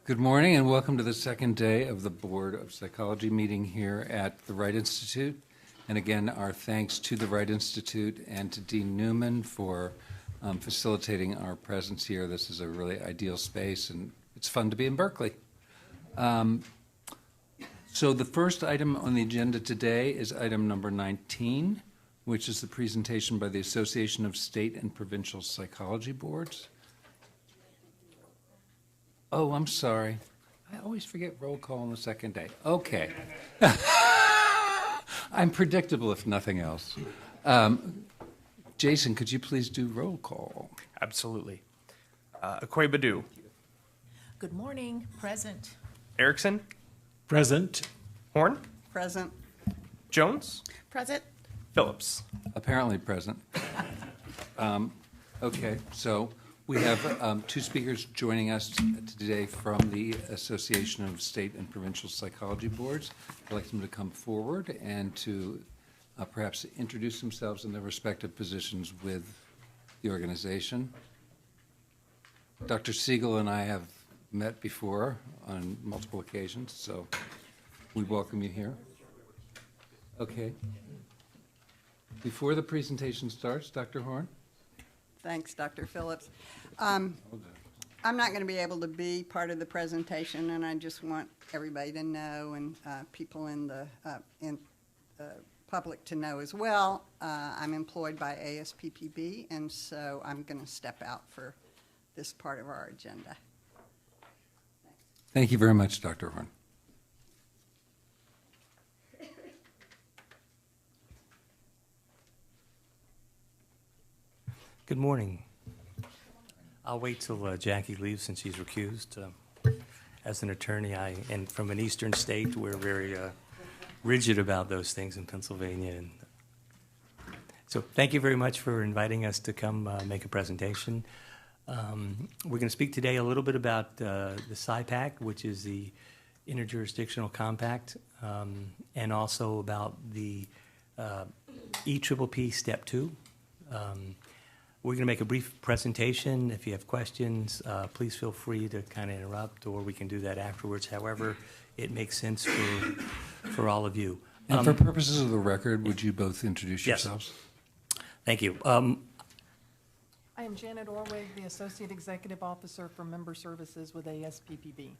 Good morning and welcome to the second day of the Board of Psychology meeting here at the Wright Institute. And again, our thanks to the Wright Institute and to Dean Newman for facilitating our presence here. This is a really ideal space and it's fun to be in Berkeley. So the first item on the agenda today is item number 19, which is the presentation by the Association of State and Provincial Psychology Boards. Oh, I'm sorry. I always forget roll call on the second day. Okay. I'm predictable, if nothing else. Jason, could you please do roll call? Absolutely. Akwe Badu. Good morning. Present. Erickson. Present. Horn. Present. Jones. Present. Phillips. Apparently present. Okay, so we have two speakers joining us today from the Association of State and Provincial Psychology Boards. I'd like them to come forward and to perhaps introduce themselves in their respective positions with the organization. Dr. Siegel and I have met before on multiple occasions, so we welcome you here. Okay. Before the presentation starts, Dr. Horn? Thanks, Dr. Phillips. I'm not going to be able to be part of the presentation, and I just want everybody to know, and people in the public to know as well. I'm employed by ASPPB, and so I'm going to step out for this part of our agenda. Thank you very much, Dr. Horn. Good morning. I'll wait till Jackie leaves since she's recused. As an attorney, and from an eastern state, we're very rigid about those things in Pennsylvania. And so thank you very much for inviting us to come make a presentation. We're going to speak today a little bit about the SCIPACT, which is the Interjurisdictional Compact, and also about the EPPB Step 2. We're going to make a brief presentation. If you have questions, please feel free to kind of interrupt, or we can do that afterwards. However, it makes sense for all of you. And for purposes of the record, would you both introduce yourselves? Thank you. I am Janet Orwig, the Associate Executive Officer for Member Services with ASPPB.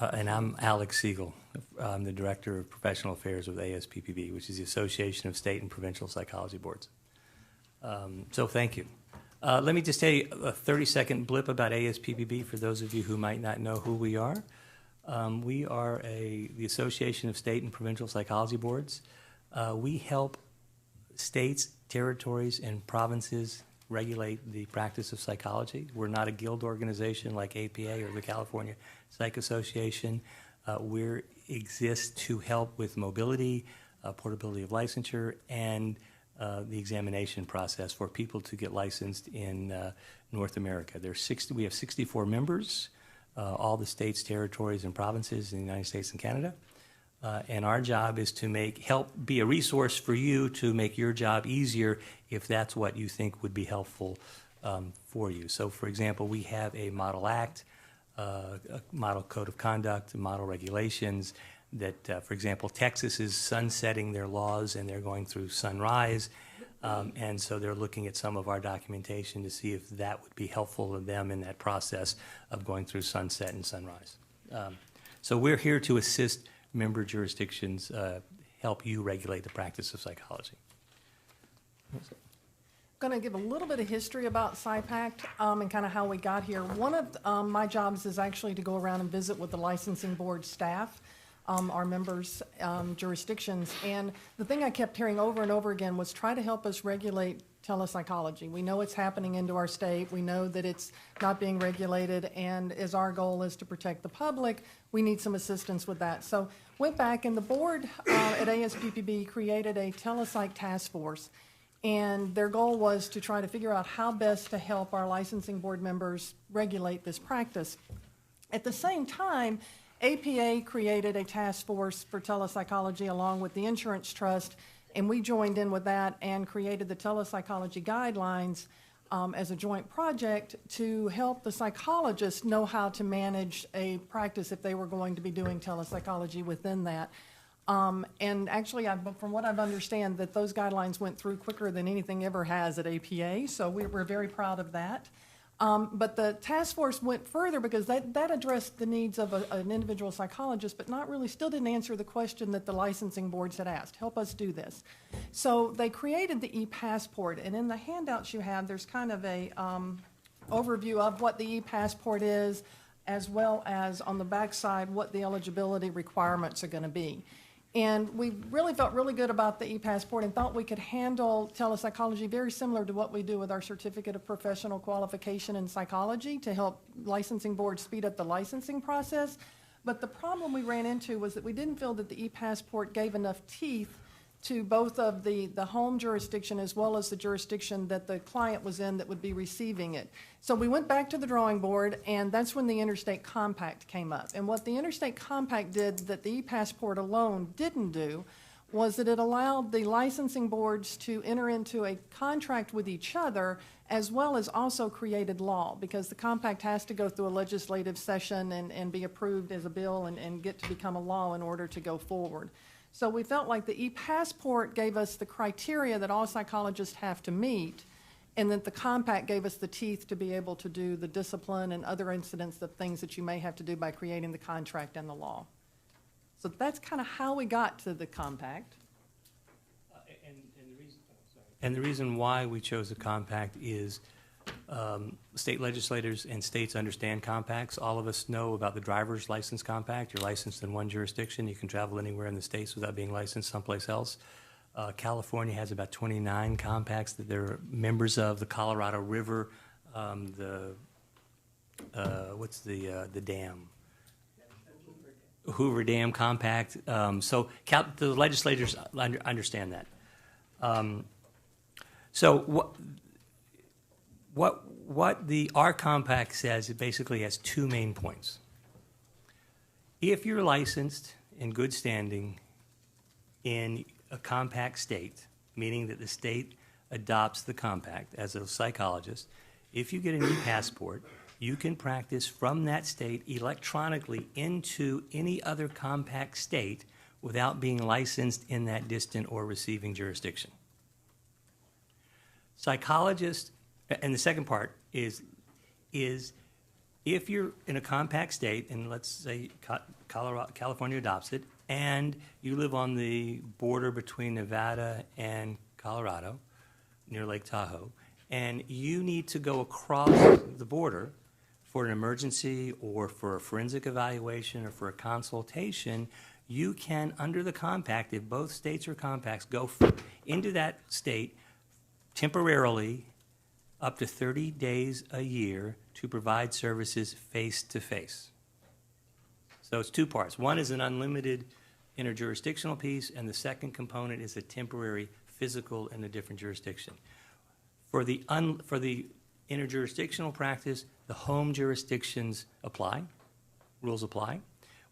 And I'm Alex Siegel. I'm the Director of Professional Affairs with ASPPB, which is the Association of State and Provincial Psychology Boards. So thank you. Let me just tell you a 30-second blip about ASPPB for those of you who might not know who we are. We are the Association of State and Provincial Psychology Boards. We help states, territories, and provinces regulate the practice of psychology. We're not a guild organization like APA or the California Psych Association. We exist to help with mobility, portability of licensure, and the examination process for people to get licensed in North America. We have 64 members, all the states, territories, and provinces in the United States and Canada. And our job is to help be a resource for you to make your job easier if that's what you think would be helpful for you. So, for example, we have a model act, a model code of conduct, model regulations that, for example, Texas is sunsetting their laws and they're going through sunrise. And so they're looking at some of our documentation to see if that would be helpful to them in that process of going through sunset and sunrise. So we're here to assist member jurisdictions help you regulate the practice of psychology. I'm going to give a little bit of history about SCIPACT and kind of how we got here. One of my jobs is actually to go around and visit with the licensing board staff, our members' jurisdictions. And the thing I kept hearing over and over again was try to help us regulate telepsychology. We know it's happening into our state. We know that it's not being regulated, and as our goal is to protect the public, we need some assistance with that. So went back, and the board at ASPPB created a telepsych task force, and their goal was to try to figure out how best to help our licensing board members regulate this practice. At the same time, APA created a task force for telepsychology along with the insurance trust, and we joined in with that and created the telepsychology guidelines as a joint project to help the psychologists know how to manage a practice if they were going to be doing telepsychology within that. And actually, from what I've understand, that those guidelines went through quicker than anything ever has at APA, so we're very proud of that. But the task force went further because that addressed the needs of an individual psychologist, but still didn't answer the question that the licensing boards had asked. Help us do this. So they created the e-passport, and in the handouts you have, there's kind of a overview of what the e-passport is, as well as on the backside what the eligibility requirements are going to be. And we really felt really good about the e-passport and thought we could handle telepsychology very similar to what we do with our Certificate of Professional Qualification in Psychology to help licensing boards speed up the licensing process. But the problem we ran into was that we didn't feel that the e-passport gave enough teeth to both of the home jurisdiction as well as the jurisdiction that the client was in that would be receiving it. So we went back to the drawing board, and that's when the Interstate Compact came up. And what the Interstate Compact did that the e-passport alone didn't do was that it allowed the licensing boards to enter into a contract with each other as well as also created law, because the compact has to go through a legislative session and be approved as a bill and get to become a law in order to go forward. So we felt like the e-passport gave us the criteria that all psychologists have to meet, and that the compact gave us the teeth to be able to do the discipline and other incidents of things that you may have to do by creating the contract and the law. So that's kind of how we got to the compact. And the reason why we chose the compact is state legislators and states understand compacts. All of us know about the driver's license compact. You're licensed in one jurisdiction. You can travel anywhere in the states without being licensed someplace else. California has about 29 compacts that they're members of. The Colorado River, what's the dam? Hoover Dam Compact. So the legislators understand that. So what our compact says, it basically has two main points. If you're licensed in good standing in a compact state, meaning that the state adopts the compact as a psychologist, if you get an e-passport, you can practice from that state electronically into any other compact state without being licensed in that distant or receiving jurisdiction. Psychologists, and the second part is if you're in a compact state, and let's say California adopts it, and you live on the border between Nevada and Colorado, near Lake Tahoe, and you need to go across the border for an emergency or for a forensic evaluation or for a consultation, you can, under the compact, if both states are compacts, go into that state temporarily up to 30 days a year to provide services face-to-face. So it's two parts. One is an unlimited interjurisdictional piece, and the second component is a temporary physical in a different jurisdiction. For the interjurisdictional practice, the home jurisdictions apply, rules apply.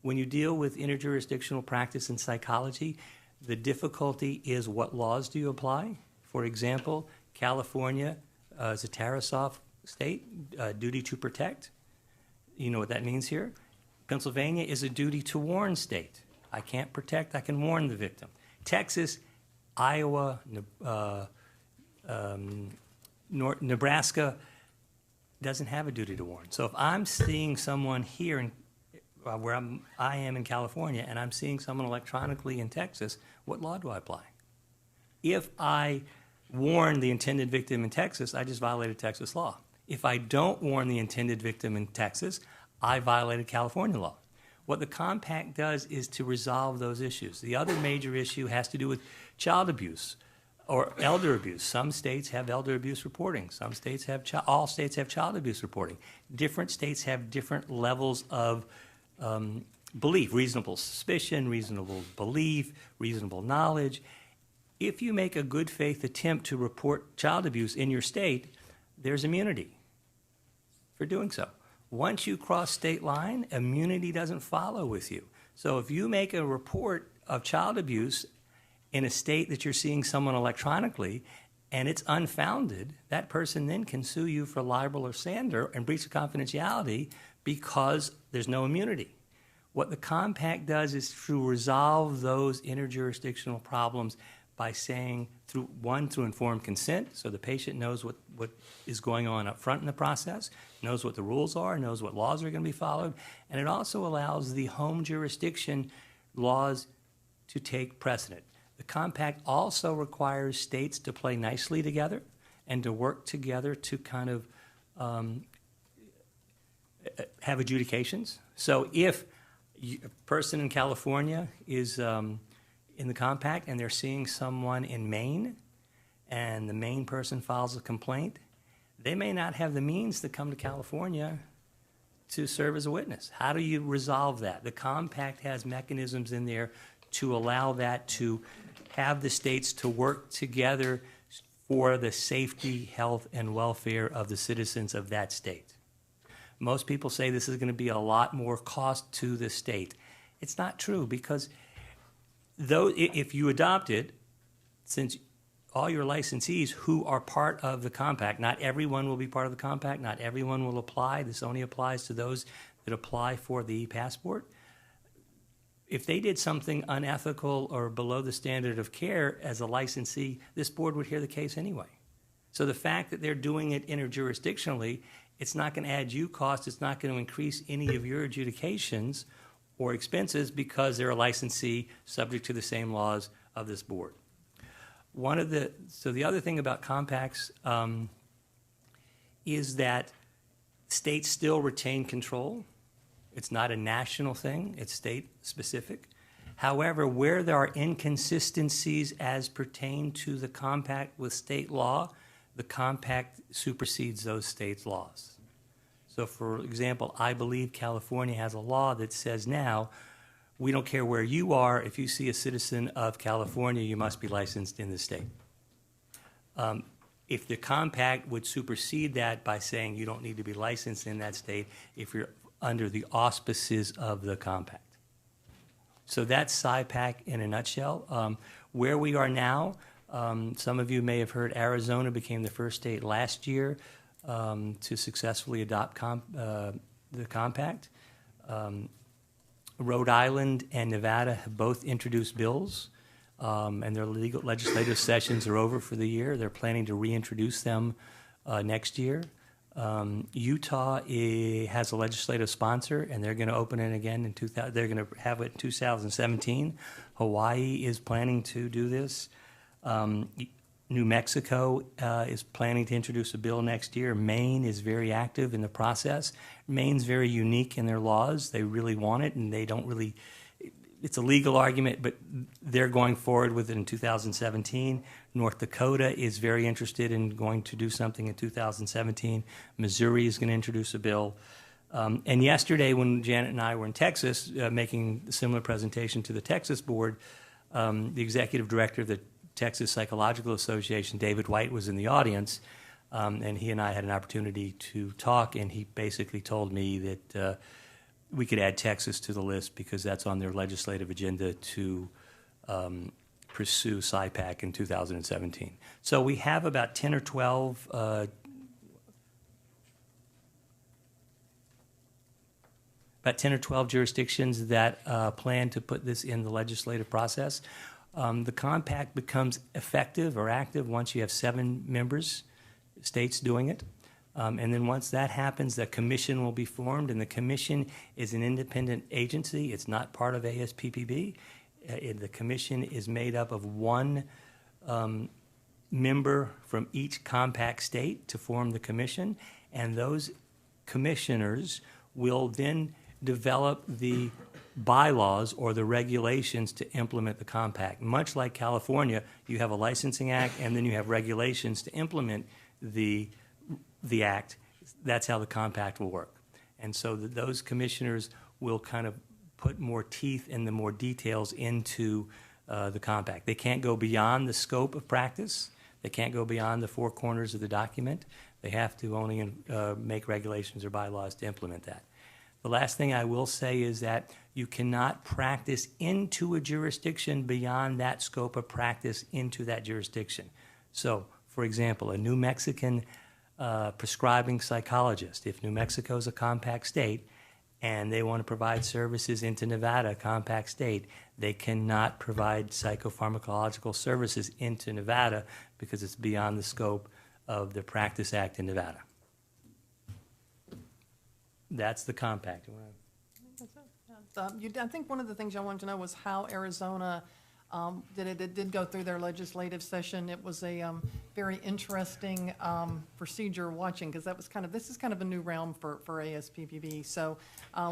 When you deal with interjurisdictional practice in psychology, the difficulty is what laws do you apply? For example, California is a Tarasoff state, duty to protect. You know what that means here? Pennsylvania is a duty to warn state. I can't protect, I can warn the victim. Texas, Iowa, Nebraska doesn't have a duty to warn. So if I'm seeing someone here where I am in California and I'm seeing someone electronically in Texas, what law do I apply? If I warn the intended victim in Texas, I just violated Texas law. If I don't warn the intended victim in Texas, I violated California law. What the compact does is to resolve those issues. The other major issue has to do with child abuse or elder abuse. Some states have elder abuse reporting. Some states have, all states have child abuse reporting. Different states have different levels of belief, reasonable suspicion, reasonable belief, reasonable knowledge. If you make a good faith attempt to report child abuse in your state, there's immunity for doing so. Once you cross state line, immunity doesn't follow with you. So if you make a report of child abuse in a state that you're seeing someone electronically, and it's unfounded, that person then can sue you for libel or slander and breach of confidentiality because there's no immunity. What the compact does is to resolve those interjurisdictional problems by saying, through informed consent, so the patient knows what is going on up front in the process, knows what the rules are, knows what laws are going to be followed, and it also allows the home jurisdiction laws to take precedent. The compact also requires states to play nicely together and to work together to kind of have adjudications. So if a person in California is in the compact and they're seeing someone in Maine and the Maine person files a complaint, they may not have the means to come to California to serve as a witness. How do you resolve that? The compact has mechanisms in there to allow that, to have the states to work together for the safety, health, and welfare of the citizens of that state. Most people say this is going to be a lot more cost to the state. It's not true, because though if you adopt it, since all your licensees who are part of the compact, not everyone will be part of the compact, not everyone will apply. This only applies to those that apply for the passport. If they did something unethical or below the standard of care as a licensee, this board would hear the case anyway. So the fact that they're doing it interjurisdictionally, it's not going to add you cost, it's not going to increase any of your adjudications or expenses because they're a licensee subject to the same laws of this board. So the other thing about compacts is that states still retain control. It's not a national thing, it's state specific. However, where there are inconsistencies as pertain to the compact with state law, the compact supersedes those states' laws. So for example, I believe California has a law that says now, we don't care where you are, if you see a citizen of California, you must be licensed in the state. If the compact would supersede that by saying you don't need to be licensed in that state if you're under the auspices of the compact. So that's SCIPACT in a nutshell. Where we are now, some of you may have heard Arizona became the first state last year to successfully adopt the compact. Rhode Island and Nevada have both introduced bills, and their legislative sessions are over for the year. They're planning to reintroduce them next year. Utah has a legislative sponsor, and they're going to open it again in they're going to have it in 2017. Hawaii is planning to do this. New Mexico is planning to introduce a bill next year. Maine is very active in the process. Maine's very unique in their laws. They really want it, and they don't really, it's a legal argument, but they're going forward with it in 2017. North Dakota is very interested in going to do something in 2017. Missouri is going to introduce a bill. And yesterday, when Janet and I were in Texas making a similar presentation to the Texas board, the executive director of the Texas Psychological Association, David White, was in the audience, and he and I had an opportunity to talk, and he basically told me that we could add Texas to the list because that's on their legislative agenda to pursue SCIPACT in 2017. So we have about 10 or 12 jurisdictions that plan to put this in the legislative process. The compact becomes effective or active once you have 7 states doing it. And then once that happens, the commission will be formed, and the commission is an independent agency. It's not part of ASPPB. The commission is made up of 1 member from each compact state to form the commission, and those commissioners will then develop the bylaws or the regulations to implement the compact. Much like California, you have a licensing act and then you have regulations to implement the act. That's how the compact will work. And so those commissioners will kind of put more teeth and the more details into the compact. They can't go beyond the scope of practice. They can't go beyond the 4 corners of the document. They have to only make regulations or bylaws to implement that. The last thing I will say is that you cannot practice into a jurisdiction beyond that scope of practice into that jurisdiction. So, For example, a New Mexican prescribing psychologist, if New Mexico is a compact state and they want to provide services into Nevada, a compact state, they cannot provide psychopharmacological services into Nevada because it's beyond the scope of the Practice Act in Nevada. That's the compact. I think one of the things I wanted to know was how Arizona it did go through their legislative session. It was a very interesting procedure watching, because this is kind of a new realm for ASPPB. So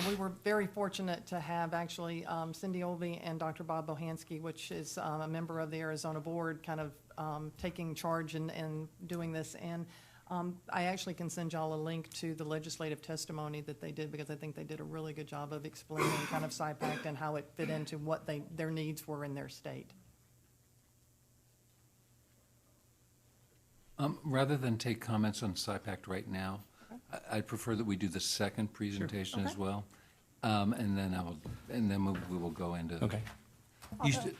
we were very fortunate to have actually Cindy Olvey and Dr. Bob Bohansky, which is a member of the Arizona board, kind of taking charge and doing this. And I actually can send y'all a link to the legislative testimony that they did, because I think they did a really good job of explaining kind of SCIPACT and how it fit into what their needs were in their state. Rather than take comments on SCIPACT right now, I'd prefer that we do the second presentation Okay. as well, and then we will go into. Okay.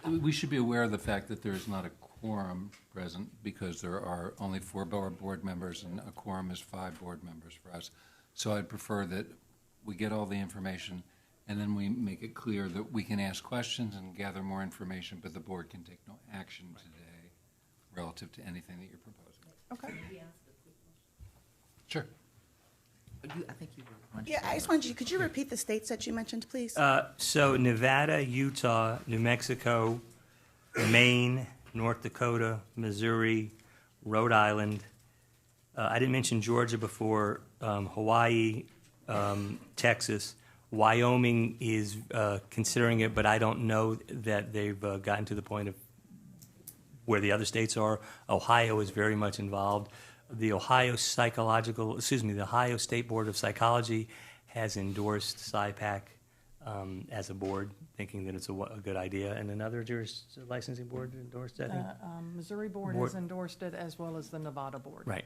We should be aware of the fact that there is not a quorum present, because there are only 4 board members, and a quorum is 5 board members for us. So I'd prefer that we get all the information, and then we make it clear that we can ask questions and gather more information, but the board can take no action today relative to anything that you're proposing. Okay. Sure. I think you were. Yeah, I just wanted you, could you repeat the states that you mentioned, please? So Nevada, Utah, New Mexico, Maine, North Dakota, Missouri, Rhode Island. I didn't mention Georgia before, Hawaii, Texas. Wyoming is considering it, but I don't know that they've gotten to the point of where the other states are. Ohio is very much involved. The Ohio State Board of Psychology has endorsed SCIPACT as a board, thinking that it's a good idea, and another licensing board endorsed that. Missouri board has endorsed it, as well as the Nevada board. Right.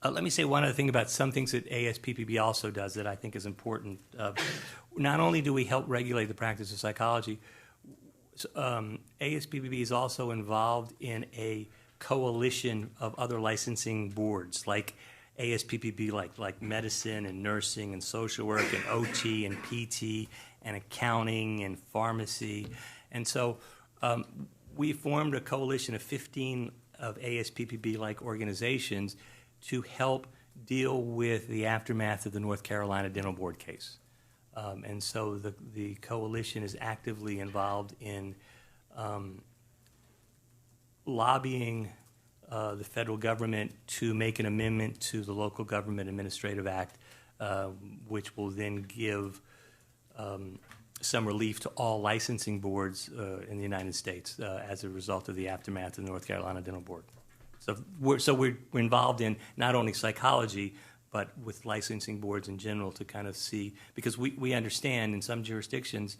Let me say one other thing about some things that ASPPB also does that I think is important. Not only do we help regulate the practice of psychology, ASPPB is also involved in a coalition of other licensing boards, like ASPPB, like medicine and nursing and social work and OT and PT and accounting and pharmacy. And so we formed a coalition of 15 of ASPPB-like organizations to help deal with the aftermath of the North Carolina Dental Board case. And so the coalition is actively involved in lobbying the federal government to make an amendment to the Local Government Administrative Act, which will then give some relief to all licensing boards in the United States as a result of the aftermath of the North Carolina Dental Board. So we're involved in not only psychology, but with licensing boards in general to kind of see, because we understand in some jurisdictions,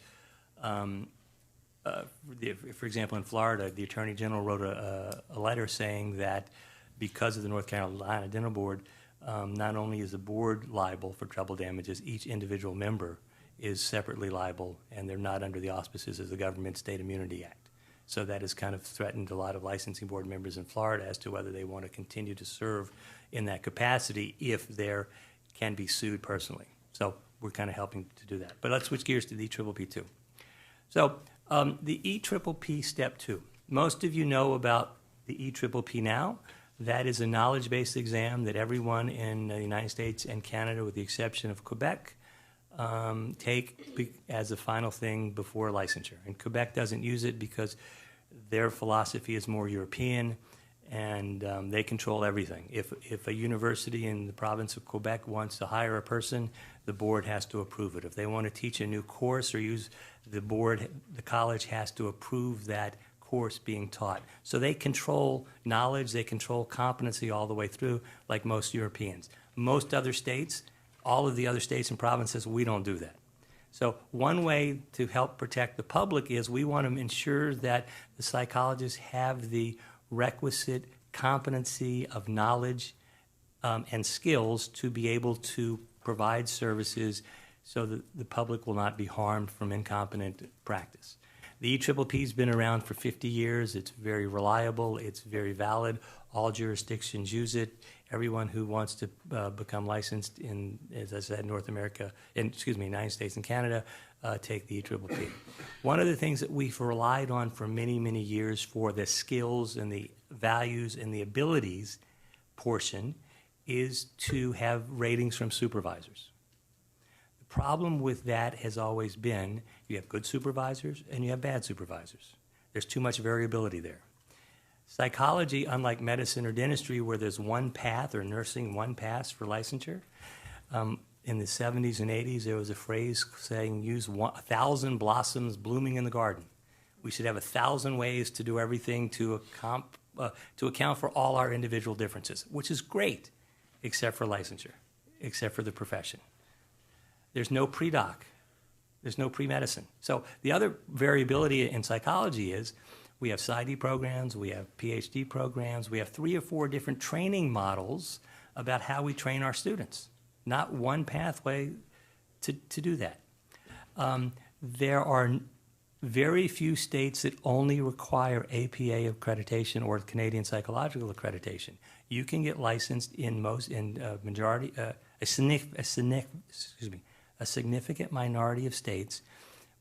for example, in Florida, the Attorney General wrote a letter saying that because of the North Carolina Dental Board, not only is the board liable for treble damages, each individual member is separately liable, and they're not under the auspices of the Government State Immunity Act. So that has kind of threatened a lot of licensing board members in Florida as to whether they want to continue to serve in that capacity if they can be sued personally. So we're kind of helping to do that. But let's switch gears to the EPPP2. So the EPPP Step 2. Most of you know about the EPPP now. That is a knowledge-based exam that everyone in the United States and Canada, with the exception of Quebec, take as a final thing before licensure. And Quebec doesn't use it because their philosophy is more European, and they control everything. If a university in the province of Quebec wants to hire a person, the board has to approve it. If they want to teach a new course or use the college has to approve that course being taught. So they control knowledge, they control competency all the way through, like most Europeans. Most other states, all of the other states and provinces, we don't do that. So one way to help protect the public is we want to ensure that the psychologists have the requisite competency of knowledge and skills to be able to provide services so that the public will not be harmed from incompetent practice. The EPPB's been around for 50 years. It's very reliable. It's very valid. All jurisdictions use it. Everyone who wants to become licensed in, as I said, United States and Canada, take the EPPB. One of the things that we've relied on for many, many years for the skills and the values and the abilities portion is to have ratings from supervisors. The problem with that has always been you have good supervisors and you have bad supervisors. There's too much variability there. Psychology, unlike medicine or dentistry, where there's one path, or nursing, one path for licensure, in the 70s and 80s, there was a phrase saying, use 1,000 blossoms blooming in the garden. We should have 1,000 ways to do everything to account for all our individual differences, which is great, except for licensure, except for the profession. There's no pre-doc. There's no pre-medicine. So the other variability in psychology is we have PsyD programs, we have PhD programs, we have 3 or 4 different training models about how we train our students. Not one pathway to do that. There are very few states that only require APA accreditation or Canadian Psychological Accreditation. You can get licensed in a significant minority of states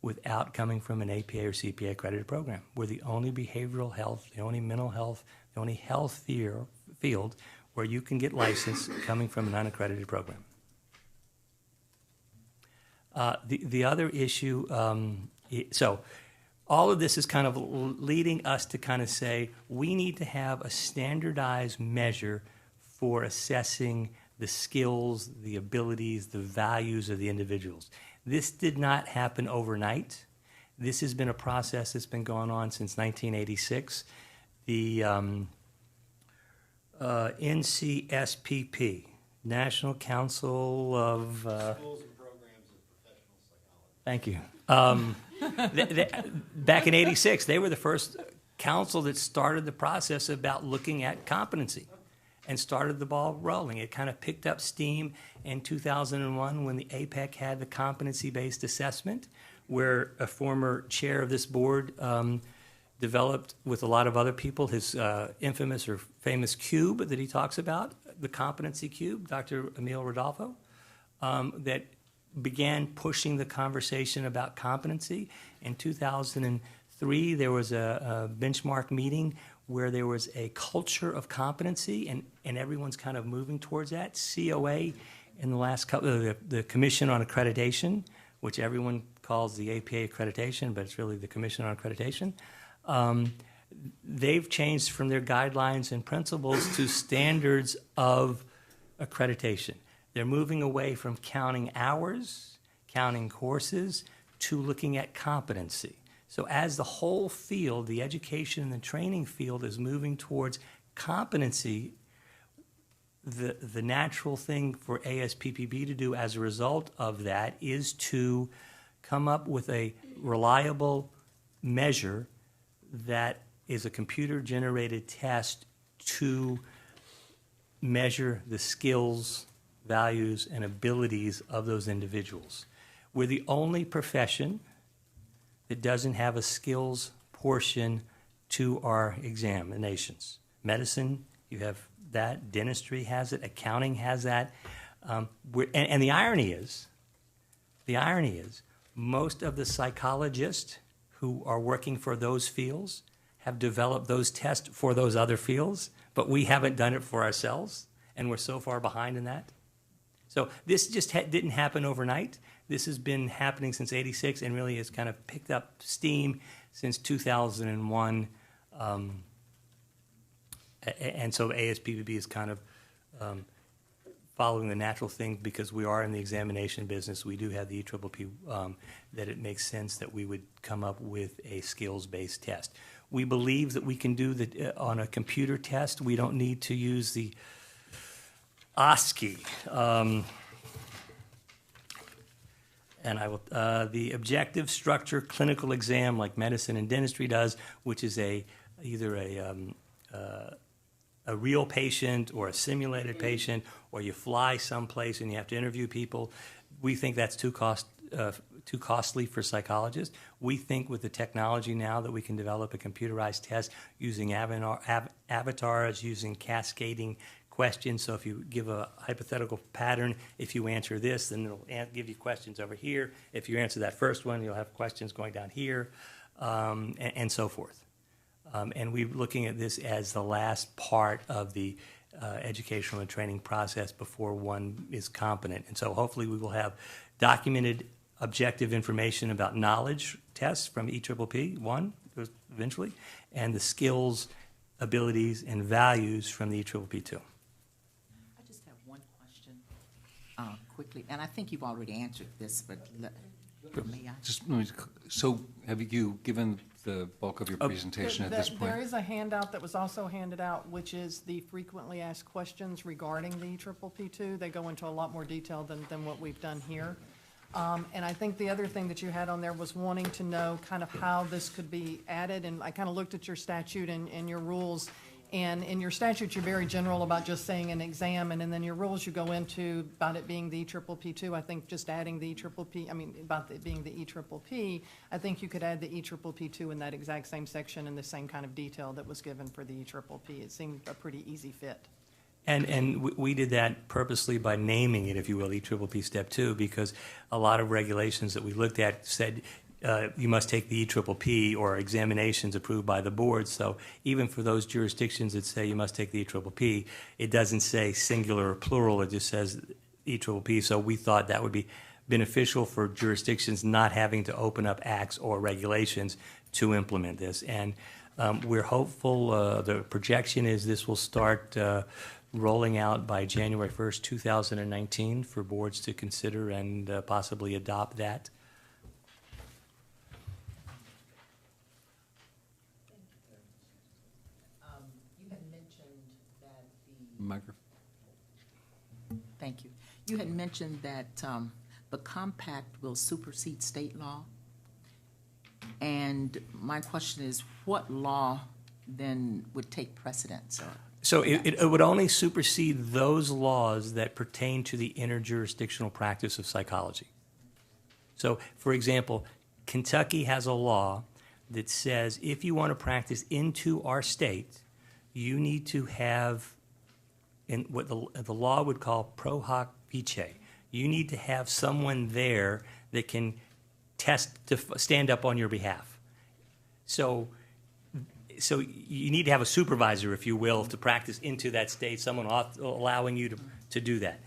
without coming from an APA or CPA accredited program. We're the only behavioral health, the only mental health, the only health field where you can get licensed coming from an unaccredited program. The other issue, so all of this is kind of leading us to kind of say we need to have a standardized measure for assessing the skills, the abilities, the values of the individuals. This did not happen overnight. This has been a process that's been going on since 1986. The NCSPP, National Council of... Schools and Programs of Professional Psychology. Thank you. Back in '86, they were the first council that started the process about looking at competency and started the ball rolling. It kind of picked up steam in 2001 when the APEC had the competency-based assessment, where a former chair of this board developed with a lot of other people his infamous or famous cube that he talks about, the competency cube, Dr. Emil Rodolfo, that began pushing the conversation about competency. In 2003, there was a benchmark meeting where there was a culture of competency, and everyone's kind of moving towards that. COA in the last couple, the Commission on Accreditation, which everyone calls the APA accreditation, but it's really the Commission on Accreditation. They've changed from their guidelines and principles to standards of accreditation. They're moving away from counting hours, counting courses, to looking at competency. So as the whole field, the education and the training field is moving towards competency, the natural thing for ASPPB to do as a result of that is to come up with a reliable measure that is a computer-generated test to measure the skills, values, and abilities of those individuals. We're the only profession that doesn't have a skills portion to our examinations. Medicine, you have that. Dentistry has it. Accounting has that. And the irony is, most of the psychologists who are working for those fields have developed those tests for those other fields, but we haven't done it for ourselves, and we're so far behind in that. So this just didn't happen overnight. This has been happening since '86 and really has kind of picked up steam since 2001. And so ASPPB is kind of following the natural thing because we are in the examination business. We do have the EPPB, that it makes sense that we would come up with a skills-based test. We believe that we can do that on a computer test. We don't need to use the OSCE. And I will, the objective structure clinical exam like medicine and dentistry does, which is either a real patient or a simulated patient, or you fly someplace and you have to interview people. We think that's too too costly for psychologists. We think with the technology now that we can develop a computerized test using avatars, using cascading questions. So if you give a hypothetical pattern, if you answer this, then it'll give you questions over here. If you answer that first one, you'll have questions going down here, and so forth. And we're looking at this as the last part of the educational and training process before one is competent. And so hopefully we will have documented objective information about knowledge tests from EPPB, one, eventually, and the skills, abilities, and values from the EPPB, two. I just have one question, quickly, and I think you've already answered this, but may I? So have you given the bulk of your presentation at this point? There is a handout that was also handed out, which is the frequently asked questions regarding the EPPB2. They go into a lot more detail than what we've done here. And I think the other thing that you had on there was wanting to know kind of how this could be added, and I kind of looked at your statute and your rules. And in your statute, you're very general about just saying an exam, and then your rules you go into about it being the EPPB2. I think just adding the EPPB, I mean, about it being the EPPB, I think you could add the EPPB2 in that exact same section in the same kind of detail that was given for the EPPB. It seemed a pretty easy fit. And we did that purposely by naming it, if you will, EPPB Step 2, because a lot of regulations that we looked at said you must take the EPPB or examinations approved by the board. So even for those jurisdictions that say you must take the EPPB, it doesn't say singular or plural. It just says EPPB. So we thought that would be beneficial for jurisdictions not having to open up acts or regulations to implement this. And we're hopeful. The projection is this will start rolling out by January 1st, 2019 for boards to consider and possibly adopt that. You had mentioned that Microphone. thank you. You had mentioned that the compact will supersede state law. And my question is, what law then would take precedence? So it would only supersede those laws that pertain to the interjurisdictional practice of psychology. So, for example, Kentucky has a law that says if you want to practice into our state, you need to have in what the law would call pro hoc vice. You need to have someone there that can stand up on your behalf. So you need to have a supervisor, if you will, to practice into that state, someone allowing you to do that.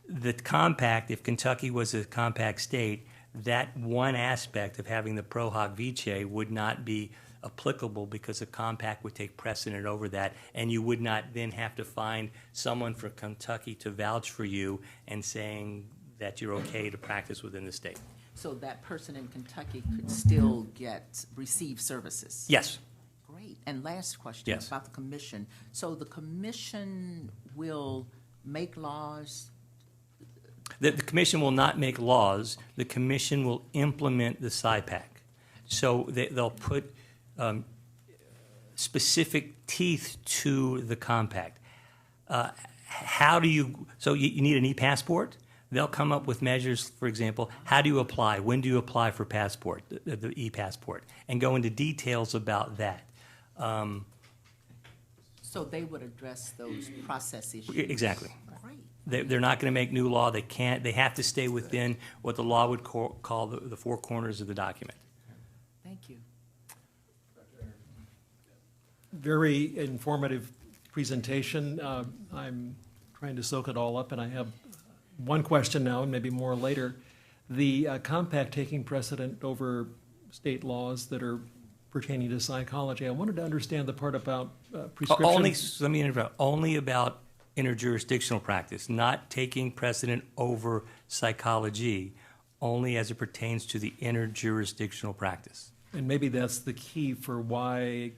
The compact, if Kentucky was a compact state, that one aspect of having the pro hoc vice would not be applicable because a compact would take precedent over that, and you would not then have to find someone from Kentucky to vouch for you and saying that you're okay to practice within the state. So that person in Kentucky could still receive services? Yes. Great. And last question Yes. about the commission. So the commission will make laws? The commission will not make laws. The commission will implement the SCIPACT. So they'll put specific teeth to the compact. So you need an e-passport? They'll come up with measures, for example, how do you apply? When do you apply for passport, the e-passport? And go into details about that. So they would address those process issues? Exactly. Great. They're not going to make new law. They can't. They have to stay within what the law would call the four corners of the document. Thank you. Very informative presentation. I'm trying to soak it all up, and I have one question now and maybe more later. The compact taking precedent over state laws that are pertaining to psychology. I wanted to understand the part about prescriptions. Let me interrupt. Only about interjurisdictional practice, not taking precedent over psychology, only as it pertains to the interjurisdictional practice. And maybe that's the key for why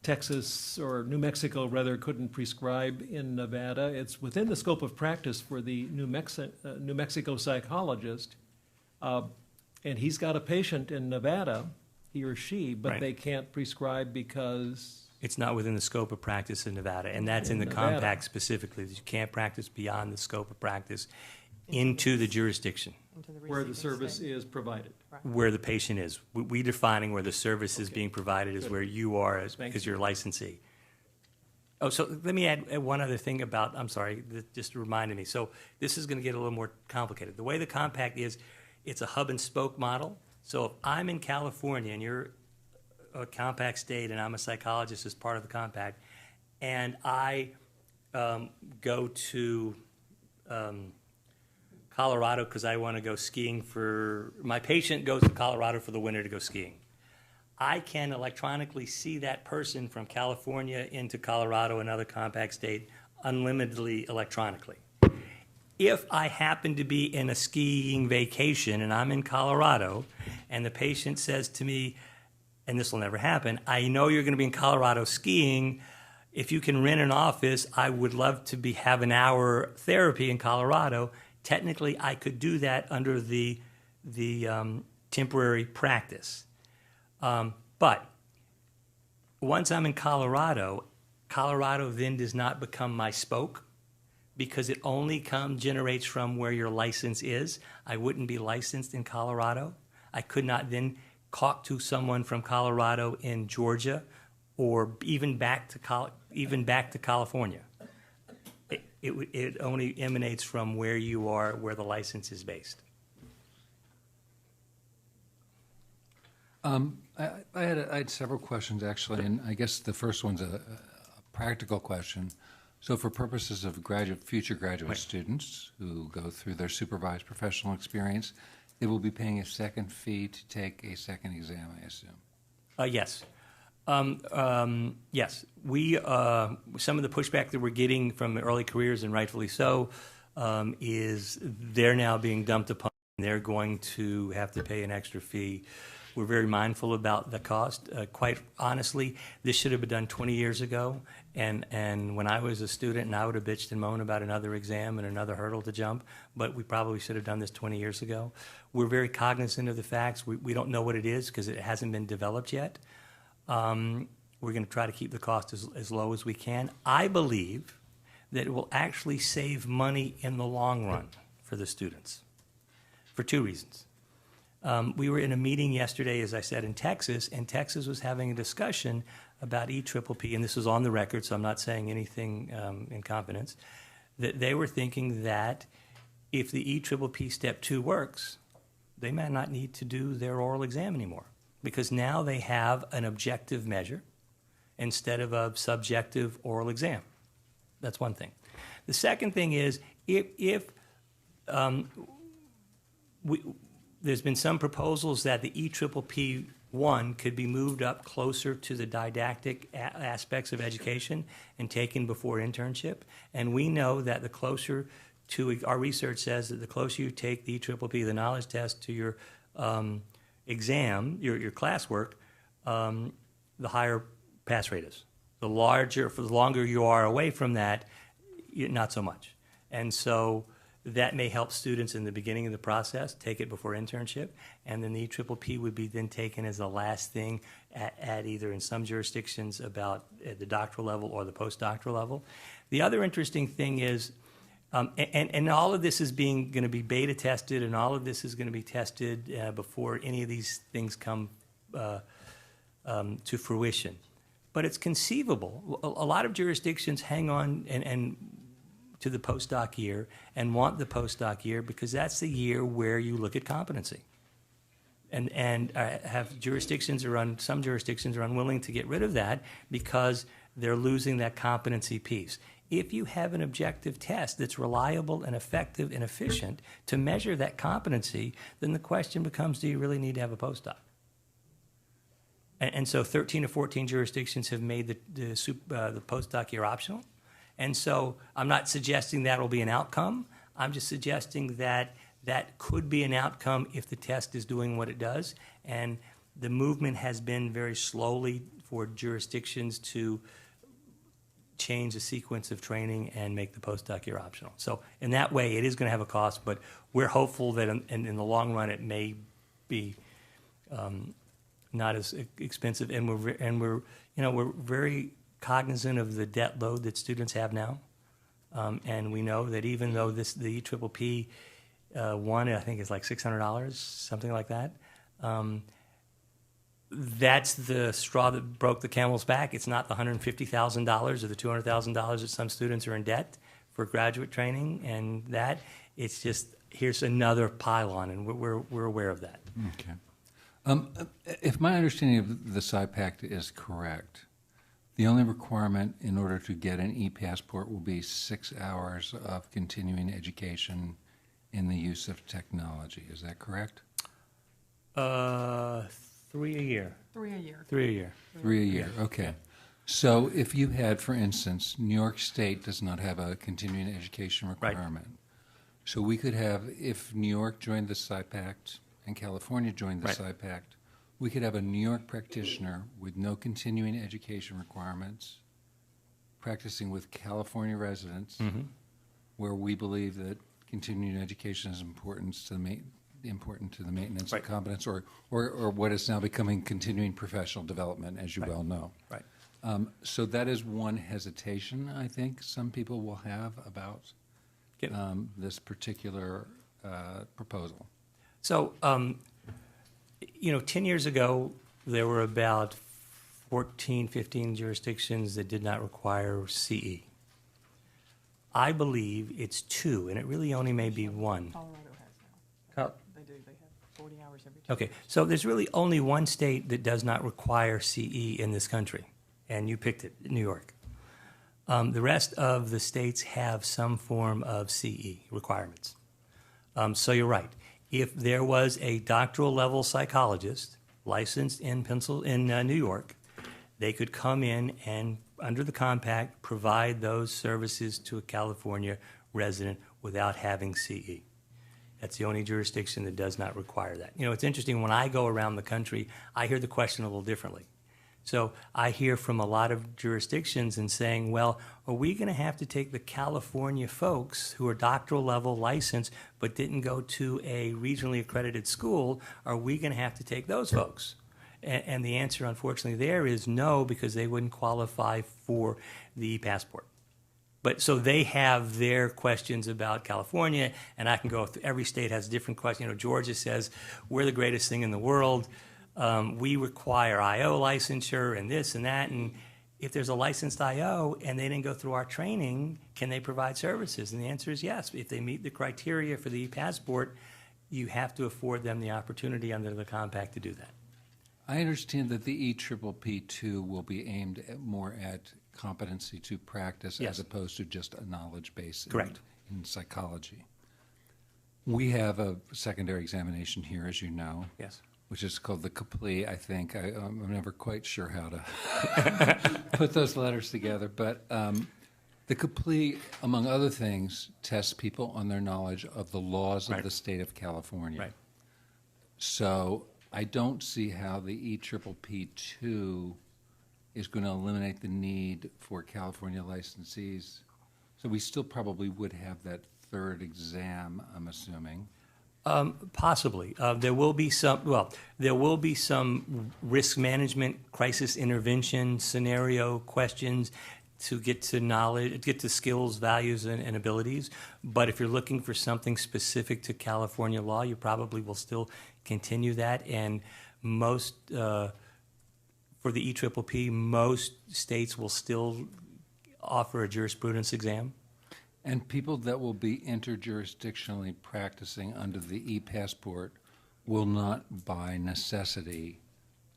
Texas or New Mexico rather couldn't prescribe in Nevada. It's within the scope of practice for the New Mexico psychologist, and he's got a patient in Nevada, he or she, but Right. they can't prescribe because It's not within the scope of practice in Nevada, and that's in the Nevada. compact specifically. That you can't practice beyond the scope of practice into the jurisdiction. into the Where the receiving service state. is provided. Where the patient is. We defining where the service is being provided is Good. where you are Thank because you. you're a licensee. Oh, so let me add one other thing about, I'm sorry, that just reminded me. So this is going to get a little more complicated. The way the compact is, it's a hub and spoke model. So if I'm in California and you're a compact state and I'm a psychologist as part of the compact, and I go to Colorado because I want to go skiing my patient goes to Colorado for the winter to go skiing. I can electronically see that person from California into Colorado, another compact state, unlimitedly electronically. If I happen to be in a skiing vacation and I'm in Colorado and the patient says to me, and this will never happen, I know you're going to be in Colorado skiing. If you can rent an office, I would love to have an hour therapy in Colorado. Technically, I could do that under the temporary practice. But once I'm in Colorado, Colorado then does not become my spoke because it only generates from where your license is. I wouldn't be licensed in Colorado. I could not then talk to someone from Colorado in Georgia or even back to California. It only emanates from where you are, where the license is based. I had several questions, actually, and I guess the first one's a practical question. So for purposes of future graduate students who go through their supervised professional experience, they will be paying a second fee to take a second exam, I assume? Yes. Yes. Some of the pushback that we're getting from early careers, and rightfully so, is they're now being dumped upon. They're going to have to pay an extra fee. We're very mindful about the cost. Quite honestly, this should have been done 20 years ago. And when I was a student, and I would have bitched and moaned about another exam and another hurdle to jump, but we probably should have done this 20 years ago. We're very cognizant of the facts. We don't know what it is because it hasn't been developed yet. We're going to try to keep the cost as low as we can. I believe that it will actually save money in the long run for the students for two reasons. We were in a meeting yesterday, as I said, in Texas, and Texas was having a discussion about EPPP, and this is on the record, so I'm not saying anything in confidence, that they were thinking that if the EPPP Step 2 works, they might not need to do their oral exam anymore because now they have an objective measure instead of a subjective oral exam. That's one thing. The second thing is there's been some proposals that the EPPP 1 could be moved up closer to the didactic aspects of education and taken before internship. And we know that the closer to, our research says that the closer you take the EPPP, the knowledge test, to your exam, your classwork, the higher pass rate is. The longer you are away from that, not so much. And so that may help students in the beginning of the process, take it before internship, and then the EPPP would be then taken as the last thing at either in some jurisdictions about at the doctoral level or the postdoctoral level. The other interesting thing is, and all of this is going to be beta tested, and all of this is going to be tested before any of these things come to fruition. But it's conceivable. A lot of jurisdictions hang on and to the postdoc year and want the postdoc year because that's the year where you look at competency. And some jurisdictions are unwilling to get rid of that because they're losing that competency piece. If you have an objective test that's reliable and effective and efficient to measure that competency, then the question becomes, do you really need to have a postdoc? And so 13 or 14 jurisdictions have made the postdoc year optional. And so I'm not suggesting that will be an outcome. I'm just suggesting that that could be an outcome if the test is doing what it does. And the movement has been very slowly for jurisdictions to change the sequence of training and make the postdoc year optional. So in that way, it is going to have a cost, but we're hopeful that in the long run, it may be not as expensive. And we're very cognizant of the debt load that students have now, and we know that even though the EPPP One, I think, is like $600, something like that. That's the straw that broke the camel's back. It's not the $150,000 or the $200,000 that some students are in debt for graduate training, and that it's just here's another pylon, and we're aware of that. Okay. If my understanding of the SCIPACT is correct, the only requirement in order to get an e-passport will be 6 hours of continuing education in the use of technology. Is that correct? 3 a year. 3 a year. 3 a year. 3 a year, okay. So if you had, for instance, New York State does not have a continuing education requirement. So we could have, if New York joined the SCIPACT and California joined the SCIPACT, we could have a New York practitioner with no continuing education requirements practicing with California residents, where we believe that continuing education is important to the maintenance of competence, or what is now becoming continuing professional development, as you well know. Right. So that is one hesitation I think some people will have about this particular proposal. So, 10 years ago, there were about 14, 15 jurisdictions that did not require CE. I believe it's 2, and it really only may be 1. Colorado has now. They do. They have 40 hours every 2 Okay, so there's really only one state that does not require CE in this country, and you picked it, New York. The rest of the states have some form of CE requirements. So you're right. If there was a doctoral level psychologist licensed in New York, they could come in and, under the compact, provide those services to a California resident without having CE. That's the only jurisdiction that does not require that. It's interesting, when I go around the country, I hear the question a little differently. So I hear from a lot of jurisdictions and saying, well, are we going to have to take the California folks who are doctoral level licensed but didn't go to a regionally accredited school, are we going to have to take those folks? And the answer, unfortunately, there is no, because they wouldn't qualify for the passport. But so they have their questions about California, and I can go through, every state has different questions. Georgia says, we're the greatest thing in the world. We require IO licensure and this and that. And if there's a licensed IO and they didn't go through our training, can they provide services? And the answer is yes. If they meet the criteria for the e-passport, you have to afford them the opportunity under the compact to do that. I understand that the EPPP2 will be aimed more at competency to practice as opposed to just a knowledge base in psychology. We have a secondary examination here, as you know. Yes. Which is called the CAPLE, I think. I'm never quite sure how to put those letters together. But the CAPLE, among other things, tests people on their knowledge of the laws of the state of California. Right. So I don't see how the EPPP2 is going to eliminate the need for California licensees. So we still probably would have that third exam, I'm assuming. Possibly. There will be some risk management, crisis intervention scenario questions to get to knowledge, get to skills, values, and abilities. But if you're looking for something specific to California law, you probably will still continue that. And most, for the EPPP, most states will still offer a jurisprudence exam. And people that will be interjurisdictionally practicing under the e-passport will not, by necessity,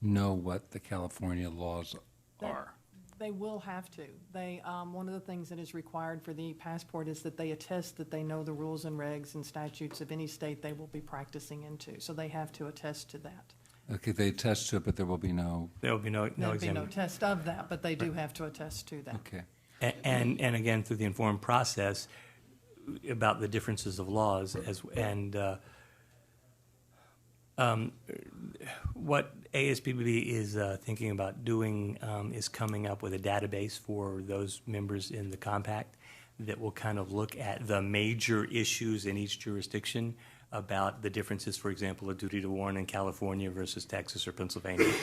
know what the California laws are. They will have to. One of the things that is required for the passport is that they attest that they know the rules and regs and statutes of any state they will be practicing into. So they have to attest to that. Okay, they attest to it, but there will be no... There will be no There'll be exam. no test of that, but they do have to attest to that. Okay. And again, through the informed process about the differences of laws, what ASPPB is thinking about doing is coming up with a database for those members in the compact that will kind of look at the major issues in each jurisdiction about the differences, for example, a duty to warn in California versus Texas or Pennsylvania.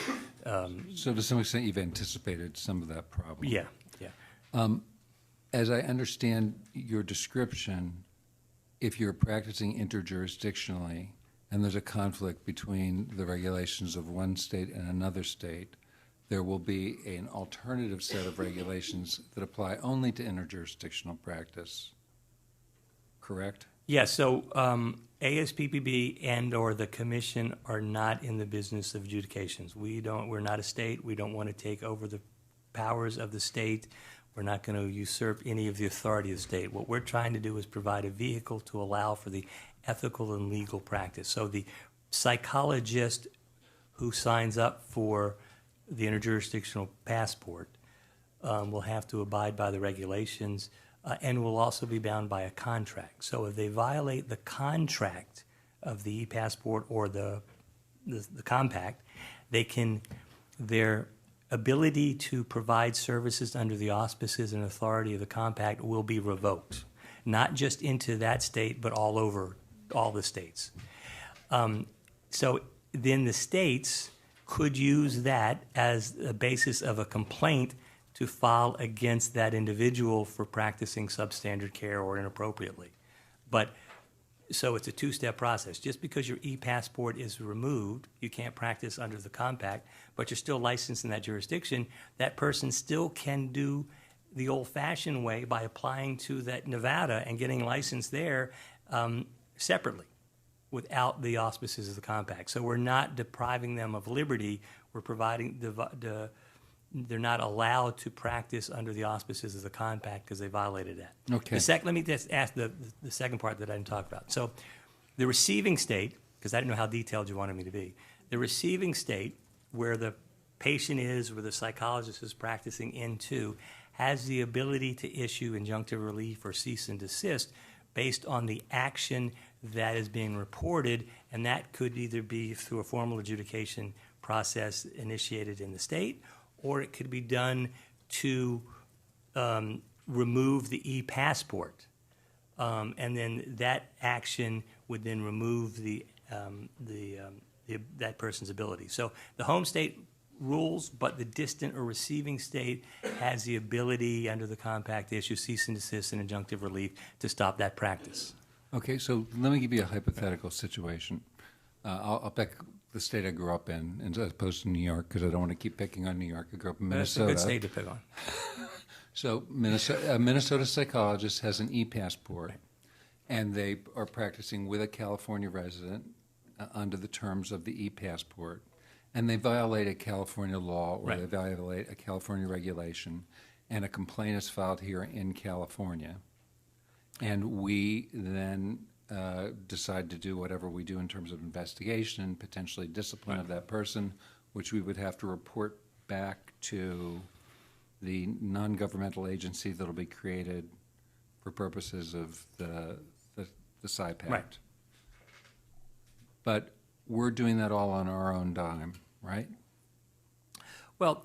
So to some extent, you've anticipated some of that problem. Yeah. As I understand your description, if you're practicing interjurisdictionally and there's a conflict between the regulations of one state and another state, there will be an alternative set of regulations that apply only to interjurisdictional practice. Correct? Yes, so ASPPB and/or the commission are not in the business of adjudications. We're not a state. We don't want to take over the powers of the state. We're not going to usurp any of the authority of the state. What we're trying to do is provide a vehicle to allow for the ethical and legal practice. So the psychologist who signs up for the interjurisdictional passport will have to abide by the regulations and will also be bound by a contract. So if they violate the contract of the e-passport or the compact, their ability to provide services under the auspices and authority of the compact will be revoked, not just into that state, but all over all the states. So then the states could use that as a basis of a complaint to file against that individual for practicing substandard care or inappropriately. But so it's a two-step process. Just because your e-passport is removed, you can't practice under the compact, but you're still licensed in that jurisdiction, that person still can do the old-fashioned way by applying to that Nevada and getting licensed there separately without the auspices of the compact. So we're not depriving them of liberty. We're providing they're not allowed to practice under the auspices of the compact because they violated that. Okay. Let me just ask the second part that I didn't talk about. So the receiving state, because I didn't know how detailed you wanted me to be, the receiving state where the patient is, where the psychologist is practicing into, has the ability to issue injunctive relief or cease and desist based on the action that is being reported, and that could either be through a formal adjudication process initiated in the state, or it could be done to remove the e-passport. And then that action would then remove that person's ability. So the home state rules, but the distant or receiving state has the ability under the compact to issue cease and desist and injunctive relief to stop that practice. Okay, so let me give you a hypothetical situation. I'll pick the state I grew up in, as opposed to New York, because I don't want to keep picking on New York. I grew up in Minnesota. That's a good state to pick on. So a Minnesota psychologist has an e-passport, and they are practicing with a California resident under the terms of the e-passport, and they violate a California law or they violate a California regulation, and a complaint is filed here in California. And we then decide to do whatever we do in terms of investigation and potentially discipline of that person, which we would have to report back to the non-governmental agency that will be created for purposes of the SCIPACT. Right. But we're doing that all on our own dime, right? Well,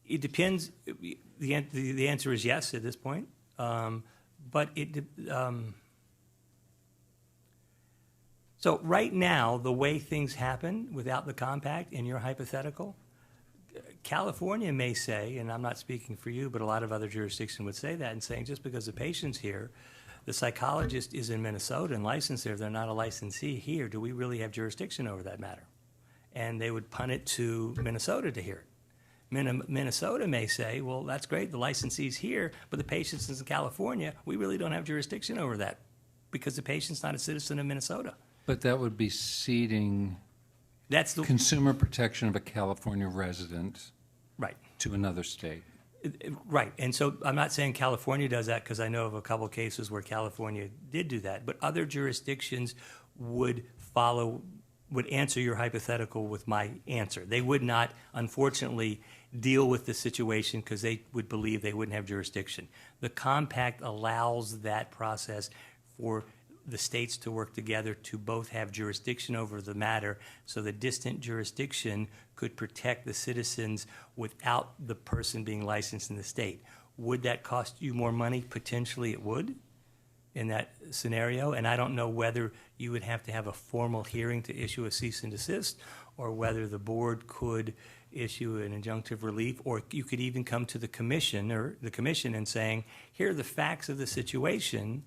it depends. The answer is yes at this point. But so right now, the way things happen without the compact in your hypothetical, California may say, and I'm not speaking for you, but a lot of other jurisdictions would say that, and saying just because the patient's here, the psychologist is in Minnesota and licensed there, they're not a licensee here, do we really have jurisdiction over that matter? And they would punt it to Minnesota to hear it. Minnesota may say, well, that's great, the licensee's here, but the patient's in California, we really don't have jurisdiction over that because the patient's not a citizen of Minnesota. But that would be ceding That's the consumer protection of a California resident right. to another state. Right, and so I'm not saying California does that because I know of a couple of cases where California did do that, but other jurisdictions would answer your hypothetical with my answer. They would not, unfortunately, deal with the situation because they would believe they wouldn't have jurisdiction. The compact allows that process for the states to work together to both have jurisdiction over the matter, so the distant jurisdiction could protect the citizens without the person being licensed in the state. Would that cost you more money? Potentially it would in that scenario, and I don't know whether you would have to have a formal hearing to issue a cease and desist, or whether the board could issue an injunctive relief, or you could even come to the commission and saying, here are the facts of the situation,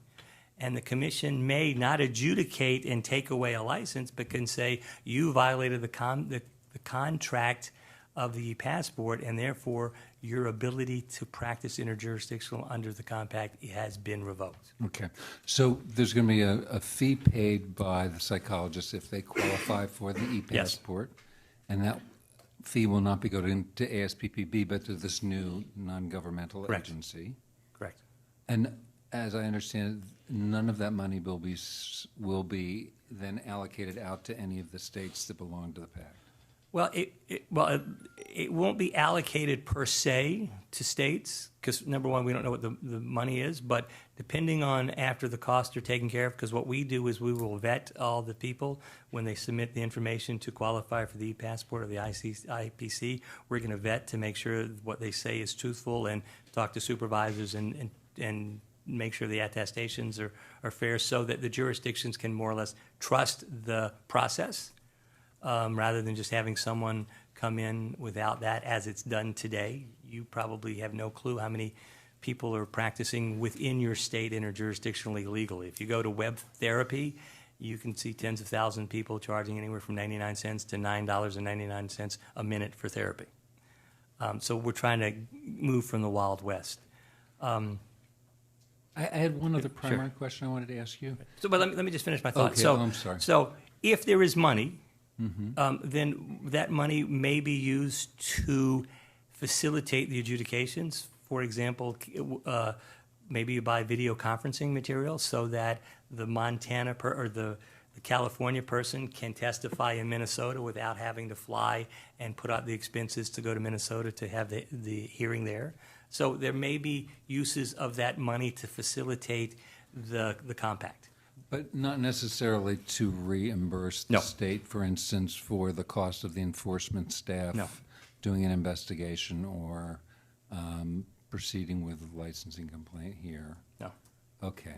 And the commission may not adjudicate and take away a license, but can say, you violated the contract of the passport, and therefore your ability to practice interjurisdictional under the compact has been revoked. Okay, so there's going to be a fee paid by the psychologist if they qualify for the e-passport, and that fee will not be going to ASPPB, but to this new non-governmental Correct. agency. Correct. And as I understand it, none of that money will be then allocated out to any of the states that belong to the pact. Well, it won't be allocated per se to states, because number one, we don't know what the money is, but depending on after the costs are taken care of, because what we do is we will vet all the people when they submit the information to qualify for the e-passport or the IPC. We're going to vet to make sure what they say is truthful and talk to supervisors and make sure the attestations are fair so that the jurisdictions can more or less trust the process. Rather than just having someone come in without that as it's done today. You probably have no clue how many people are practicing within your state interjurisdictionally legally. If you go to web therapy, you can see tens of thousands of people charging anywhere from 99 cents to $9.99 a minute for therapy. So we're trying to move from the Wild West. I had one other primary question I wanted to ask you. So, but let me just finish my thought. Okay, So, I'm sorry. So if there is money, then that money may be used to facilitate the adjudications. For example, maybe you buy video conferencing material so that the Montana or the California person can testify in Minnesota without having to fly and put out the expenses to go to Minnesota to have the hearing there. So there may be uses of that money to facilitate the compact. But not necessarily to reimburse the No. state, for instance, for the cost of the enforcement staff No. doing an investigation or proceeding with a licensing complaint here. No. Okay.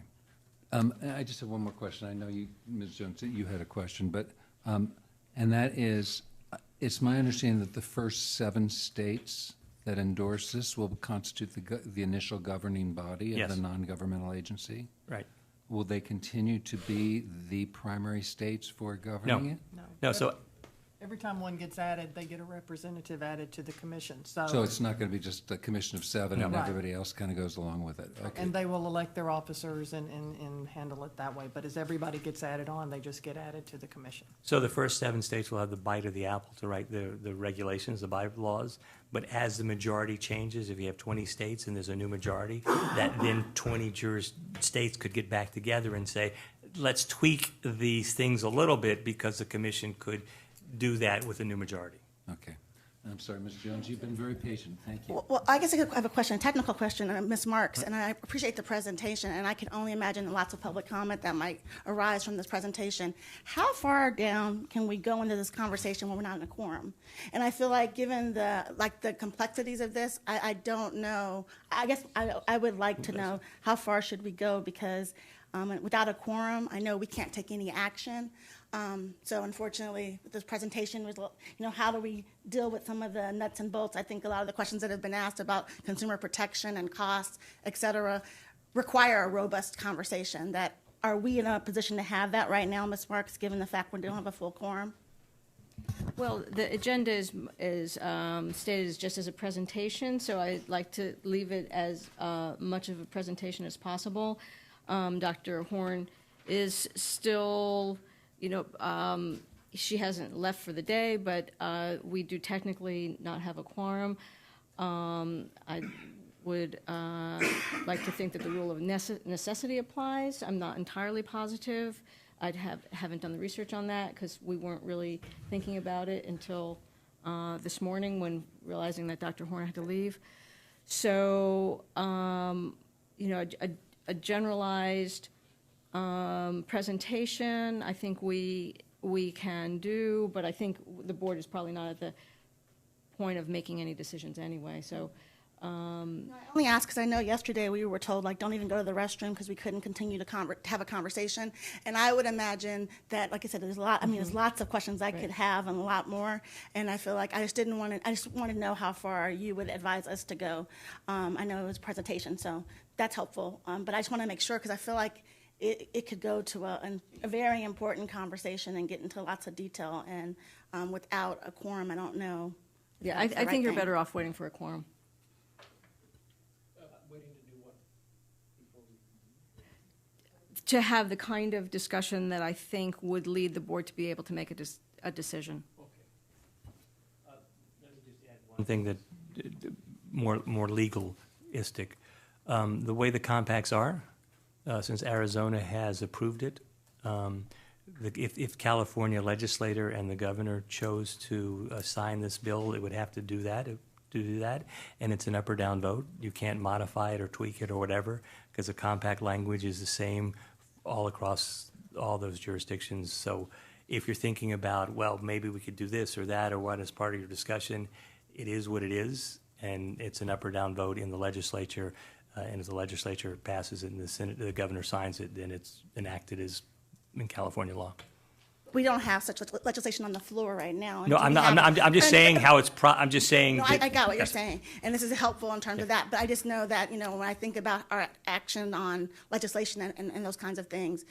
And I just have one more question. I know you, Ms. Jones, you had a question, but, and that is, it's my understanding that the first 7 states that endorse this will constitute the initial governing body of Yes. the non-governmental agency? Right. Will they continue to be the primary states for governing it? No, so Every time one gets added, they get a representative added to the commission, so. So it's not going to be just a commission of 7 and No. everybody else kind of goes along with it? Okay. And they will elect their officers and handle it that way. But as everybody gets added on, they just get added to the commission. So the first 7 states will have the bite of the apple to write the regulations, the bylaws. But as the majority changes, if you have 20 states and there's a new majority, that then 20 states could get back together and say, let's tweak these things a little bit because the commission could do that with a new majority. Okay. I'm sorry, Ms. Jones, you've been very patient. Thank you. Well, I guess I have a question, a technical question, Ms. Marks, and I appreciate the presentation, and I can only imagine lots of public comment that might arise from this presentation. How far down can we go into this conversation when we're not in a quorum? And I feel like given the complexities of this, I don't know. I guess I would like to know how far should we go, because without a quorum, I know we can't take any action. So unfortunately, this presentation was, how do we deal with some of the nuts and bolts? I think a lot of the questions that have been asked about consumer protection and costs, et cetera, require a robust conversation. Are we in a position to have that right now, Ms. Marks, given the fact we don't have a full quorum? Well, the agenda is stated as just as a presentation, so I'd like to leave it as much of a presentation as possible. Dr. Horn is still, she hasn't left for the day, but we do technically not have a quorum. I would like to think that the rule of necessity applies. I'm not entirely positive. I haven't done the research on that because we weren't really thinking about it until this morning when realizing that Dr. Horn had to leave. So, a generalized presentation, I think we can do, but I think the board is probably not at the point of making any decisions anyway. So, I only ask because I know yesterday we were told, don't even go to the restroom because we couldn't continue to have a conversation. And I would imagine that, like I said, there's lots of questions I could have and a lot more. And I feel like I just want to know how far you would advise us to go. I know it was a presentation, so that's helpful. But I just want to make sure because I feel like it could go to a very important conversation and get into lots of detail, and without a quorum, I don't know. if Yeah, that's the I right think you're thing. better off waiting for a quorum. Waiting to do what? To have the kind of discussion that I think would lead the board to be able to make a decision. One thing that, more legalistic, the way the compacts are, since Arizona has approved it, if California legislator and the governor chose to sign this bill, it would have to do that, and it's an up or down vote. You can't modify it or tweak it or whatever, because the compact language is the same all across all those jurisdictions. So if you're thinking about, well, maybe we could do this or that or what as part of your discussion, it is what it is, and it's an up or down vote in the legislature, and if the legislature passes it and the Senate, the governor signs it, then it's enacted as in California law. We don't have such legislation on the floor right now. No, I'm not, I'm just saying how it's, I'm just saying. No, that- I got what you're saying, and this is helpful in terms of that, but I just know that, when I think about our action on legislation and those kinds of things,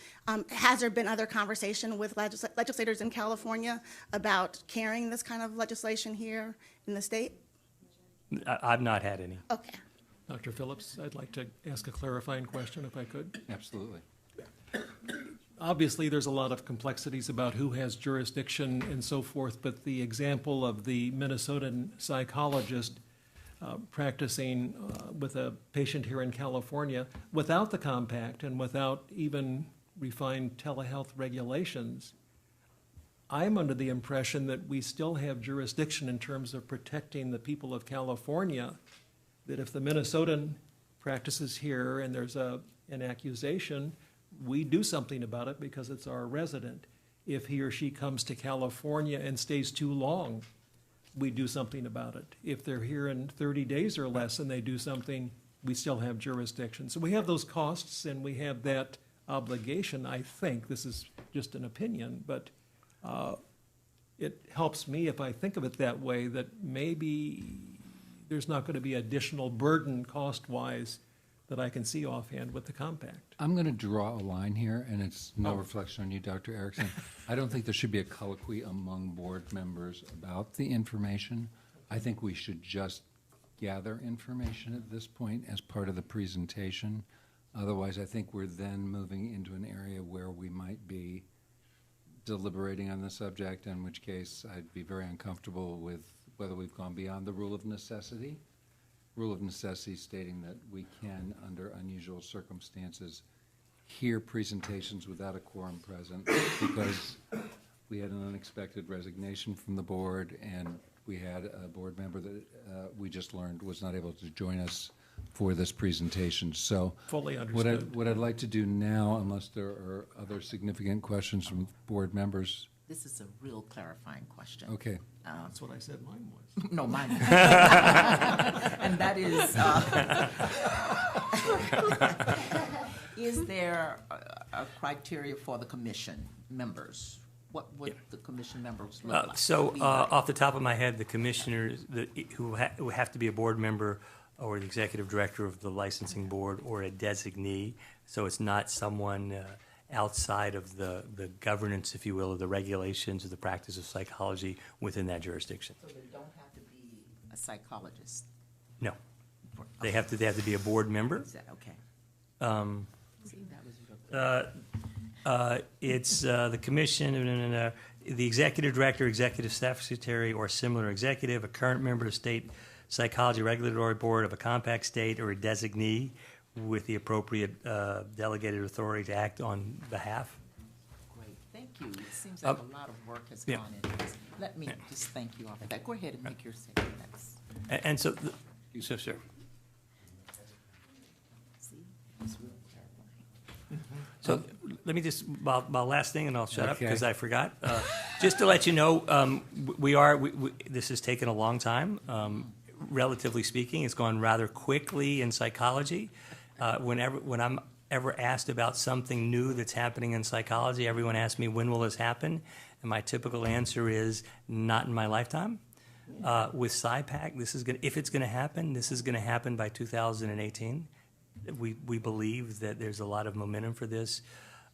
has there been other conversation with legislators in California about carrying this kind of legislation here in the state? I've not had any. Okay. Dr. Phillips, I'd like to ask a clarifying question if I could. Absolutely. Obviously, there's a lot of complexities about who has jurisdiction and so forth, but the example of the Minnesotan psychologist practicing with a patient here in California, without the compact and without even refined telehealth regulations, I'm under the impression that we still have jurisdiction in terms of protecting the people of California, that if the Minnesotan practices here and there's an accusation, we do something about it because it's our resident. If he or she comes to California and stays too long, we do something about it. If they're here in 30 days or less and they do something, we still have jurisdiction. So we have those costs and we have that obligation, I think. This is just an opinion, but it helps me if I think of it that way, that maybe there's not going to be additional burden cost-wise that I can see offhand with the compact. I'm going to draw a line here, and it's no reflection on you, Dr. Erickson. I don't think there should be a colloquy among board members about the information. I think we should just gather information at this point as part of the presentation. Otherwise, I think we're then moving into an area where we might be deliberating on the subject, in which case I'd be very uncomfortable with whether we've gone beyond the rule of necessity. Rule of necessity stating that we can, under unusual circumstances, hear presentations without a quorum present because we had an unexpected resignation from the board and we had a board member that we just learned was not able to join us for this presentation. So Fully understood. What I'd like to do now, unless there are other significant questions from board members. This is a real clarifying question. Okay. That's what I said mine was. No, mine. And that is there a criteria for the commission members? What would the commission members look like? Off the top of my head, the commissioners who have to be a board member or the executive director of the licensing board or a designee, so it's not someone outside of the governance, if you will, of the regulations of the practice of psychology within that jurisdiction. So they don't have to be a psychologist? No. They have to be a board member. Is that okay? See, that was It's the commission, the executive director, executive staff secretary, or similar executive, a current member of state psychology regulatory board of a compact state, or a designee with the appropriate delegated authority to act on behalf. great. Thank you. It seems like a lot of work has gone into this. Let me just thank you all for that. Go ahead and make your statements. And so, sir. See, it's real clarifying. So let me just, my last thing, and I'll shut up Okay. because I forgot. Just to let you know, this has taken a long time. Relatively speaking, it's gone rather quickly in psychology. When I'm ever asked about something new that's happening in psychology, everyone asks me, when will this happen? And my typical answer is, not in my lifetime. With SCIPACT, if it's going to happen, this is going to happen by 2018. we believe that there's a lot of momentum for this.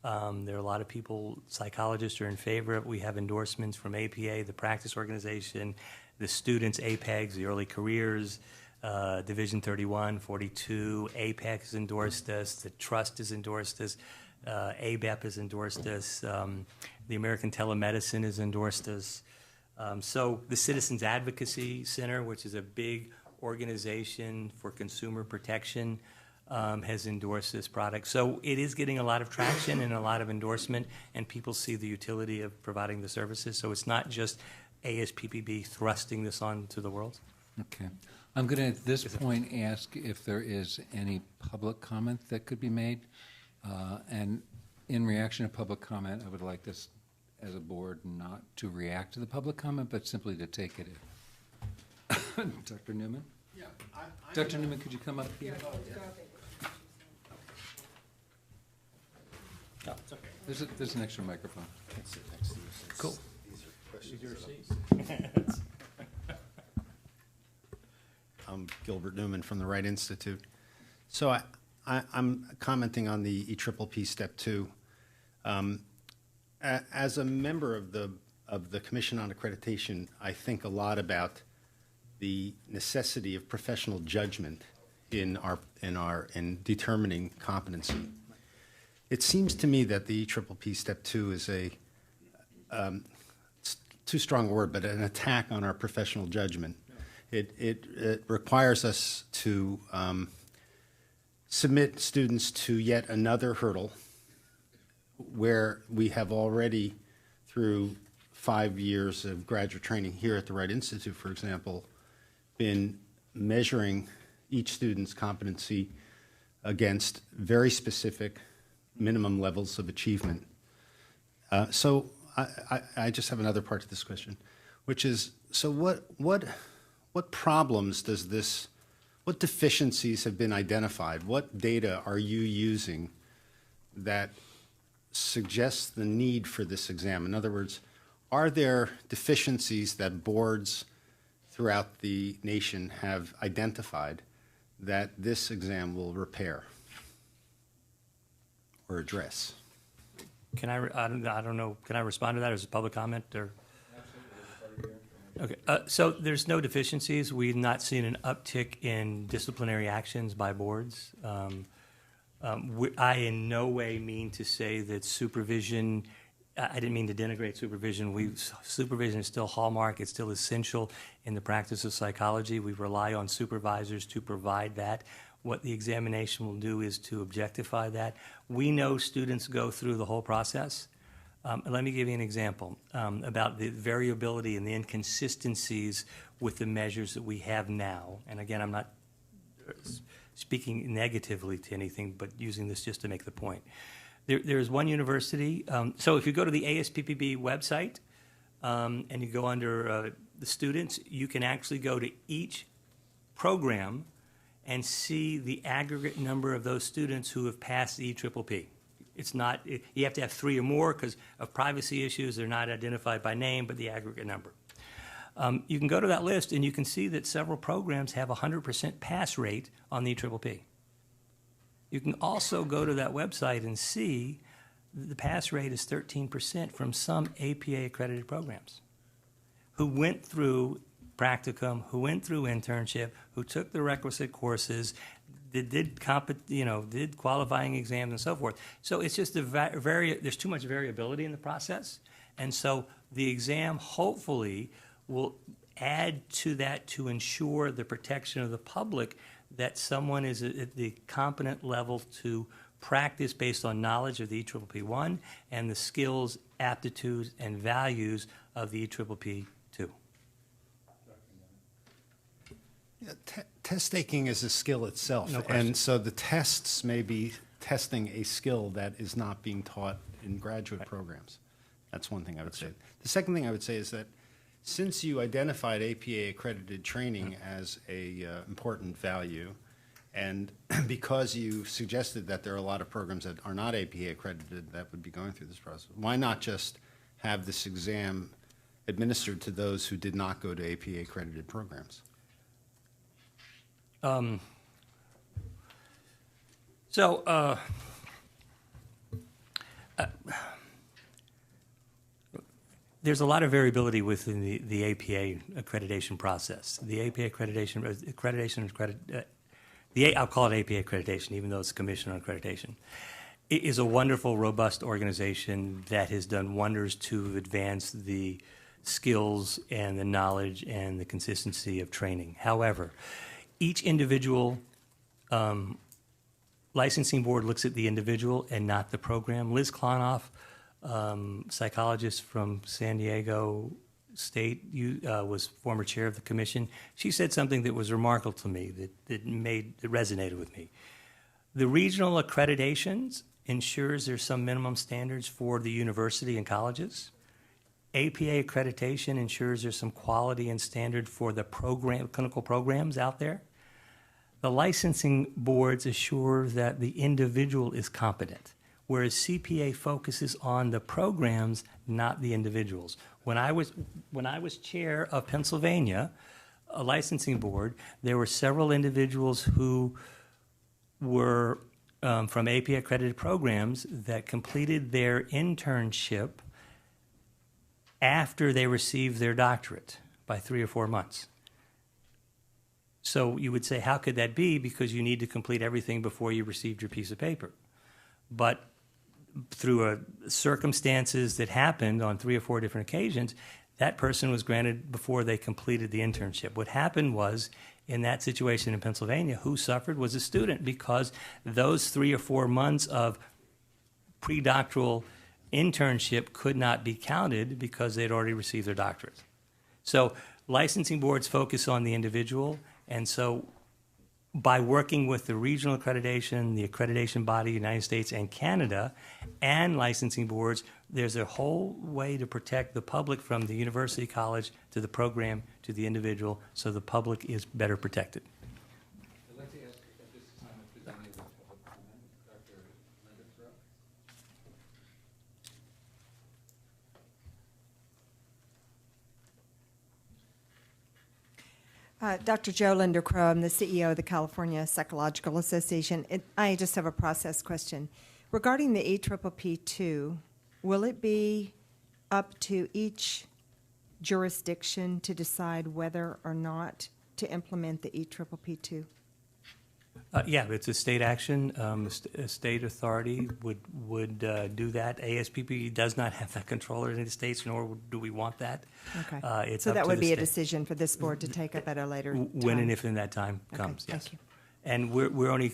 There are a lot of people, psychologists are in favor of it. We have endorsements from APA, the practice organization, the students, APEGs, the early careers, Division 31, 42, APEC has endorsed us, the Trust has endorsed us, ABEP has endorsed us, the American Telemedicine has endorsed us. So the Citizens Advocacy Center, which is a big organization for consumer protection, has endorsed this product. So it is getting a lot of traction and a lot of endorsement, and people see the utility of providing the services. So it's not just ASPPB thrusting this on to the world. Okay. I'm going to, at this point, ask if there is any public comment that could be made. And in reaction to public comment, I would like this, as a board, not to react to the public comment, but simply to take it in. Dr. Newman? Yeah, Dr. Newman, could you come up here? No, it's okay. There's an extra microphone. sit next to you since Cool. these are questions. I'm Gilbert Newman from the Wright Institute. So I'm commenting on the EPPP Step 2. As a member of the Commission on Accreditation, I think a lot about the necessity of professional judgment in determining competency. It seems to me that the EPPP Step 2 is it's too strong a word, but an attack on our professional judgment. It requires us to submit students to yet another hurdle where we have already, through 5 years of graduate training here at the Wright Institute, for example, been measuring each student's competency against very specific minimum levels of achievement. So I just have another part to this question, which is, so what problems does this, what deficiencies have been identified? What data are you using that suggests the need for this exam? In other words, are there deficiencies that boards throughout the nation have identified that this exam will repair or address? Can I don't know, can I respond to that as a public comment or? Okay, so there's no deficiencies. We've not seen an uptick in disciplinary actions by boards. I in no way mean to say that supervision, I didn't mean to denigrate supervision. Supervision is still hallmark. It's still essential in the practice of psychology. We rely on supervisors to provide that. What the examination will do is to objectify that. We know students go through the whole process. Let me give you an example about the variability and the inconsistencies with the measures that we have now. And again, I'm not speaking negatively to anything, but using this just to make the point. There's one university. So if you go to the ASPPB website and you go under the students, you can actually go to each program and see the aggregate number of those students who have passed the EPPP. It's not, you have to have 3 or more because of privacy issues. They're not identified by name, but the aggregate number. You can go to that list and you can see that several programs have a 100% pass rate on the EPPP. You can also go to that website and see that the pass rate is 13% from some APA accredited programs who went through practicum, who went through internship, who took the requisite courses, did qualifying exams and so forth. So it's just there's too much variability in the process. And so the exam hopefully will add to that to ensure the protection of the public that someone is at the competent level to practice based on knowledge of the EPPP1 and the skills, aptitudes, and values of the EPPP2. Yeah, test taking is a skill itself. No question. And so the tests may be testing a skill that is not being taught in graduate programs. That's one thing I would say. The second thing I would say is that since you identified APA accredited training as a important value, and because you suggested that there are a lot of programs that are not APA accredited that would be going through this process, why not just have this exam administered to those who did not go to APA accredited programs? So, there's a lot of variability within the APA accreditation process. The APA I'll call it APA accreditation, even though it's a commission on accreditation. It is a wonderful, robust organization that has done wonders to advance the skills and the knowledge and the consistency of training. However, each individual licensing board looks at the individual and not the program. Liz Klonoff, psychologist from San Diego State, was former chair of the commission. She said something that was remarkable to me, that resonated with me. The regional accreditations ensures there's some minimum standards for the university and colleges. APA accreditation ensures there's some quality and standard for the clinical programs out there. The licensing boards assure that the individual is competent, whereas CPA focuses on the programs, not the individuals. When I was chair of Pennsylvania, a licensing board, there were several individuals who were from APA accredited programs that completed their internship after they received their doctorate by 3 or 4 months. So you would say, how could that be? Because you need to complete everything before you received your piece of paper. But through circumstances that happened on 3 or 4 different occasions, that person was granted before they completed the internship. What happened was, in that situation in Pennsylvania, who suffered was a student, because those 3 or 4 months of pre-doctoral internship could not be counted because they'd already received their doctorate. So licensing boards focus on the individual, and so by working with the regional accreditation, the accreditation body, United States and Canada, and licensing boards, there's a whole way to protect the public from the university, college, to the program, to the individual, so the public is better protected. I'd like to ask at this time if there's any other public comment. Dr. Linda Throw? Dr. Joe Linder Crow, I'm the CEO of the California Psychological Association. I just have a process question. Regarding the APPP2, will it be up to each jurisdiction to decide whether or not to implement the APPP2? Yeah, it's a state action. A state authority would do that. ASPPB does not have that control in the states, nor do we want that. Okay. It's So up that to would the be a state. decision for this board to take up at a later time? When and if in that time Okay, comes, yes. thank you. And we're only,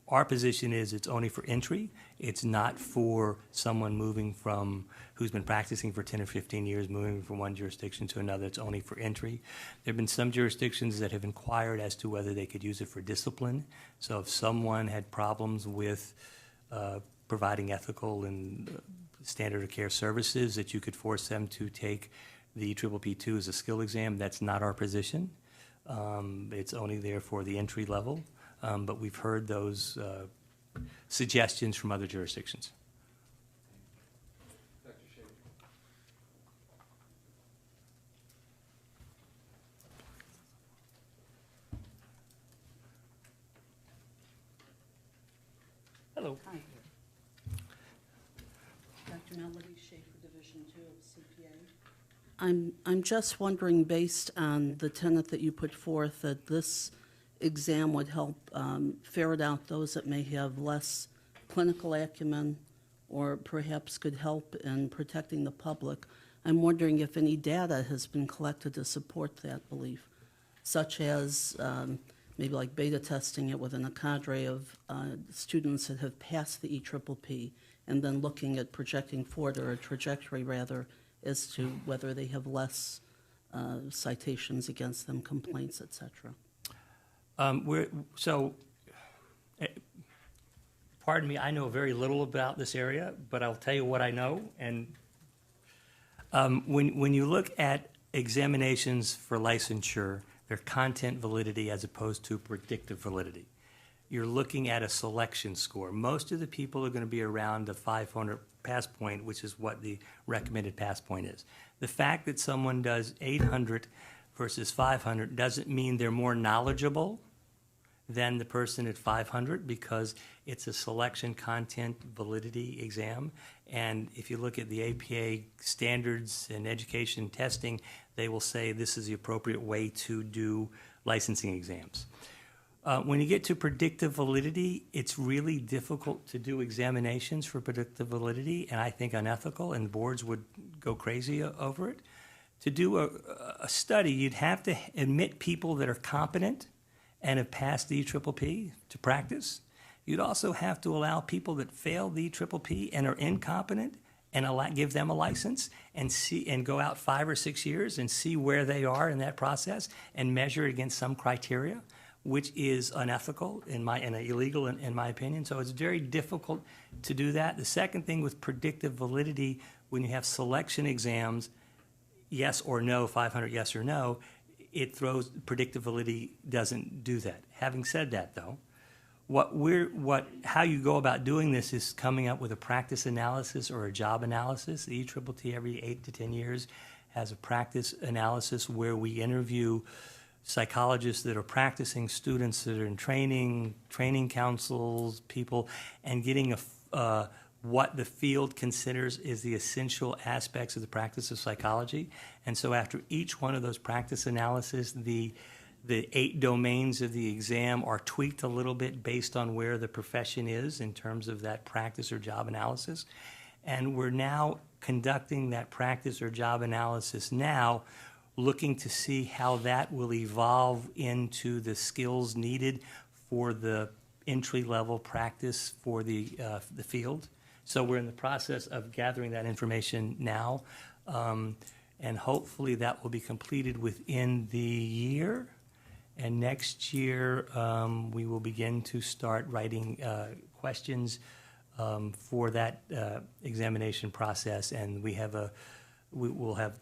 our position is it's only for entry. It's not for someone moving from, who's been practicing for 10 or 15 years, moving from one jurisdiction to another. It's only for entry. There have been some jurisdictions that have inquired as to whether they could use it for discipline. So if someone had problems with providing ethical and standard of care services, that you could force them to take the APPP2 as a skill exam. That's not our position. It's only there for the entry level, but we've heard those suggestions from other jurisdictions. Dr. Shaver? Hello. Hi. Dr. Melody Schaefer, Division 2 of CPA. I'm just wondering, based on the tenet that you put forth, that this exam would help ferret out those that may have less clinical acumen or perhaps could help in protecting the public. I'm wondering if any data has been collected to support that belief, such as maybe like beta testing it within a cadre of students that have passed the APPP, and then looking at projecting forward, or a trajectory rather, as to whether they have less citations against them, complaints, et cetera. Pardon me, I know very little about this area, but I'll tell you what I know. And when you look at examinations for licensure, they're content validity as opposed to predictive validity. You're looking at a selection score. Most of the people are going to be around the 500 pass point, which is what the recommended pass point is. The fact that someone does 800 versus 500 doesn't mean they're more knowledgeable than the person at 500 because it's a selection content validity exam. And if you look at the APA standards and education testing, they will say this is the appropriate way to do licensing exams. When you get to predictive validity, it's really difficult to do examinations for predictive validity, and I think unethical, and boards would go crazy over it. To do a study, you'd have to admit people that are competent and have passed the EPPP to practice. You'd also have to allow people that fail the EPPP and are incompetent and give them a license and go out 5 or 6 years and see where they are in that process and measure it against some criteria, which is unethical and illegal in my opinion. So it's very difficult to do that. The second thing with predictive validity, when you have selection exams, yes or no, 500 yes or no, predictive validity doesn't do that. Having said that though, how you go about doing this is coming up with a practice analysis or a job analysis. The ETTT every 8 to 10 years has a practice analysis where we interview psychologists that are practicing, students that are in training councils, people, and getting what the field considers is the essential aspects of the practice of psychology. And so after each one of those practice analyses, the 8 domains of the exam are tweaked a little bit based on where the profession is in terms of that practice or job analysis. And we're now conducting that practice or job analysis now, looking to see how that will evolve into the skills needed for the entry-level practice for the field. So we're in the process of gathering that information now, and hopefully that will be completed within the year. And next year, we will begin to start writing questions for that examination process, and we will have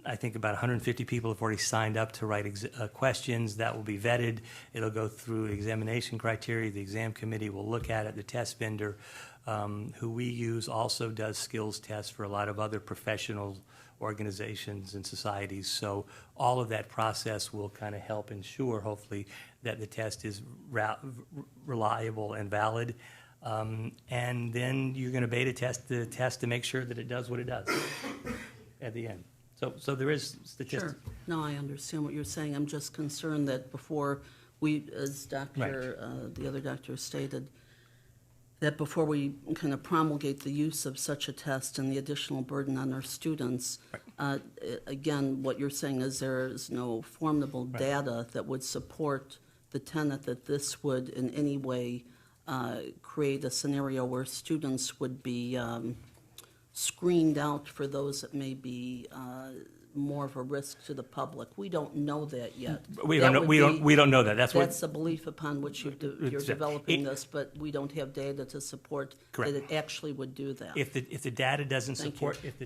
I think about 150 people have already signed up to write questions. That will be vetted. It'll go through examination criteria. The exam committee will look at it. The test vendor, who we use, also does skills tests for a lot of other professional organizations and societies. So all of that process will kind of help ensure, hopefully, that the test is reliable and valid. And then you're going to beta test the test to make sure that it does what it does at the end. So there is statistics. Sure. No, I understand what you're saying. I'm just concerned that before as the other doctor stated, that before we kind of promulgate the use of such a test and the additional burden on our students, again, what you're saying is there is no formidable data that would support the tenet that this would in any way create a scenario where students would be screened out for those that may be more of a risk to the public. We don't know that yet. We don't know that. That's the belief upon which you're developing this, but we don't have data to support that it actually would do that. If the data doesn't support that,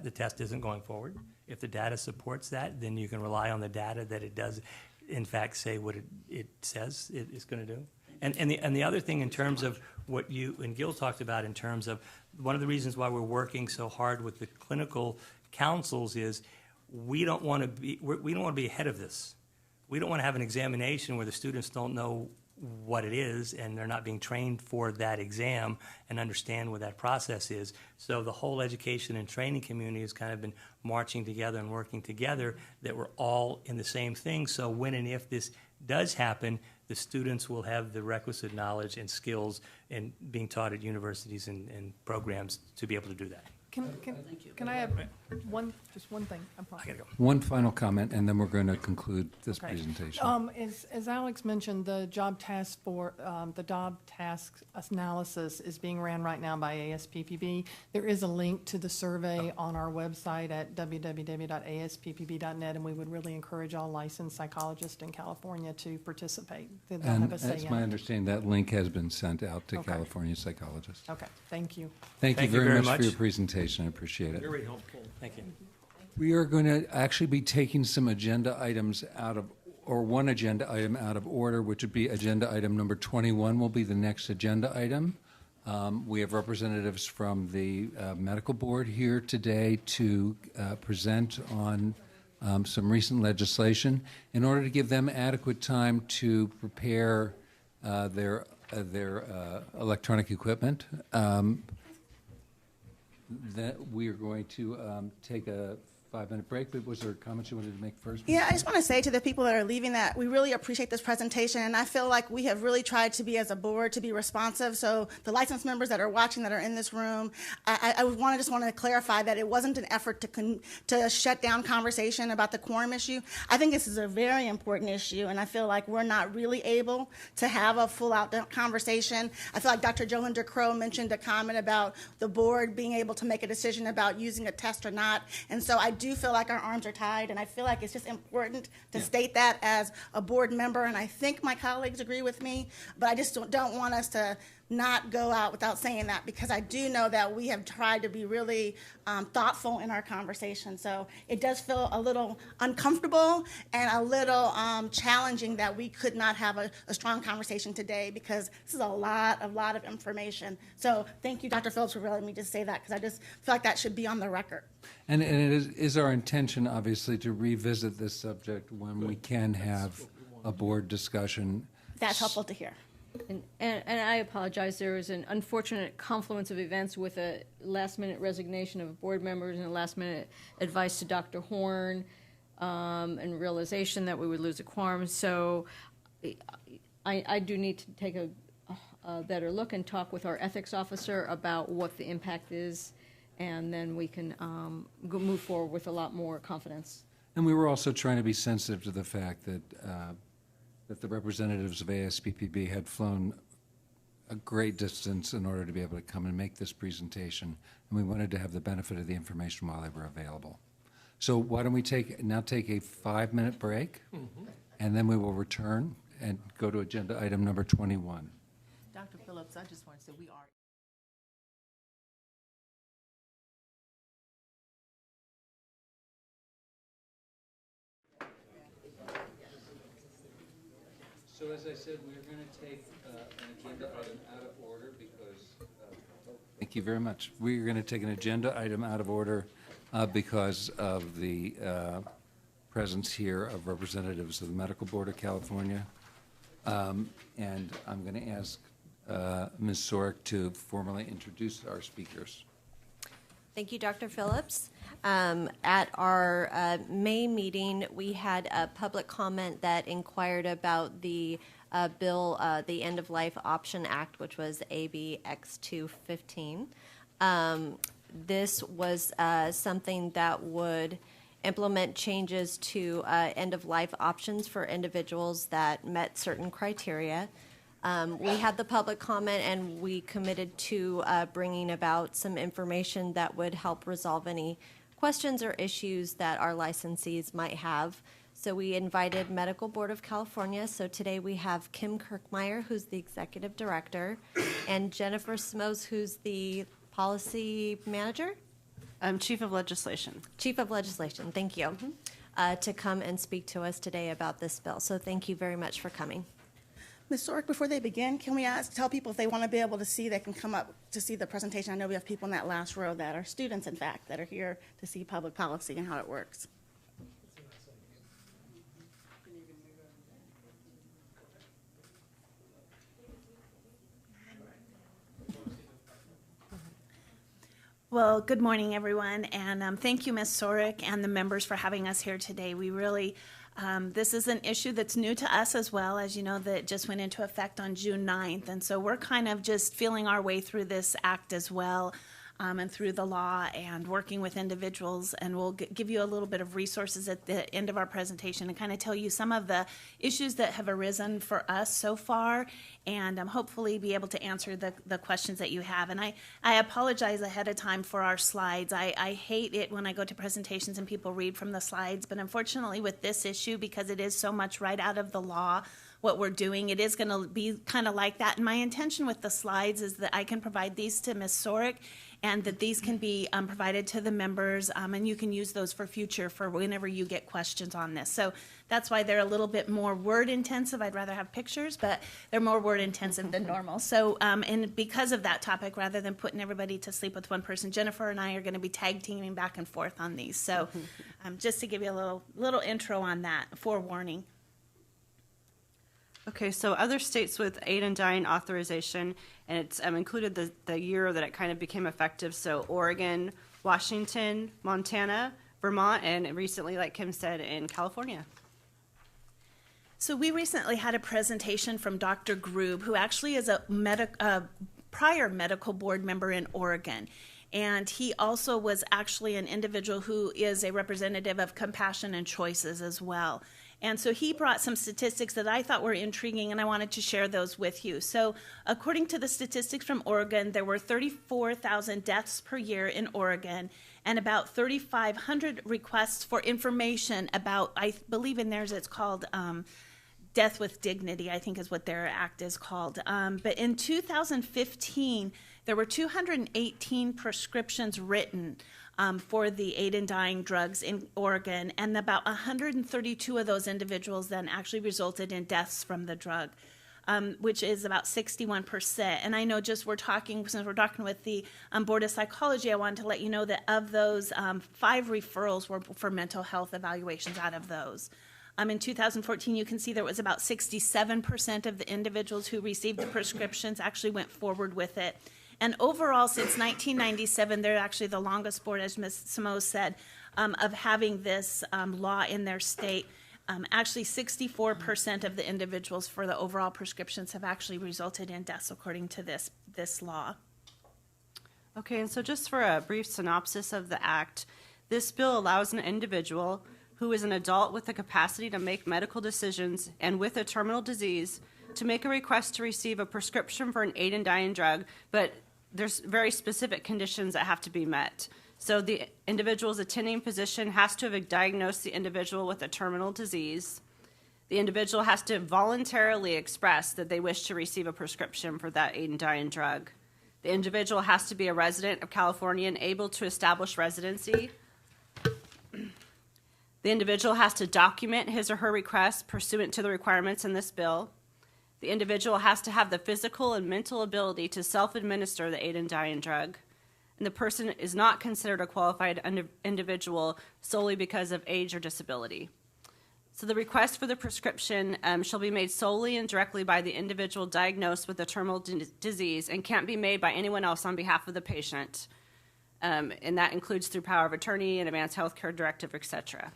the test isn't going forward. If the data supports that, then you can rely on the data that it does, in fact, say what it says it's going to do. And the other thing in terms of what you and Gil talked about in terms of one of the reasons why we're working so hard with the clinical councils is we don't want to be ahead of this. We don't want to have an examination where the students don't know what it is and they're not being trained for that exam and understand what that process is. So the whole education and training community has kind of been marching together and working together that we're all in the same thing. So when and if this does happen, the students will have the requisite knowledge and skills in being taught at universities and programs to be able to do that. Can I have just one thing? I gotta go. One final comment, and then we're going to conclude this presentation. As Alex mentioned, the job task analysis is being ran right now by ASPPB. There is a link to the survey on our website at www.aspppb.net, and we would really encourage all licensed psychologists in California to participate. They'll have a say As in my it. understanding, that link has been sent out to California psychologists. Okay, thank you. Thank you very much for your presentation. I appreciate it. Very helpful. Thank you. We are going to actually be taking some agenda items one agenda item out of order, which would be agenda item number 21 will be the next agenda item. We have representatives from the medical board here today to present on some recent legislation in order to give them adequate time to prepare their electronic equipment. That we are going to take a 5-minute break, but was there comments you wanted to make first? Yeah, I just want to say to the people that are leaving that we really appreciate this presentation, and I feel like we have really tried to be, as a board, to be responsive. So the licensed members that are watching, that are in this room, I just want to clarify that it wasn't an effort to shut down conversation about the quorum issue. I think this is a very important issue, and I feel like we're not really able to have a full-out conversation. I feel like Dr. Jolinder Crow mentioned a comment about the board being able to make a decision about using a test or not, and so I do feel like our arms are tied, and I feel like it's just important to state that as a board member, and I think my colleagues agree with me, but I just don't want us to not go out without saying that, because I do know that we have tried to be really thoughtful in our conversation. So it does feel a little uncomfortable and a little challenging that we could not have a strong conversation today, because this is a lot of information. So thank you, Dr. Phillips, for letting me just say that, because I just feel like that should be on the record. And it is our intention, obviously, to revisit this subject when we can have a board discussion. That's helpful to hear. And I apologize, there was an unfortunate confluence of events with a last-minute resignation of board members and a last-minute advice to Dr. Horn, and realization that we would lose a quorum. So I do need to take a better look and talk with our ethics officer about what the impact is, and then we can move forward with a lot more confidence. And we were also trying to be sensitive to the fact that the representatives of ASPPB had flown a great distance in order to be able to come and make this presentation, and we wanted to have the benefit of the information while they were available. So why don't we now take a 5-minute break, and then we will return and go to agenda item number 21. Dr. Phillips, I just want to say we are. So as I said, we're going to take an agenda item out of order because, thank you very much. We're going to take an agenda item out of order because of the presence here of representatives of the Medical Board of California. And I'm going to ask Ms. Sorek to formally introduce our speakers. Thank you, Dr. Phillips. At our May meeting, we had a public comment that inquired about the bill, the End of Life Option Act, which was AB X215. This was something that would implement changes to end-of-life options for individuals that met certain criteria. We had the public comment, and we committed to bringing about some information that would help resolve any questions or issues that our licensees might have. So we invited Medical Board of California. So today we have Kim Kirkmeyer, who's the executive director, and Jennifer Smoes, who's the policy manager? Chief of Legislation. Chief of Legislation, thank you, to come and speak to us today about this bill. So thank you very much for coming. Ms. Sorek, before they begin, can we tell people if they want to be able to see, they can come up to see the presentation? I know we have people in that last row that are students, in fact, that are here to see public policy and how it works. Well, good morning, everyone, and thank you, Ms. Sorek, and the members for having us here today. We really this is an issue that's new to us as well, as you know, that just went into effect on June 9th. And so we're kind of just feeling our way through this act as well, and through the law and working with individuals. And we'll give you a little bit of resources at the end of our presentation and kind of tell you some of the issues that have arisen for us so far, and hopefully be able to answer the questions that you have. And I apologize ahead of time for our slides. I hate it when I go to presentations and people read from the slides, but unfortunately with this issue, because it is so much right out of the law, what we're doing. It is going to be kind of like that. And my intention with the slides is that I can provide these to Ms. Sorick, and that these can be provided to the members, and you can use those for future for whenever you get questions on this. So that's why they're a little bit more word intensive. I'd rather have pictures, but they're more word intensive than normal. So, and because of that topic, rather than putting everybody to sleep with one person, Jennifer and I are going to be tag teaming back and forth on these. So just to give you a little intro on that, forewarning. Okay, so other states with aid and dying authorization, and it's included the year that it kind of became effective. So Oregon, Washington, Montana, Vermont, and recently, like Kim said, in California. So we recently had a presentation from Dr. Grube, who actually is a prior medical board member in Oregon. And he also was actually an individual who is a representative of Compassion and Choices as well. And so he brought some statistics that I thought were intriguing, and I wanted to share those with you. So according to the statistics from Oregon, there were 34,000 deaths per year in Oregon, and about 3,500 requests for information about, I believe in theirs it's called Death with Dignity, I think is what their act is called. But in 2015, there were 218 prescriptions written for the aid in dying drugs in Oregon, and about 132 of those individuals then actually resulted in deaths from the drug, which is about 61%. And I know since we're talking with the Board of Psychology, I wanted to let you know that of those, 5 referrals were for mental health evaluations out of those. In 2014, you can see there was about 67% of the individuals who received the prescriptions actually went forward with it. And overall, since 1997, they're actually the longest board, as Ms. Samo said, of having this law in their state. Actually, 64% of the individuals for the overall prescriptions have actually resulted in deaths, according to this law. Okay, and so just for a brief synopsis of the act, this bill allows an individual who is an adult with the capacity to make medical decisions and with a terminal disease to make a request to receive a prescription for an aid in dying drug, but there's very specific conditions that have to be met. So the individual's attending physician has to have diagnosed the individual with a terminal disease. The individual has to voluntarily express that they wish to receive a prescription for that aid in dying drug. The individual has to be a resident of California and able to establish residency. The individual has to document his or her request pursuant to the requirements in this bill. The individual has to have the physical and mental ability to self-administer the aid in dying drug. And the person is not considered a qualified individual solely because of age or disability. So the request for the prescription shall be made solely and directly by the individual diagnosed with a terminal disease and can't be made by anyone else on behalf of the patient. And that includes through power of attorney and advanced healthcare directive, etc.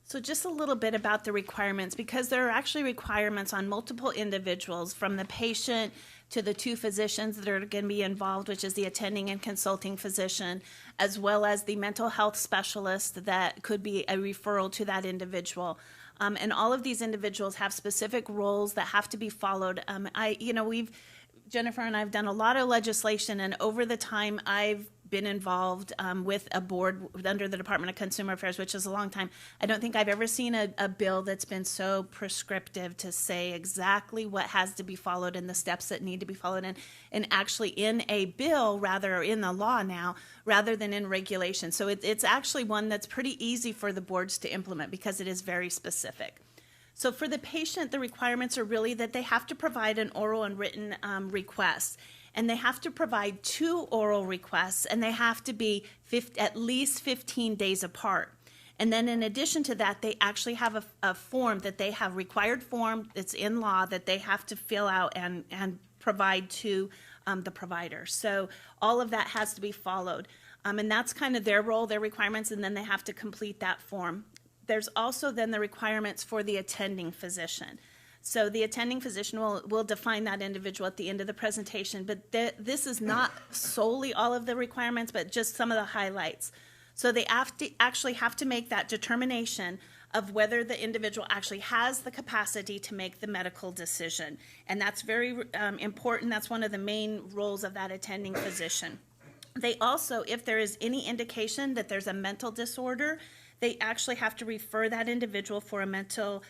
So just a little bit about the requirements, because there are actually requirements on multiple individuals, from the patient to the 2 physicians that are going to be involved, which is the attending and consulting physician, as well as the mental health specialist that could be a referral to that individual. And all of these individuals have specific roles that have to be followed. Jennifer and I have done a lot of legislation, and over the time I've been involved with a board under the Department of Consumer Affairs, which is a long time. I don't think I've ever seen a bill that's been so prescriptive to say exactly what has to be followed and the steps that need to be followed, and actually in a bill, rather in the law now, rather than in regulation. So it's actually one that's pretty easy for the boards to implement because it is very specific. So for the patient, the requirements are really that they have to provide an oral and written request. And they have to provide 2 oral requests, and they have to be at least 15 days apart. And then in addition to that, they actually have a form that they have, required form that's in law, that they have to fill out and provide to the provider. So all of that has to be followed. And that's kind of their role, their requirements, and then they have to complete that form. There's also then the requirements for the attending physician. So the attending physician will define that individual at the end of the presentation, but this is not solely all of the requirements, but just some of the highlights. So they actually have to make that determination of whether the individual actually has the capacity to make the medical decision. And that's very important. That's one of the main roles of that attending physician. They also, if there is any indication that there's a mental disorder, they actually have to refer that individual for a mental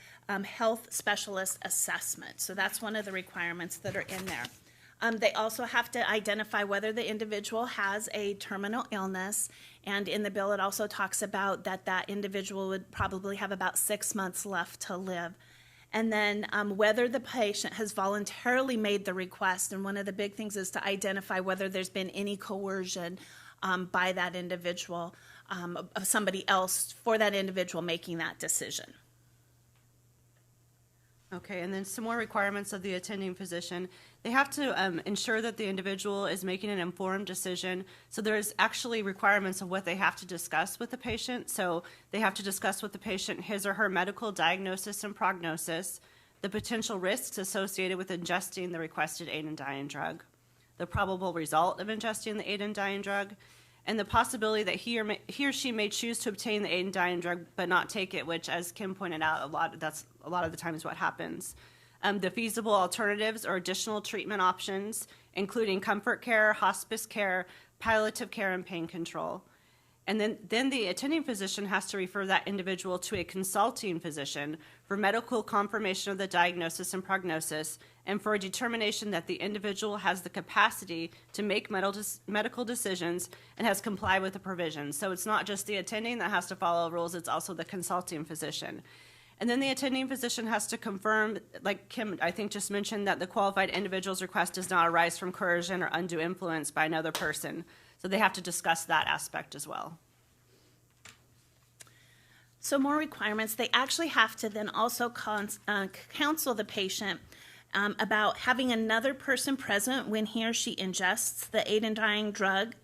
health specialist assessment. So that's one of the requirements that are in there. They also have to identify whether the individual has a terminal illness, and in the bill it also talks about that individual would probably have about 6 months left to live. And then whether the patient has voluntarily made the request, and one of the big things is to identify whether there's been any coercion by that individual, of somebody else for that individual making that decision. Okay, and then some more requirements of the attending physician. They have to ensure that the individual is making an informed decision. So there's actually requirements of what they have to discuss with the patient. So they have to discuss with the patient his or her medical diagnosis and prognosis, the potential risks associated with ingesting the requested aid and dying drug, the probable result of ingesting the aid and dying drug, and the possibility that he or she may choose to obtain the aid and dying drug but not take it, which, as Kim pointed out, that's a lot of the times what happens. The feasible alternatives or additional treatment options, including comfort care, hospice care, palliative care, and pain control. And then the attending physician has to refer that individual to a consulting physician for medical confirmation of the diagnosis and prognosis, and for a determination that the individual has the capacity to make medical decisions and has complied with the provisions. So it's not just the attending that has to follow rules, it's also the consulting physician. And then the attending physician has to confirm, like Kim, I think, just mentioned, that the qualified individual's request does not arise from coercion or undue influence by another person. So they have to discuss that aspect as well. So more requirements. They actually have to then also counsel the patient about having another person present when he or she ingests the aid and dying drug,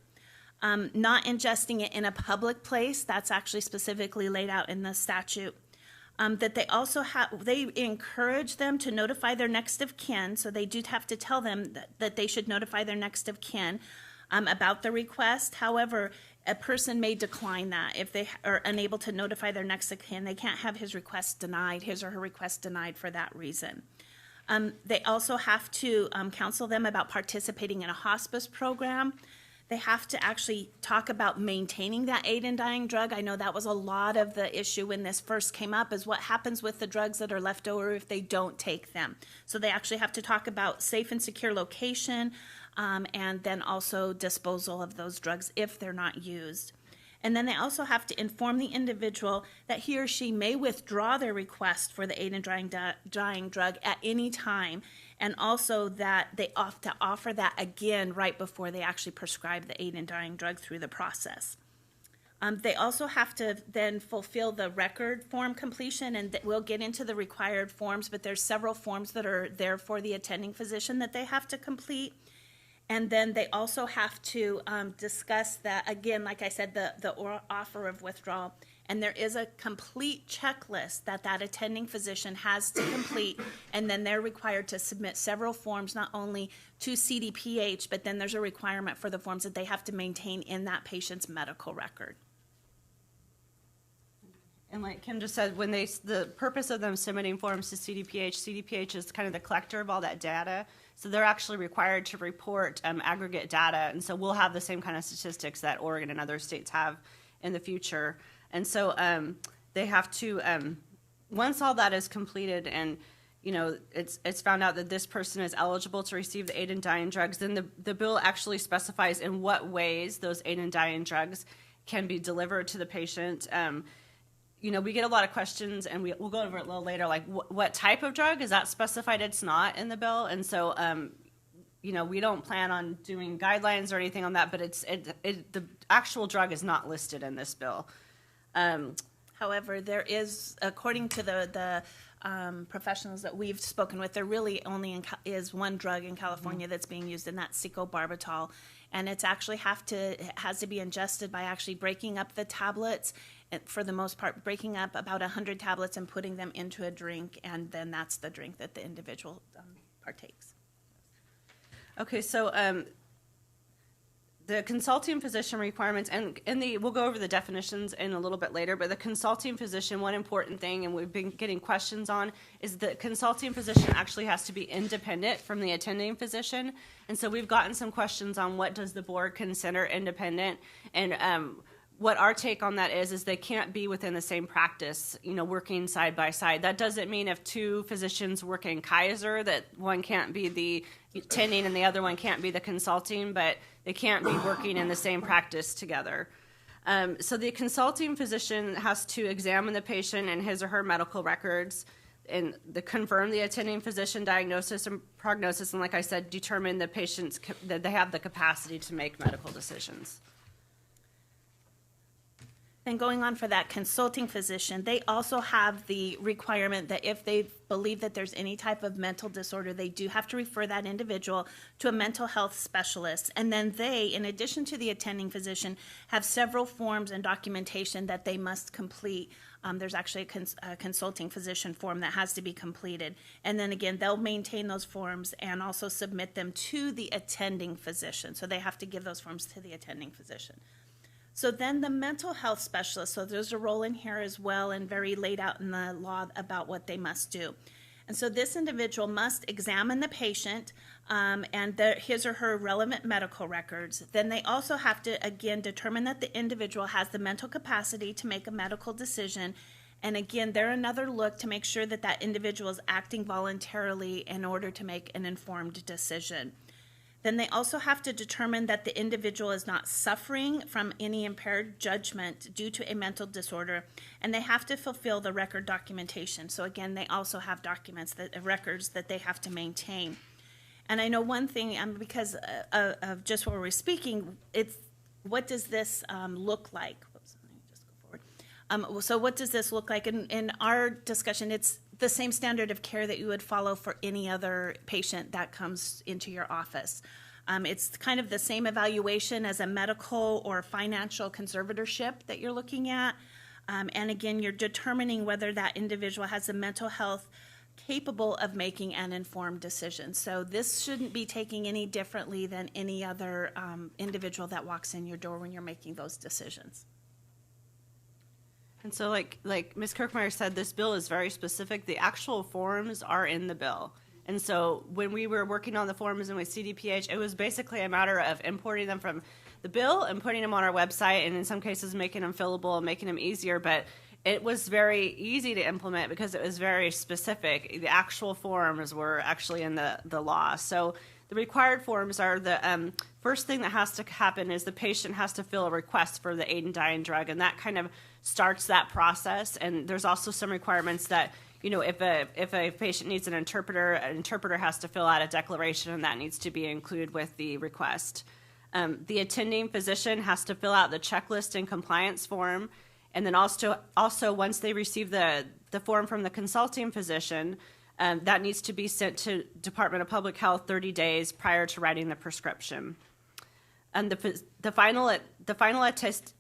not ingesting it in a public place. That's actually specifically laid out in the statute. That they also they encourage them to notify their next of kin, so they do have to tell them that they should notify their next of kin about the request. However, a person may decline that if they are unable to notify their next of kin. They can't have his request denied, his or her request denied for that reason. They also have to counsel them about participating in a hospice program. They have to actually talk about maintaining that aid and dying drug. I know that was a lot of the issue when this first came up, is what happens with the drugs that are left over if they don't take them. So they actually have to talk about safe and secure location, and then also disposal of those drugs if they're not used. And then they also have to inform the individual that he or she may withdraw their request for the aid and dying drug at any time, and also that they have to offer that again right before they actually prescribe the aid and dying drug through the process. They also have to then fulfill the record form completion, and we'll get into the required forms, but there's several forms that are there for the attending physician that they have to complete. And then they also have to discuss that, again, like I said, the offer of withdrawal. And there is a complete checklist that attending physician has to complete, and then they're required to submit several forms, not only to CDPH, but then there's a requirement for the forms that they have to maintain in that patient's medical record. And like Kim just said, when the purpose of them submitting forms to CDPH is kind of the collector of all that data. So they're actually required to report aggregate data. And so we'll have the same kind of statistics that Oregon and other states have in the future. And so they have to, once all that is completed and it's found out that this person is eligible to receive the aid and dying drugs, then the bill actually specifies in what ways those aid and dying drugs can be delivered to the patient. We get a lot of questions, and we'll go over it a little later, like what type of drug? Is that specified? It's not in the bill. And so, we don't plan on doing guidelines or anything on that, but the actual drug is not listed in this bill. However, there is, according to the professionals that we've spoken with, there really only is one drug in California that's being used, and that's secobarbital. And it's actually has to be ingested by actually breaking up the tablets, for the most part, breaking up about 100 tablets and putting them into a drink, and then that's the drink that the individual partakes. Okay, so the consulting physician requirements, and we'll go over the definitions in a little bit later, but the consulting physician, one important thing, and we've been getting questions on, is the consulting physician actually has to be independent from the attending physician. And so we've gotten some questions on what does the board consider independent, and what our take on that is they can't be within the same practice, working side by side. That doesn't mean if two physicians work in Kaiser that one can't be the attending and the other one can't be the consulting, but they can't be working in the same practice together. So the consulting physician has to examine the patient and his or her medical records and confirm the attending physician diagnosis and prognosis, and like I said, determine the patient's that they have the capacity to make medical decisions. And going on for that consulting physician, they also have the requirement that if they believe that there's any type of mental disorder, they do have to refer that individual to a mental health specialist. And then they, in addition to the attending physician, have several forms and documentation that they must complete. There's actually a consulting physician form that has to be completed. And then again, they'll maintain those forms and also submit them to the attending physician. So they have to give those forms to the attending physician. So then the mental health specialist, so there's a role in here as well and very laid out in the law about what they must do. And so this individual must examine the patient and his or her relevant medical records. Then they also have to, again, determine that the individual has the mental capacity to make a medical decision. And again, they're another look to make sure that that individual is acting voluntarily in order to make an informed decision. Then they also have to determine that the individual is not suffering from any impaired judgment due to a mental disorder, and they have to fulfill the record documentation. So again, they also have records that they have to maintain. And I know one thing, because of just what we're speaking, it's what does this look like? Whoops, let me just go forward. So what does this look like? In our discussion, it's the same standard of care that you would follow for any other patient that comes into your office. It's kind of the same evaluation as a medical or financial conservatorship that you're looking at. And again, you're determining whether that individual has the mental health capable of making an informed decision. So this shouldn't be taking any differently than any other individual that walks in your door when you're making those decisions. And so like Ms. Kirkmeyer said, this bill is very specific. The actual forms are in the bill. And so when we were working on the forms and with CDPH, it was basically a matter of importing them from the bill and putting them on our website, and in some cases making them fillable and making them easier. But it was very easy to implement because it was very specific. The actual forms were actually in the law. So the required forms are the first thing that has to happen is the patient has to fill a request for the aid in dying drug, and that kind of starts that process. And there's also some requirements that, if a patient needs an interpreter has to fill out a declaration, and that needs to be included with the request. The attending physician has to fill out the checklist and compliance form, and then also once they receive the form from the consulting physician, that needs to be sent to Department of Public Health 30 days prior to writing the prescription. And the final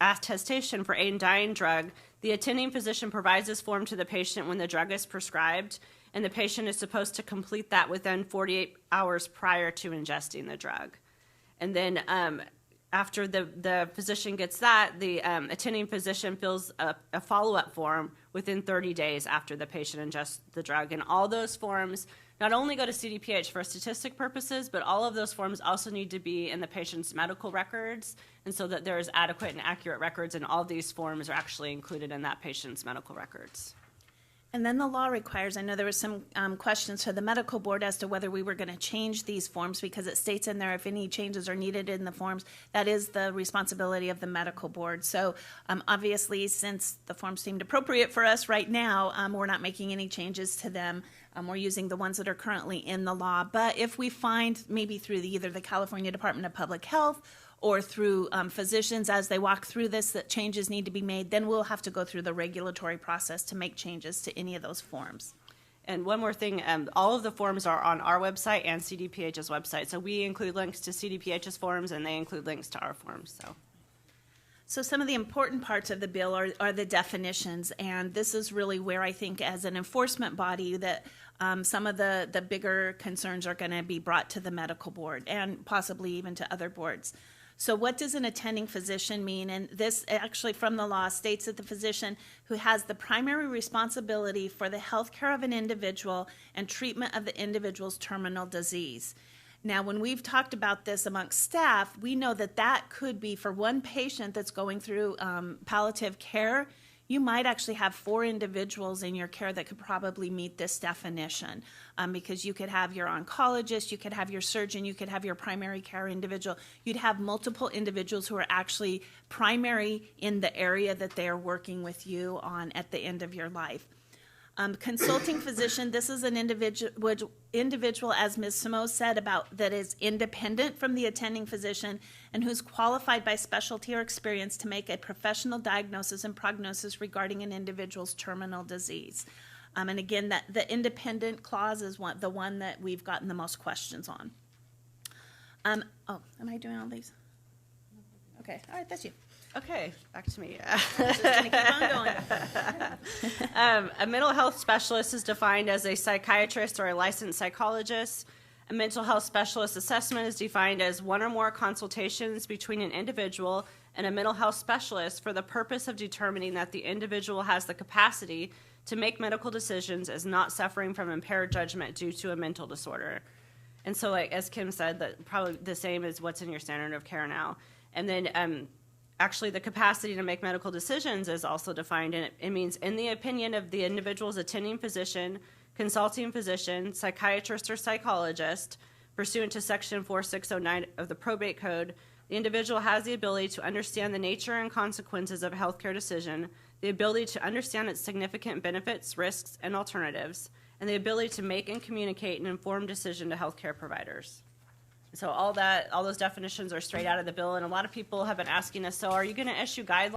attestation for aid in dying drug, the attending physician provides this form to the patient when the drug is prescribed, and the patient is supposed to complete that within 48 hours prior to ingesting the drug. And then after the physician gets that, the attending physician fills a follow-up form within 30 days after the patient ingests the drug. And all those forms not only go to CDPH for statistic purposes, but all of those forms also need to be in the patient's medical records, and so that there's adequate and accurate records, and all these forms are actually included in that patient's medical records. And then the law requires, I know there was some questions to the medical board as to whether we were going to change these forms, because it states in there if any changes are needed in the forms, that is the responsibility of the medical board. So obviously, since the forms seemed appropriate for us right now, we're not making any changes to them. We're using the ones that are currently in the law. But if we find maybe through either the California Department of Public Health or through physicians as they walk through this that changes need to be made, then we'll have to go through the regulatory process to make changes to any of those forms. And one more thing, all of the forms are on our website and CDPH's website. So we include links to CDPH's forms, and they include links to our forms. So some of the important parts of the bill are the definitions, and this is really where I think as an enforcement body that some of the bigger concerns are going to be brought to the medical board and possibly even to other boards. So what does an attending physician mean? And this actually from the law states that the physician who has the primary responsibility for the health care of an individual and treatment of the individual's terminal disease. Now, when we've talked about this amongst staff, we know that that could be for one patient that's going through palliative care. You might actually have 4 individuals in your care that could probably meet this definition, because you could have your oncologist, you could have your surgeon, you could have your primary care individual. You'd have multiple individuals who are actually primary in the area that they are working with you on at the end of your life. Consulting physician, this is an individual, as Ms. Simo said, about that is independent from the attending physician and who's qualified by specialty or experience to make a professional diagnosis and prognosis regarding an individual's terminal disease. And again, that the independent clause is the one that we've gotten the most questions on. Am I doing all these? Okay, all right, that's you. Okay, back to me. Just gonna keep on going. A mental health specialist is defined as a psychiatrist or a licensed psychologist. A mental health specialist assessment is defined as one or more consultations between an individual and a mental health specialist for the purpose of determining that the individual has the capacity to make medical decisions as not suffering from impaired judgment due to a mental disorder. And so, like as Kim said, that probably the same as what's in your standard of care now. And then actually the capacity to make medical decisions is also defined, and it means in the opinion of the individual's attending physician, consulting physician, psychiatrist, or psychologist, pursuant to Section 4609 of the Probate Code, the individual has the ability to understand the nature and consequences of a healthcare decision, the ability to understand its significant benefits, risks, and alternatives, and the ability to make and communicate an informed decision to healthcare providers. So all those definitions are straight out of the bill, and a lot of people have been asking us, so are you going to issue guidelines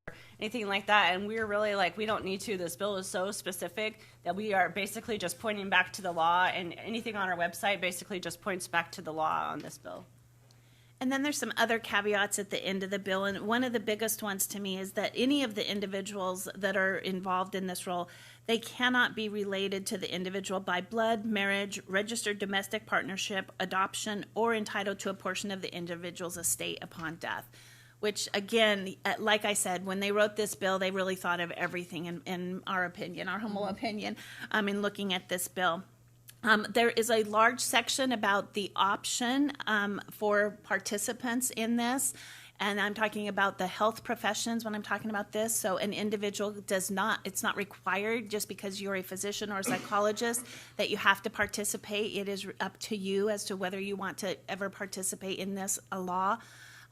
or anything like that? And we're really like, we don't need to. This bill is so specific that we are basically just pointing back to the law, and anything on our website basically just points back to the law on this bill. And then there's some other caveats at the end of the bill, and one of the biggest ones to me is that any of the individuals that are involved in this role, they cannot be related to the individual by blood, marriage, registered domestic partnership, adoption, or entitled to a portion of the individual's estate upon death. Which, again, like I said, when they wrote this bill, they really thought of everything, in our opinion, our humble opinion, in looking at this bill. There is a large section about the option for participants in this, and I'm talking about the health professions when I'm talking about this. So an individual it's not required just because you're a physician or a psychologist that you have to participate. It is up to you as to whether you want to ever participate in this law.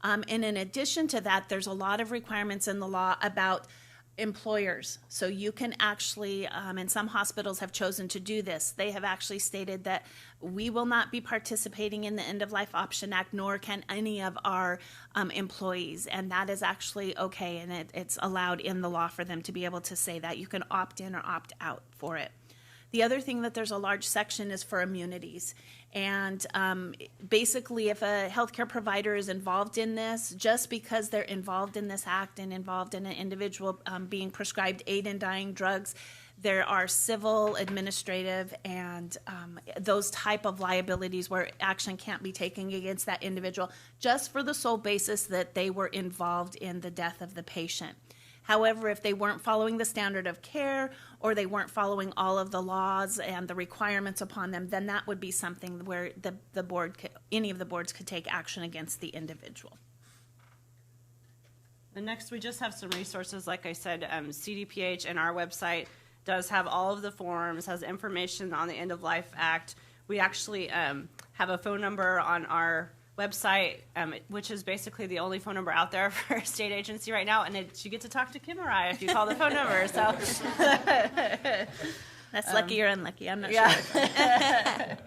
And in addition to that, there's a lot of requirements in the law about employers. So you can actually, and some hospitals have chosen to do this, they have actually stated that we will not be participating in the End of Life Option Act, nor can any of our employees. And that is actually okay, and it's allowed in the law for them to be able to say that. You can opt in or opt out for it. The other thing that there's a large section is for immunities. And basically, if a healthcare provider is involved in this, just because they're involved in this act and involved in an individual being prescribed aid in dying drugs, there are civil, administrative, and those type of liabilities where action can't be taken against that individual just for the sole basis that they were involved in the death of the patient. However, if they weren't following the standard of care or they weren't following all of the laws and the requirements upon them, then that would be something where the board, any of the boards could take action against the individual. And next, we just have some resources. Like I said, CDPH and our website does have all of the forms, has information on the End of Life Act. We actually have a phone number on our website, which is basically the only phone number out there for a state agency right now, and you get to talk to Kim or I if you call the phone number. So that's lucky or unlucky. I'm not sure.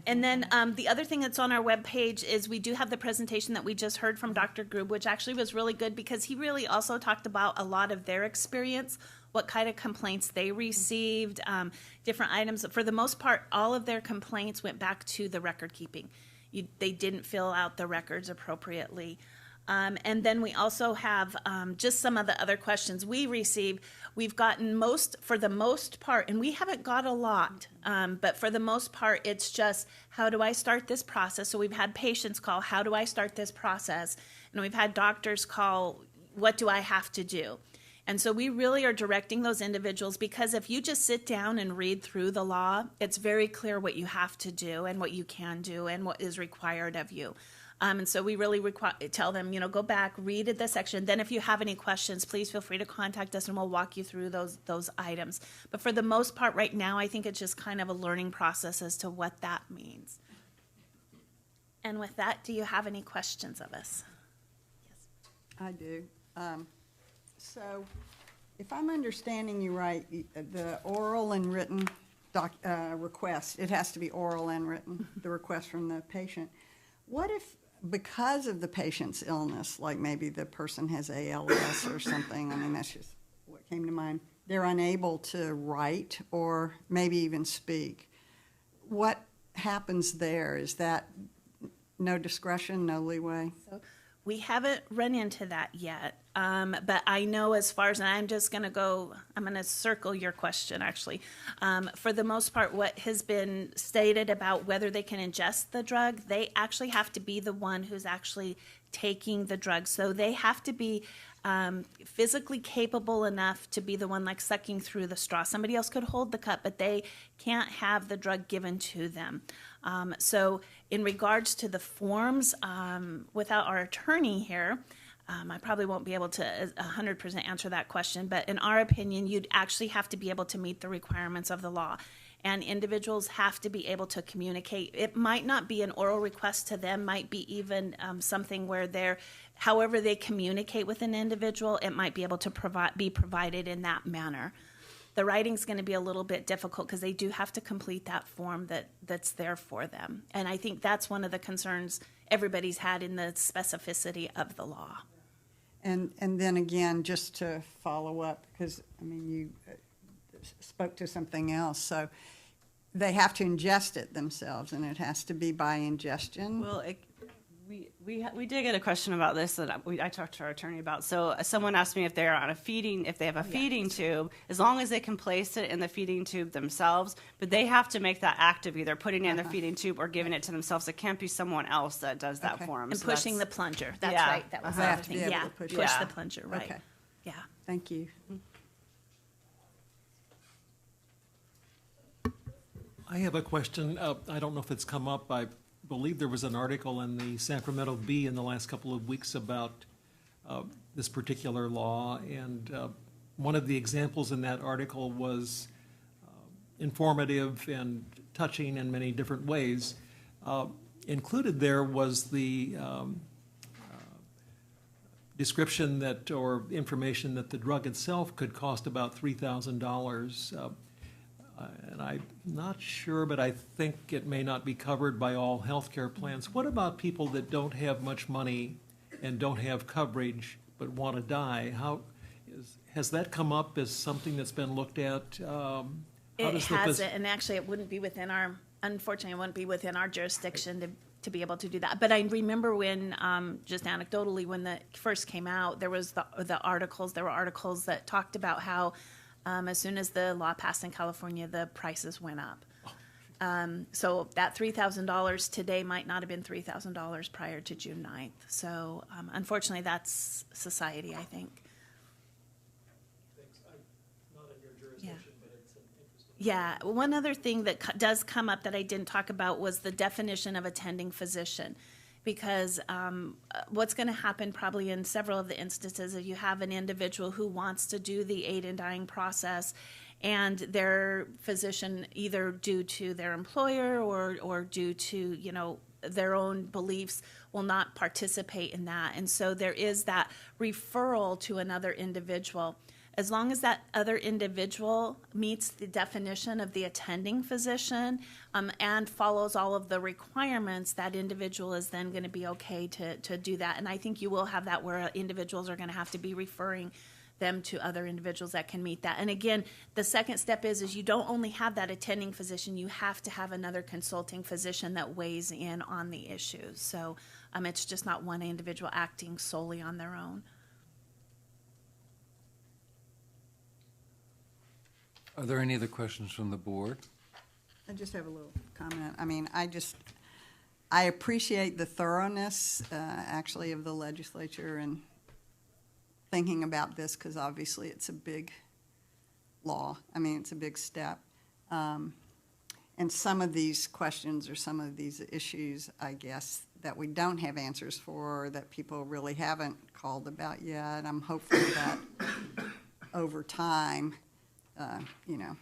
And then the other thing that's on our webpage is we do have the presentation that we just heard from Dr. Grube, which actually was really good because he really also talked about a lot of their experience, what kind of complaints they received, different items. For the most part, all of their complaints went back to the record keeping. They didn't fill out the records appropriately. And then we also have just some of the other questions we received. We've gotten for the most part, and we haven't got a lot, but for the most part, it's just, how do I start this process? So we've had patients call, how do I start this process? And we've had doctors call, what do I have to do? And so we really are directing those individuals, because if you just sit down and read through the law, it's very clear what you have to do and what you can do and what is required of you. And so we really tell them, go back, read the section. Then if you have any questions, please feel free to contact us and we'll walk you through those items. But for the most part right now, I think it's just kind of a learning process as to what that means. And with that, do you have any questions of us? I do. So if I'm understanding you right, the oral and written request, it has to be oral and written, the request from the patient. What if, because of the patient's illness, like maybe the person has ALS or something, I mean, that's just what came to mind, they're unable to write or maybe even speak? What happens there? Is that no discretion, no leeway? So we haven't run into that yet, but I know as far as, and I'm going to circle your question actually. For the most part, what has been stated about whether they can ingest the drug, they actually have to be the one who's actually taking the drug. So they have to be physically capable enough to be the one like sucking through the straw. Somebody else could hold the cup, but they can't have the drug given to them. So in regards to the forms, without our attorney here, I probably won't be able to 100% answer that question, but in our opinion, you'd actually have to be able to meet the requirements of the law. And individuals have to be able to communicate. It might not be an oral request to them, might be even something where however they communicate with an individual, it might be able to be provided in that manner. The writing's going to be a little bit difficult because they do have to complete that form that's there for them. And I think that's one of the concerns everybody's had in the specificity of the law. And then again, just to follow up, because, I mean, you spoke to something else, so they have to ingest it themselves, and it has to be by ingestion? Well, we did get a question about this that I talked to our attorney about. So someone asked me if they have a feeding tube, as long as they can place it in the feeding tube themselves, but they have to make that act of either putting it in the feeding tube or giving it to themselves. It can't be someone else that does that for them. And So pushing the plunger. That's Yeah. right. That was They the have other to be thing. able Yeah, to push push it. the plunger, right. Okay. Yeah. Thank you. I have a question. I don't know if it's come up. I believe there was an article in the Sacramento Bee in the last couple of weeks about this particular law, and one of the examples in that article was informative and touching in many different ways. Included there was the description that, or information that the drug itself could cost about $3,000. And I'm not sure, but I think it may not be covered by all healthcare plans. What about people that don't have much money and don't have coverage but want to die? Has that come up as something that's been looked at? It hasn't, and actually it wouldn't be within unfortunately, it wouldn't be within our jurisdiction to be able to do that. But I remember when, just anecdotally, when that first came out, there was there were articles that talked about how as soon as the law passed in California, the prices went up. So that $3,000 today might not have been $3,000 prior to June 9th. So unfortunately, that's society, I think. Yeah, one other thing that does come up that I didn't talk about was the definition of attending physician. Because what's going to happen probably in several of the instances if you have an individual who wants to do the aid in dying process and their physician, either due to their employer or due to, their own beliefs, will not participate in that. And so there is that referral to another individual. As long as that other individual meets the definition of the attending physician and follows all of the requirements, that individual is then going to be okay to do that. And I think you will have that where individuals are going to have to be referring them to other individuals that can meet that. And again, the second step is you don't only have that attending physician, you have to have another consulting physician that weighs in on the issues. So it's just not one individual acting solely on their own. Are there any other questions from the board? I just have a little comment. I mean, I appreciate the thoroughness, actually, of the legislature and thinking about this, because obviously it's a big law. I mean, it's a big step. And some of these questions or some of these issues, I guess, that we don't have answers for, or that people really haven't called about yet. I'm hopeful that over time, you know,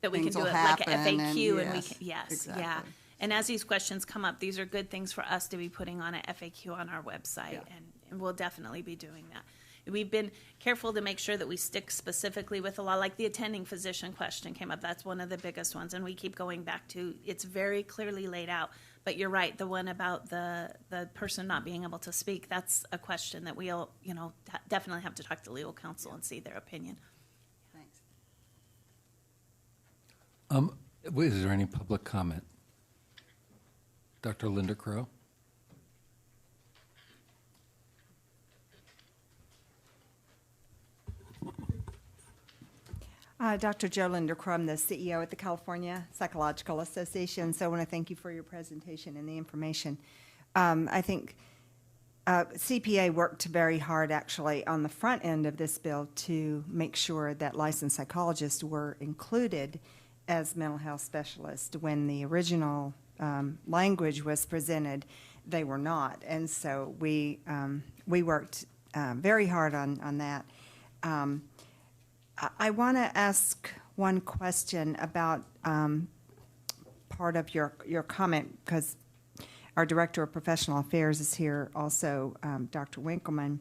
That we can things do will it like a happen, FAQ and we yes, can, yes, exactly. yeah. And as these questions come up, these are good things for us to be putting on a FAQ on our website, Yeah. and we'll definitely be doing that. We've been careful to make sure that we stick specifically with the law, like the attending physician question came up. That's one of the biggest ones, and we keep going back to, it's very clearly laid out. But you're right, the one about the person not being able to speak, that's a question that we'll, you know, definitely have to talk to legal counsel and see their opinion. Thanks. Is there any public comment? Dr. Linda Crow? Dr. Joe Linder Crum, the CEO at the California Psychological Association. So I want to thank you for your presentation and the information. I think CPA worked very hard, actually, on the front end of this bill to make sure that licensed psychologists were included as mental health specialists. When the original language was presented, they were not. And so we worked very hard on that. I want to ask one question about part of your comment, because our Director of Professional Affairs is here also, Dr. Winkleman.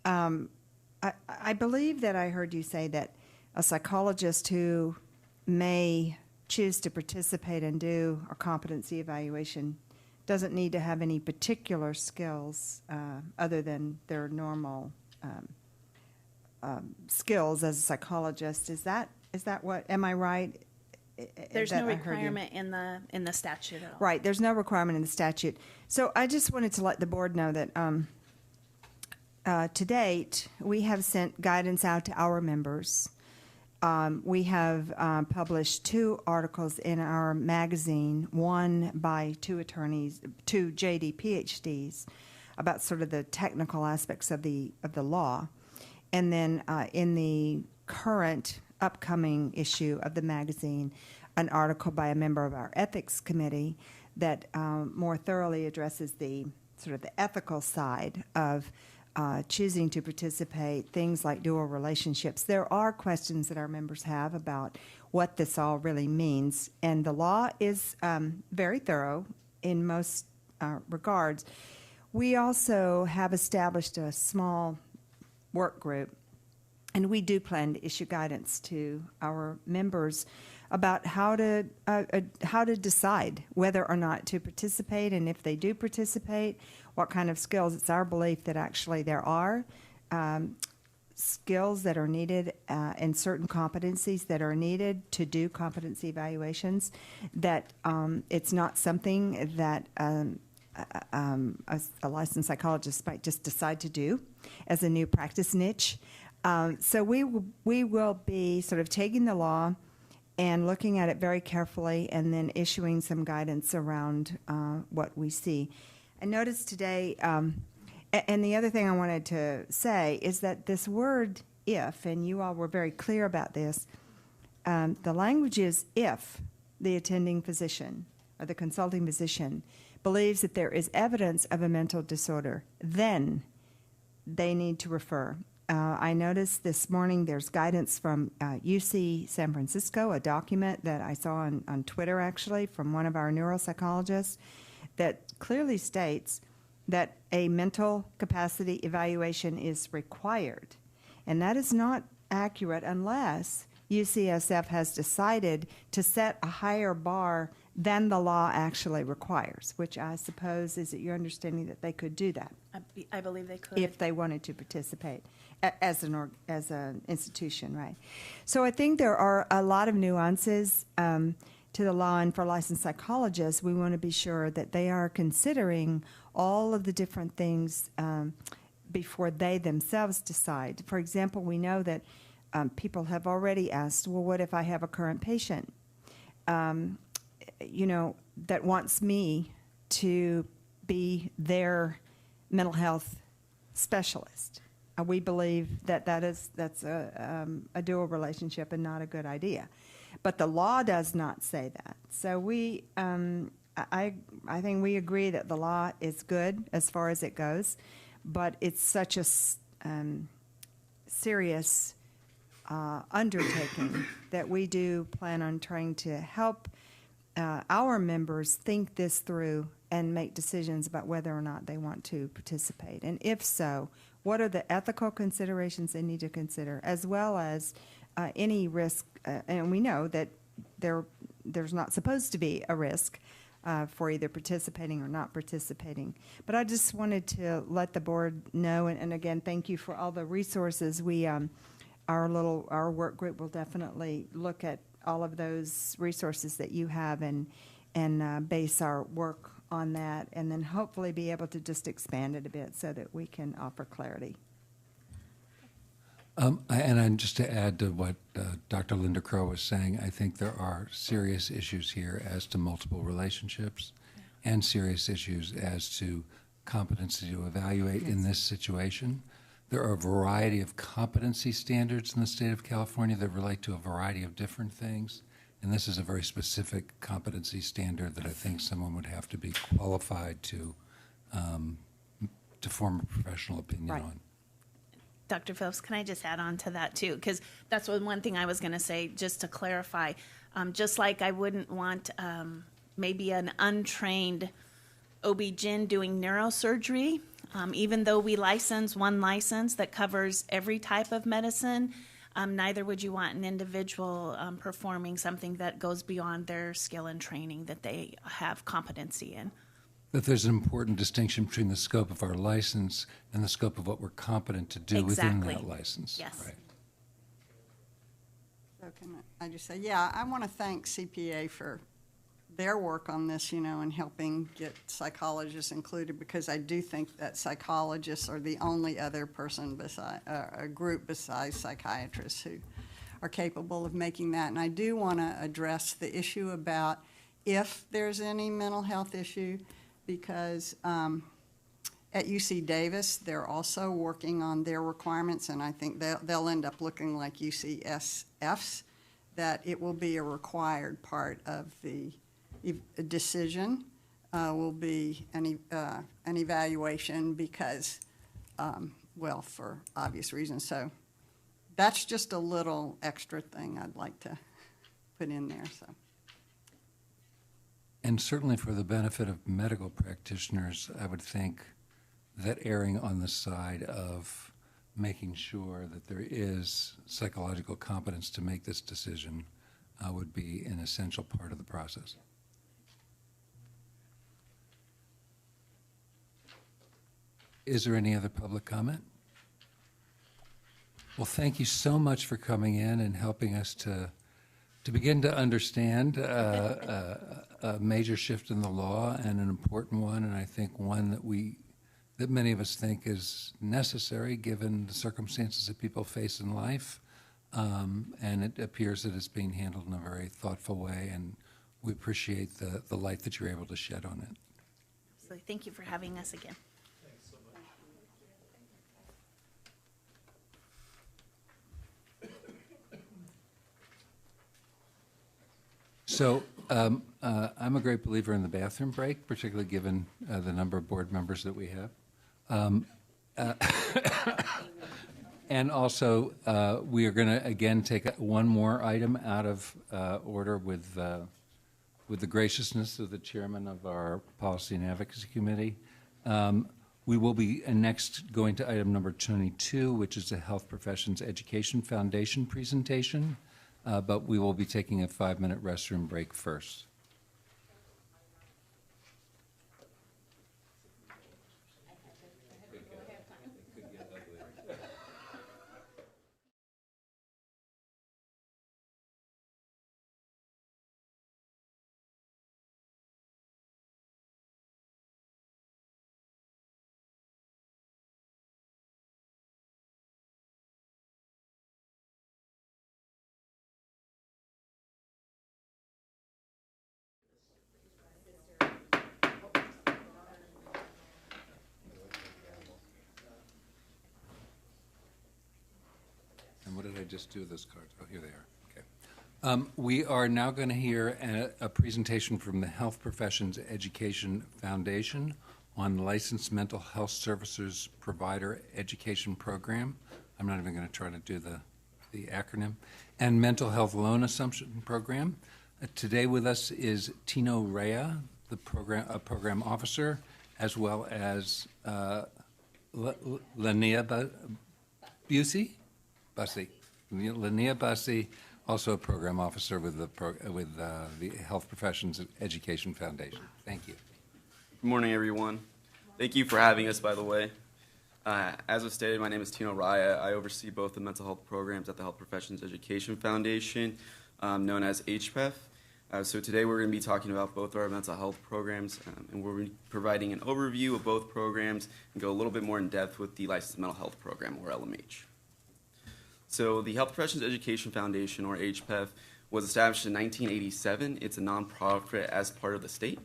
I believe that I heard you say that a psychologist who may choose to participate and do a competency evaluation doesn't need to have any particular skills other than their normal skills as a psychologist. Is that what, am I right? There's that no I heard you? requirement in the statute at all. Right, there's no requirement in the statute. So I just wanted to let the board know that to date, we have sent guidance out to our members. We have published 2 articles in our magazine, one by 2 attorneys, 2 JD PhDs, about sort of the technical aspects of the law. And then in the current upcoming issue of the magazine, an article by a member of our ethics committee that more thoroughly addresses the sort of the ethical side of choosing to participate, things like dual relationships. There are questions that our members have about what this all really means, and the law is very thorough in most regards. We also have established a small work group, and we do plan to issue guidance to our members about how to decide whether or not to participate, and if they do participate, what kind of skills. It's our belief that actually there are skills that are needed and certain competencies that are needed to do competency evaluations, that it's not something that a licensed psychologist might just decide to do as a new practice niche. So we will be sort of taking the law and looking at it very carefully and then issuing some guidance around what we see. I noticed today, and the other thing I wanted to say is that this word if, and you all were very clear about this, the language is if the attending physician or the consulting physician believes that there is evidence of a mental disorder, then they need to refer. I noticed this morning there's guidance from UC San Francisco, a document that I saw on Twitter actually from one of our neuropsychologists that clearly states that a mental capacity evaluation is required. And that is not accurate unless UCSF has decided to set a higher bar than the law actually requires, which I suppose is it your understanding that they could do that I believe they could. if they wanted to participate as an institution, right? So I think there are a lot of nuances to the law, and for licensed psychologists, we want to be sure that they are considering all of the different things before they themselves decide. For example, we know that people have already asked, well, what if I have a current patient, that wants me to be their mental health specialist? we believe that's a dual relationship and not a good idea. But the law does not say that. So I think we agree that the law is good as far as it goes, but it's such a serious undertaking that we do plan on trying to help our members think this through and make decisions about whether or not they want to participate. And if so, what are the ethical considerations they need to consider, as well as any risk, and we know that there's not supposed to be a risk for either participating or not participating. But I just wanted to let the board know, and again, thank you for all the resources. Our work group will definitely look at all of those resources that you have and base our work on that, and then hopefully be able to just expand it a bit so that we can offer clarity. And just to add to what Dr. Linda Crow was saying, I think there are serious issues here as to multiple relationships and serious issues as to competency to evaluate in this situation. There are a variety of competency standards in the state of California that relate to a variety of different things. And this is a very specific competency standard that I think someone would have to be qualified to form a professional opinion on. Dr. Phillips, can I just add on to that too? Because that's one thing I was going to say, just to clarify. Just like I wouldn't want maybe an untrained OB-GYN doing neurosurgery, even though we license one license that covers every type of medicine, neither would you want an individual performing something that goes beyond their skill and training that they have competency in. That there's an important distinction between the scope of our license and the scope of what we're competent to do within that license. Yes. Right. So can I just say, yeah, I want to thank CPA for their work on this, and helping get psychologists included, because I do think that psychologists are the only other person a group besides psychiatrists who are capable of making that. And I do want to address the issue about if there's any mental health issue, because at UC Davis, they're also working on their requirements, and I think they'll end up looking like UCSF's, that it will be a required part of the decision, will be an evaluation because, well, for obvious reasons. So that's just a little extra thing I'd like to put in there. So. And certainly for the benefit of medical practitioners, I would think that erring on the side of making sure that there is psychological competence to make this decision would be an essential part of the process. Is there any other public comment? Well, thank you so much for coming in and helping us to begin to understand a major shift in the law, and an important one, and I think one that many of us think is necessary given the circumstances that people face in life. And it appears that it's being handled in a very thoughtful way, and we appreciate the light that you're able to shed on it. So thank you for having us again. So I'm a great believer in the bathroom break, particularly given the number of board members that we have. And also, we are going to, again, take one more item out of order with the graciousness of the chairman of our Policy and Advocacy Committee. We will be next going to item number 22, which is the Health Professions Education Foundation presentation. But we will be taking a 5-minute restroom break first. just do those cards? Oh, here they are. Okay. We are now going to hear a presentation from the Health Professions Education Foundation on Licensed Mental Health Services Provider Education Program. I'm not even going to try to do the acronym. And Mental Health Loan Assumption Program. Today with us is Tino Rea, the program officer, as well as Linnea Busey, Linnea Busey, also a program officer with the Health Professions Education Foundation. Thank you. Good morning, everyone. Thank you for having us, by the way. As was stated, my name is Tino Raya. I oversee both the mental health programs at the Health Professions Education Foundation, known as HPEF. So today we're going to be talking about both our mental health programs, and we're providing an overview of both programs and go a little bit more in depth with the Licensed Mental Health Program, or LMH. So the Health Professions Education Foundation, or HPEF, was established in 1987. It's a nonprofit as part of the state.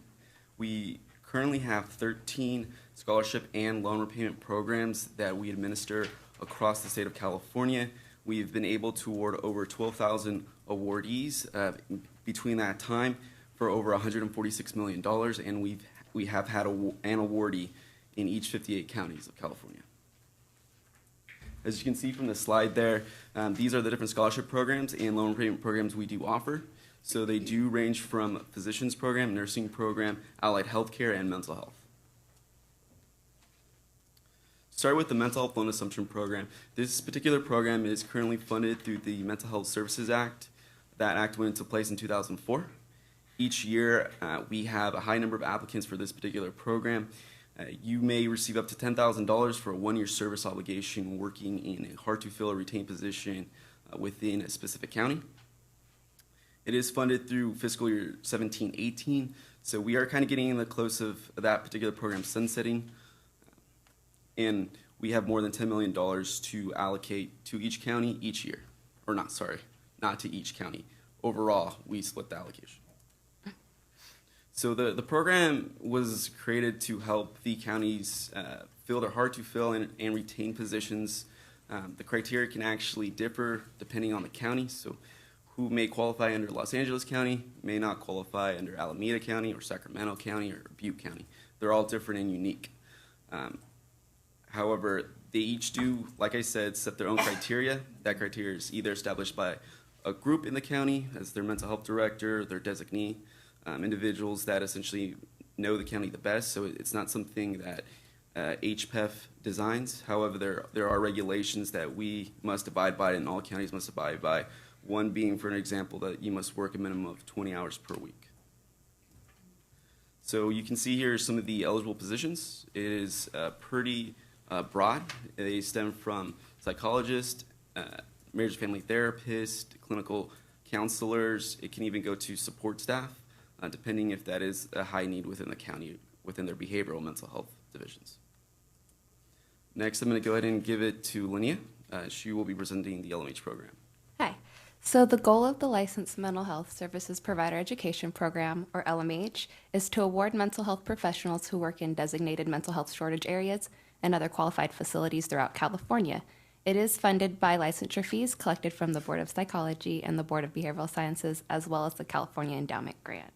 We currently have 13 scholarship and loan repayment programs that we administer across the state of California. We've been able to award over 12,000 awardees between that time for over $146 million, and we have had an awardee in each 58 counties of California. As you can see from the slide there, these are the different scholarship programs and loan repayment programs we do offer. So they do range from physician's program, nursing program, allied healthcare, and mental health. Start with the Mental Health Loan Assumption Program. This particular program is currently funded through the Mental Health Services Act. That act went into place in 2004. Each year, we have a high number of applicants for this particular program. You may receive up to $10,000 for a one-year service obligation working in a hard-to-fill or retain position within a specific county. It is funded through fiscal year 17-18, so we are kind of getting in the close of that particular program sunsetting. And we have more than $10 million to allocate to each county each year. Or not to each county. Overall, we split the allocation. So the program was created to help the counties fill their hard-to-fill and retain positions. The criteria can actually differ depending on the county. So who may qualify under Los Angeles County may not qualify under Alameda County or Sacramento County or Butte County. They're all different and unique. However, they each do, like I said, set their own criteria. That criteria is either established by a group in the county as their mental health director, their designee, individuals that essentially know the county the best. So it's not something that HPEF designs. However, there are regulations that we must abide by and all counties must abide by. One being, for an example, that you must work a minimum of 20 hours per week. So you can see here some of the eligible positions. It is pretty broad. They stem from psychologists, marriage and family therapist, clinical counselors. It can even go to support staff, depending if that is a high need within the county, within their behavioral mental health divisions. Next, I'm going to go ahead and give it to Linnea. She will be presenting the LMH program. Hi. So the goal of the Licensed Mental Health Services Provider Education Program, or LMH, is to award mental health professionals who work in designated mental health shortage areas and other qualified facilities throughout California. It is funded by licensure fees collected from the Board of Psychology and the Board of Behavioral Sciences, as well as the California Endowment Grant.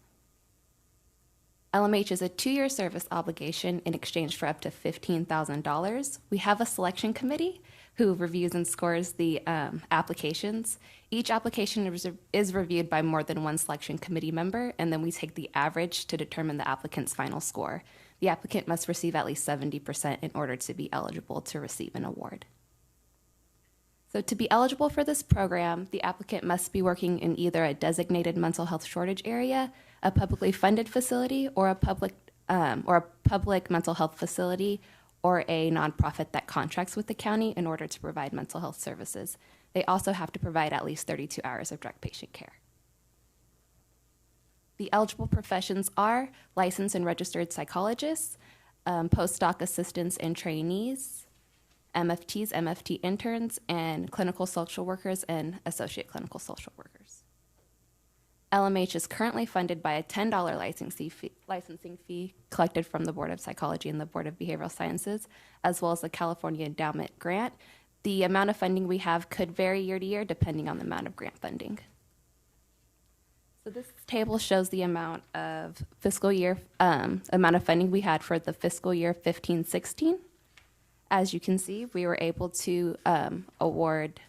LMH is a 2-year service obligation in exchange for up to $15,000. We have a selection committee who reviews and scores the applications. Each application is reviewed by more than one selection committee member, and then we take the average to determine the applicant's final score. The applicant must receive at least 70% in order to be eligible to receive an award. So to be eligible for this program, the applicant must be working in either a designated mental health shortage area, a publicly funded facility, or a public mental health facility, or a nonprofit that contracts with the county in order to provide mental health services. They also have to provide at least 32 hours of direct patient care. The eligible professions are licensed and registered psychologists, postdoc assistants and trainees, MFTs, MFT interns, and clinical social workers and associate clinical social workers. LMH is currently funded by a $10 licensing fee collected from the Board of Psychology and the Board of Behavioral Sciences, as well as the California Endowment Grant. The amount of funding we have could vary year to year depending on the amount of grant funding. So this table shows the amount of amount of funding we had for the fiscal year 15-16. As you can see, we were able to award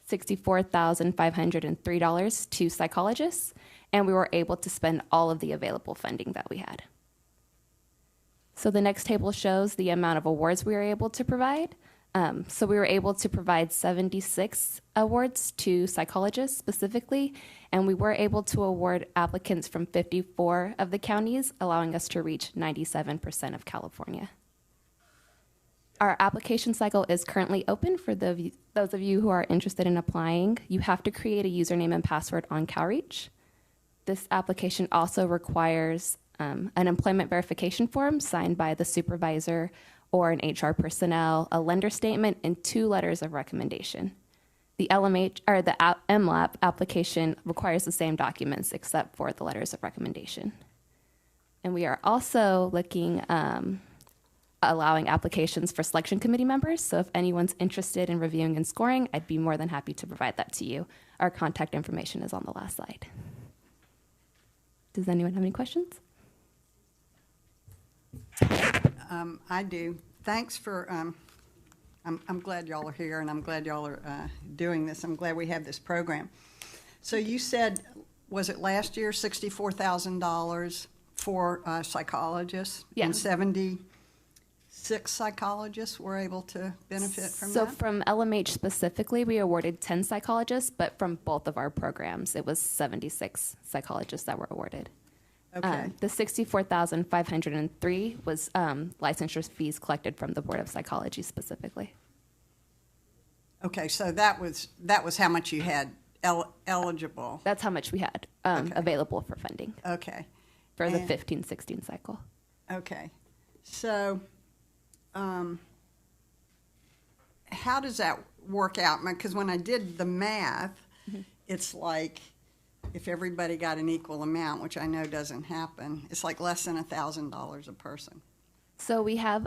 $64,503 to psychologists, and we were able to spend all of the available funding that we had. So the next table shows the amount of awards we were able to provide. So we were able to provide 76 awards to psychologists specifically, and we were able to award applicants from 54 of the counties, allowing us to reach 97% of California. Our application cycle is currently open for those of you who are interested in applying. You have to create a username and password on CalReach. This application also requires an employment verification form signed by the supervisor or an HR personnel, a lender statement, and 2 letters of recommendation. The MLAP application requires the same documents except for the letters of recommendation. And we are also looking allowing applications for selection committee members. So if anyone's interested in reviewing and scoring, I'd be more than happy to provide that to you. Our contact information is on the last slide. Does anyone have any questions? I do. Thanks for, I'm glad y'all are here, and I'm glad y'all are doing this. I'm glad we have this program. So you said, was it last year, $64,000 for psychologists? Yeah. And 76 psychologists were able to benefit from that? So from LMH specifically, we awarded 10 psychologists, but from both of our programs, it was 76 psychologists that were awarded. Okay. The $64,503 was licensure fees collected from the Board of Psychology specifically. Okay, so that was how much you had eligible. That's how much we had available for funding. Okay. For the 15-16 cycle. Okay. So how does that work out? Because when I did the math, it's like if everybody got an equal amount, which I know doesn't happen, it's like less than $1,000 a person. So we have,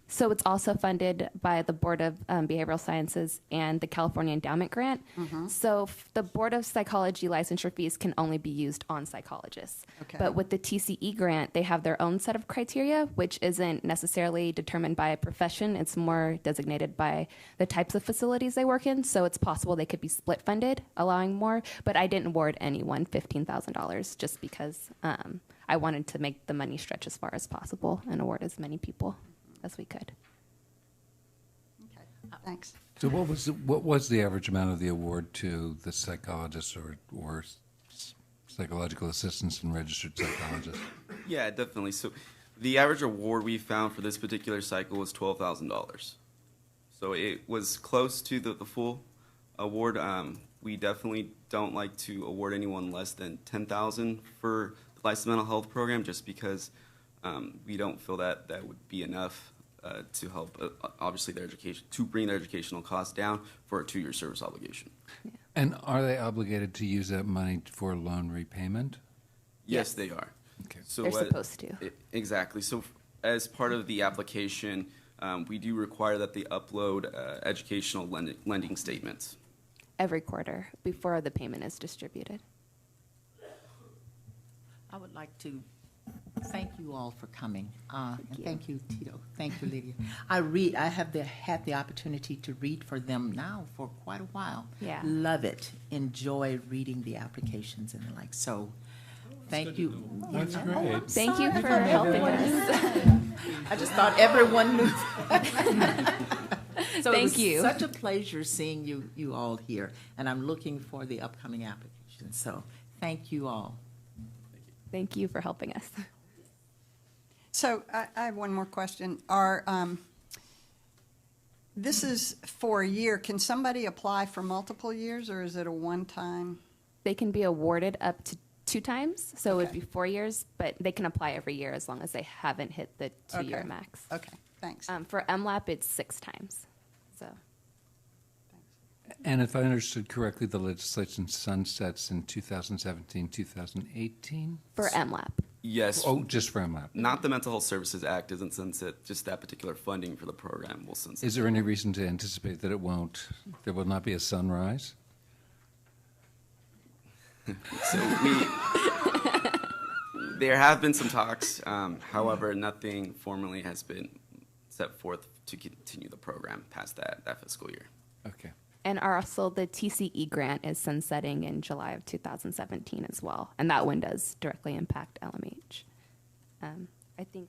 so it's also funded by the Board of Behavioral Sciences and the California Endowment Grant. So the Board of Psychology licensure fees can only be used on psychologists. Okay. But with the TCE grant, they have their own set of criteria, which isn't necessarily determined by a profession. It's more designated by the types of facilities they work in. So it's possible they could be split funded, allowing more. But I didn't award anyone $15,000 just because I wanted to make the money stretch as far as possible and award as many people as we could. Okay, thanks. So what was the average amount of the award to the psychologists or psychological assistants and registered psychologists? Yeah, definitely. So the average award we found for this particular cycle was $12,000. So it was close to the full award. We definitely don't like to award anyone less than $10,000 for the licensed mental health program, just because we don't feel that that would be enough to help, obviously, their education, to bring their educational costs down for a 2-year service obligation. Yeah. And are they obligated to use that money for loan repayment? Yes, they are. Okay. So They're supposed to. Exactly. So as part of the application, we do require that they upload educational lending statements. Every quarter before the payment is distributed. I would like to thank you all for coming. Thank you, Tito. Thank you, Lydia. I have had the opportunity to read for them now for quite a while. Yeah. Love it. Enjoy reading the applications and the like. So, thank you. That's great. Thank you for helping us. I just thought everyone knew. So Thank you. Such a pleasure seeing you all here, and I'm looking for the upcoming applications. So, thank you all. Thank you for helping us. So I have one more question. This is for a year. Can somebody apply for multiple years, or is it a one-time? They can be awarded up to 2 times, so it would be 4 years, but they can apply every year as long as they haven't hit the 2-year max. Okay, thanks. For MLAP, it's 6 times. So. And if I understood correctly, the legislation sunsets in 2017, 2018? For MLAP. Yes. Oh, just for MLAP. Not the Mental Health Services Act doesn't sunset, just that particular funding for the program will sunset. Is there any reason to anticipate that there will not be a sunrise? There have been some talks, however, nothing formally has been set forth to continue the program past that fiscal year. Okay. And also the TCE grant is sunsetting in July of 2017 as well. And that one does directly impact LMH. I think.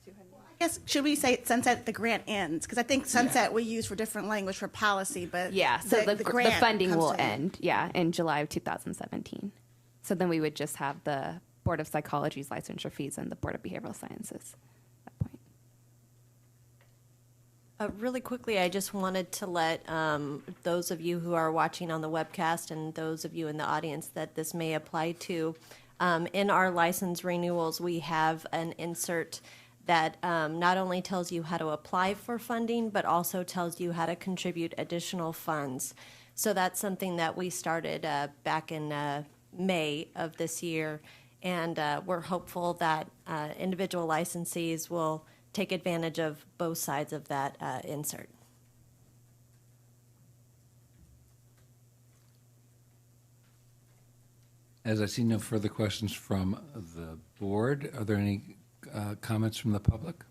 I guess, should we say sunset, the grant ends? Because I think sunset we use for different language for policy, but Yeah, so the grant funding comes will to an end, in July of 2017. So then we would just have the Board of Psychology's licensure fees and the Board of Behavioral Sciences at that point. Really quickly, I just wanted to let those of you who are watching on the webcast and those of you in the audience that this may apply to, in our license renewals, we have an insert that not only tells you how to apply for funding, but also tells you how to contribute additional funds. So that's something that we started back in May of this year, and we're hopeful that individual licensees will take advantage of both sides of that insert. As I see no further questions from the board, are there any comments from the public?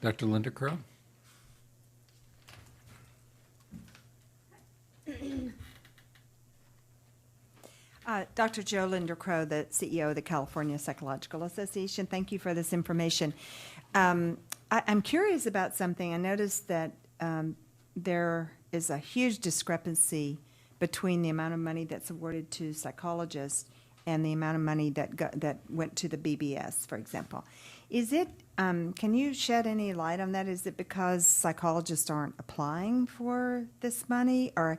Dr. Linda Crow? Dr. Joe Linder Crow, the CEO of the California Psychological Association, thank you for this information. I'm curious about something. I noticed that there is a huge discrepancy between the amount of money that's awarded to psychologists and the amount of money that went to the BBS, for example. Is it, can you shed any light on that? Is it because psychologists aren't applying for this money? Or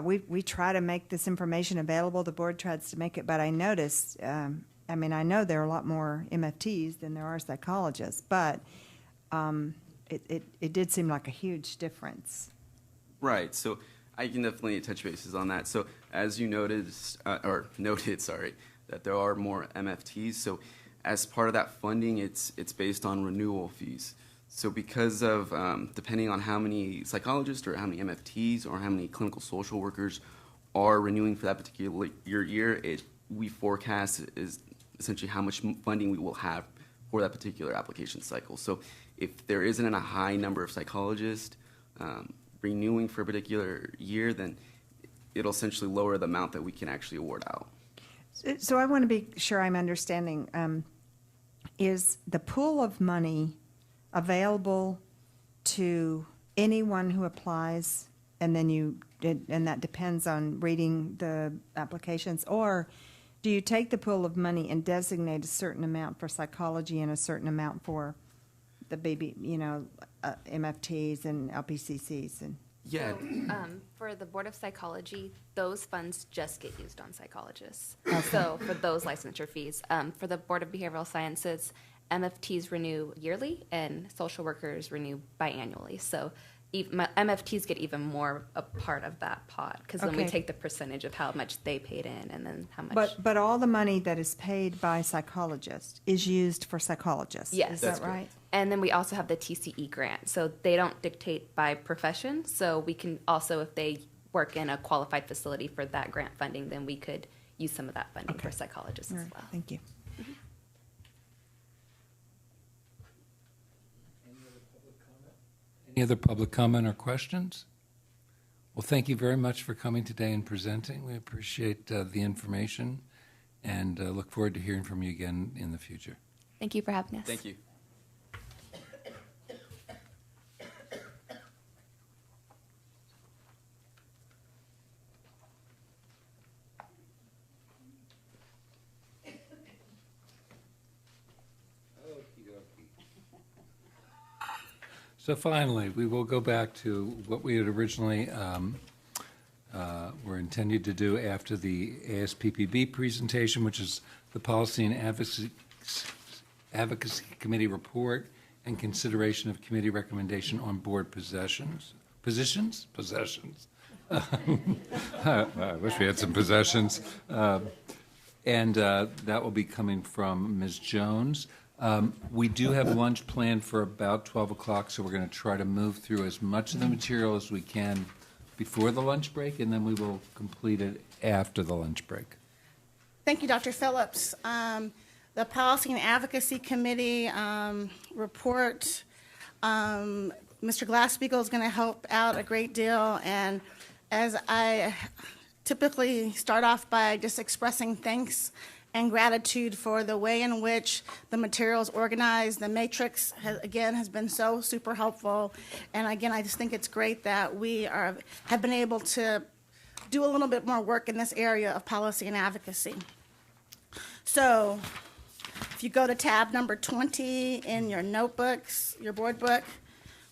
we try to make this information available, the board tries to make it, but I noticed, I know there are a lot more MFTs than there are psychologists, but it did seem like a huge difference. Right. So I can definitely touch bases on that. So as you noted, that there are more MFTs. So as part of that funding, it's based on renewal fees. So because of, depending on how many psychologists or how many MFTs or how many clinical social workers are renewing for that particular year, we forecast is essentially how much funding we will have for that particular application cycle. So if there isn't a high number of psychologists renewing for a particular year, then it'll essentially lower the amount that we can actually award out. So I want to be sure I'm understanding. Is the pool of money available to anyone who applies, and then and that depends on reading the applications, or do you take the pool of money and designate a certain amount for psychology and a certain amount for the MFTs and LPCCs and? Yeah. So, for the Board of Psychology, those funds just get used on psychologists. So for those licensure fees, for the Board of Behavioral Sciences, MFTs renew yearly and social workers renew biannually. So MFTs get even more a part of that pot because then we take the percentage of how much they paid in and then how much. But all the money that is paid by psychologists is used for psychologists. Yes. Is that right? And then we also have the TCE grant. So they don't dictate by profession. So we can also, if they work in a qualified facility for that grant funding, then we could use some of that funding for psychologists as well. Thank you. Any other public comment or questions? Well, thank you very much for coming today and presenting. We appreciate the information and look forward to hearing from you again in the future. Thank you for having us. Thank you. So finally, we will go back to what we had originally were intended to do after the ASPPB presentation, which is the Policy and Advocacy Committee report and consideration of committee recommendation on board positions. I wish we had some possessions. And that will be coming from Ms. Jones. We do have lunch planned for about 12 o'clock, so we're going to try to move through as much of the material as we can before the lunch break, and then we will complete it after the lunch break. Thank you, Dr. Phillips. The Policy and Advocacy Committee report, Mr. Glass-Steagall is going to help out a great deal, and as I typically start off by just expressing thanks and gratitude for the way in which the material is organized. The matrix, has been so super helpful, and again, I just think it's great that we have been able to do a little bit more work in this area of policy and advocacy. So if you go to tab number 20 in your notebooks, your board book,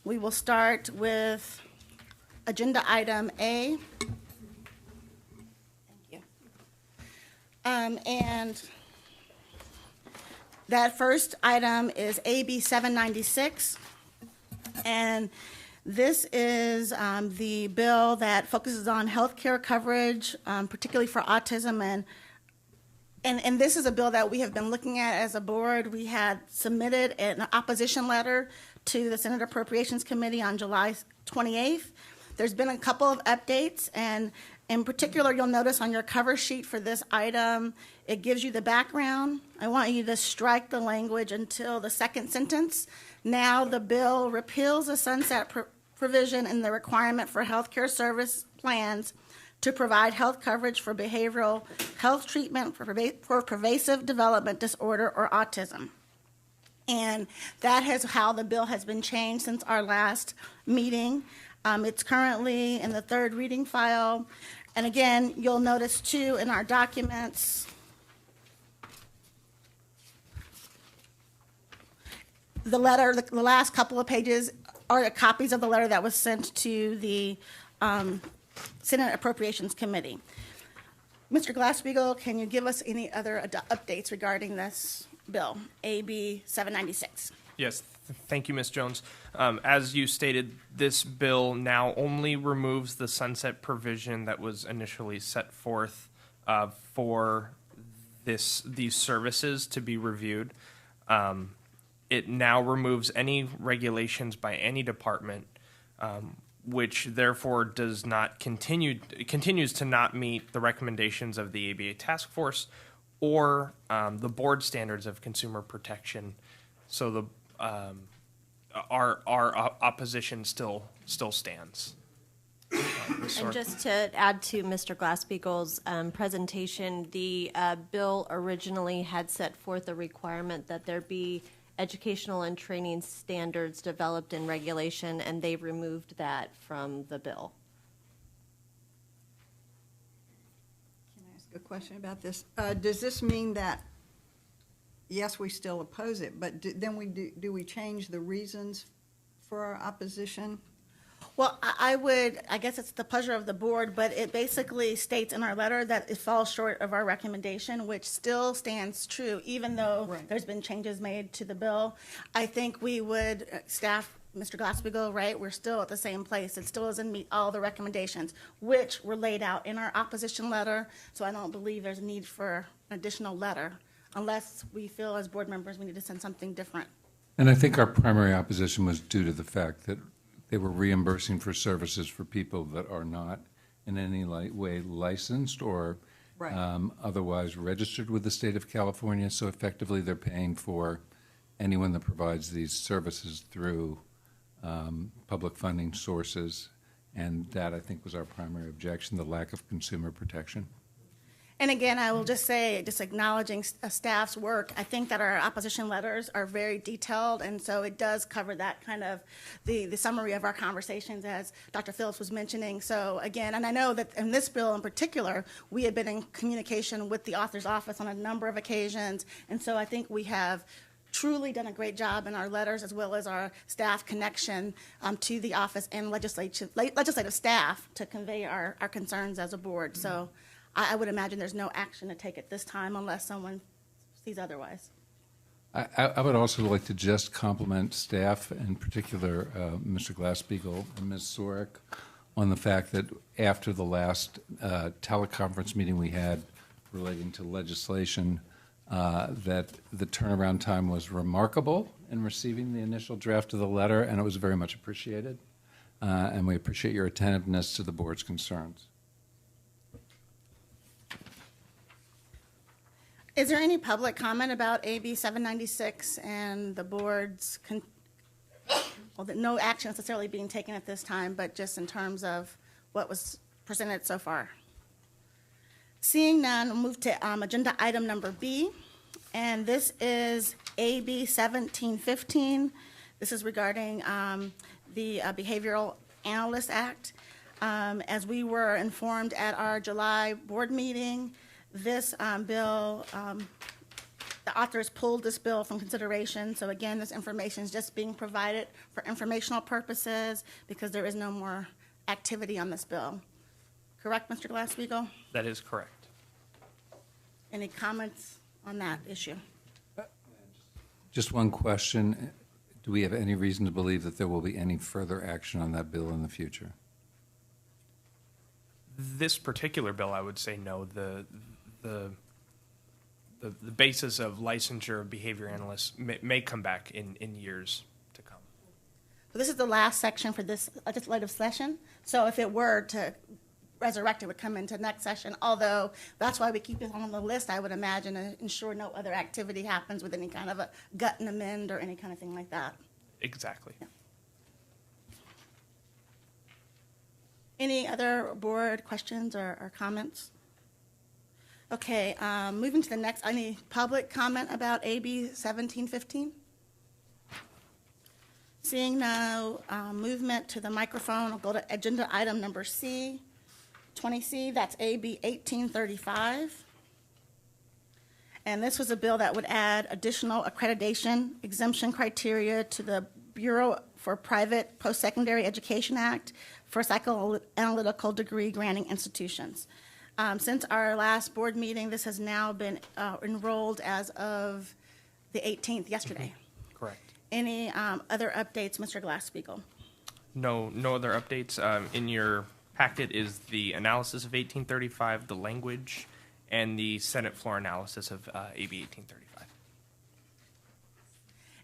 we will start with agenda item A. Thank you. And that first item is AB 796. And this is the bill that focuses on health care coverage, particularly for autism. And this is a bill that we have been looking at as a board. We had submitted an opposition letter to the Senate Appropriations Committee on July 28th. There's been a couple of updates, and in particular, you'll notice on your cover sheet for this item, it gives you the background. I want you to strike the language until the second sentence. Now the bill repeals the sunset provision in the requirement for health care service plans to provide health coverage for behavioral health treatment for pervasive development disorder or autism. And that is how the bill has been changed since our last meeting. It's currently in the third reading file. And again, you'll notice too in our documents, the letter, the last couple of pages are the copies of the letter that was sent to the Senate Appropriations Committee. Mr. Glass-Steagall, can you give us any other updates regarding this bill, AB 796? Yes, thank you, Ms. Jones. As you stated, this bill now only removes the sunset provision that was initially set forth for these services to be reviewed. It now removes any regulations by any department, which therefore continues to not meet the recommendations of the ABA task force or the board standards of consumer protection. So our opposition still stands. And just to add to Mr. Glass-Steagall's presentation, the bill originally had set forth a requirement that there be educational and training standards developed in regulation, and they removed that from the bill. Can I ask a question about this? Does this mean that, yes, we still oppose it, but do we change the reasons for our opposition? Well, I guess it's the pleasure of the board, but it basically states in our letter that it falls short of our recommendation, which still stands true, even though there's been changes made to the bill. I think we would, staff, Mr. Glass-Steagall, right, we're still at the same place. It still doesn't meet all the recommendations, which were laid out in our opposition letter, so I don't believe there's a need for an additional letter, unless we feel as board members we need to send something different. And I think our primary opposition was due to the fact that they were reimbursing for services for people that are not in any way licensed or otherwise registered with the state of California. So effectively, they're paying for anyone that provides these services through public funding sources. And that, I think, was our primary objection, the lack of consumer protection. And again, I will just say, just acknowledging staff's work, I think that our opposition letters are very detailed, and so it does cover that kind of the summary of our conversations, as Dr. Phillips was mentioning. So again, and I know that in this bill in particular, we have been in communication with the author's office on a number of occasions, and so I think we have truly done a great job in our letters, as well as our staff connection to the office and legislative staff to convey our concerns as a board. So I would imagine there's no action to take at this time unless someone sees otherwise. I would also like to just compliment staff, in particular Mr. Glass-Steagall and Ms. Sorek, on the fact that after the last teleconference meeting we had relating to legislation, that the turnaround time was remarkable in receiving the initial draft of the letter, and it was very much appreciated. And we appreciate your attentiveness to the board's concerns. Is there any public comment about AB 796 and the board's, no action necessarily being taken at this time, but just in terms of what was presented so far? Seeing none, we'll move to agenda item number B, and this is AB 1715. This is regarding the Behavioral Analyst Act. As we were informed at our July board meeting, this bill, the authors pulled this bill from consideration. So again, this information is just being provided for informational purposes because there is no more activity on this bill. Correct, Mr. Glass-Steagall? That is correct. Any comments on that issue? Just one question. Do we have any reason to believe that there will be any further action on that bill in the future? This particular bill, I would say no. The basis of licensure of behavior analysts may come back in years to come. So this is the last section for this legislative session. So if it were to resurrect, it would come into next session, although that's why we keep it on the list, I would imagine, to ensure no other activity happens with any kind of a gut and amend or any kind of thing like that. Exactly. Yeah. Any other board questions or comments? Okay, moving to the next, any public comment about AB 1715? Seeing no movement to the microphone, I'll go to agenda item number C, 20C, that's AB 1835. And this was a bill that would add additional accreditation exemption criteria to the Bureau for Private Post-Secondary Education Act for psychoanalytical degree granting institutions. Since our last board meeting, this has now been enrolled as of the 18th, yesterday. Correct. Any other updates, Mr. Glass-Steagall? No other updates. In your packet is the analysis of 1835, the language, and the Senate floor analysis of AB 1835.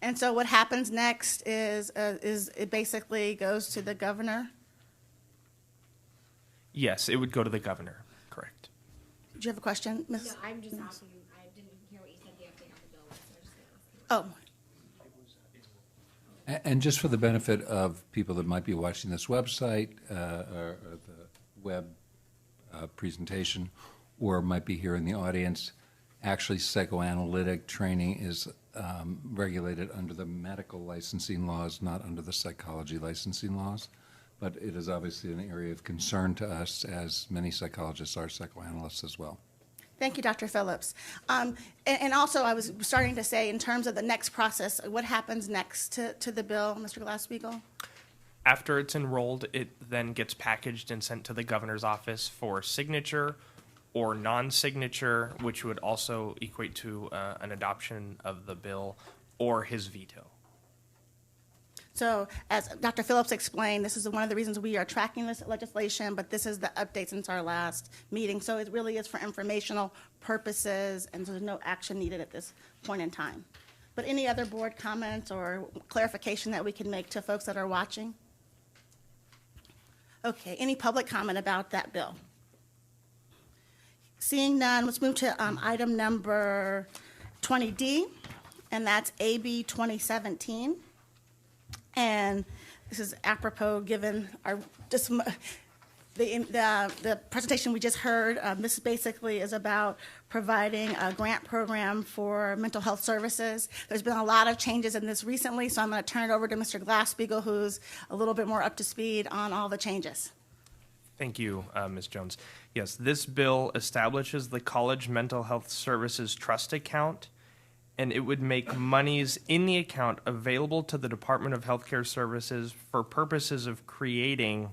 And so what happens next is it basically goes to the governor? Yes, it would go to the governor. Correct. Did you have a question, Ms.? No, I'm just asking, I didn't hear what you said, the update on the bill was, so I just Oh, And just for the benefit of people that might be watching this website or the web presentation, or might be here in the audience, actually psychoanalytic training is regulated under the medical licensing laws, not under the psychology licensing laws. But it is obviously an area of concern to us, as many psychologists are psychoanalysts as well. thank you, Dr. Phillips. And also, I was starting to say, in terms of the next process, what happens next to the bill, Mr. Glass-Steagall? After it's enrolled, it then gets packaged and sent to the governor's office for signature or non-signature, which would also equate to an adoption of the bill or his veto. So as Dr. Phillips explained, this is one of the reasons we are tracking this legislation, but this is the update since our last meeting. So it really is for informational purposes, and there's no action needed at this point in time. But any other board comments or clarification that we can make to folks that are watching? Okay, any public comment about that bill? Seeing none, let's move to item number 20D, and that's AB 2017. And this is apropos, given our the presentation we just heard. This basically is about providing a grant program for mental health services. There's been a lot of changes in this recently, so I'm going to turn it over to Mr. Glass-Steagall, who's a little bit more up to speed on all the changes. Thank you, Ms. Jones. Yes, this bill establishes the College Mental Health Services Trust Account, and it would make monies in the account available to the Department of Healthcare Services for purposes of creating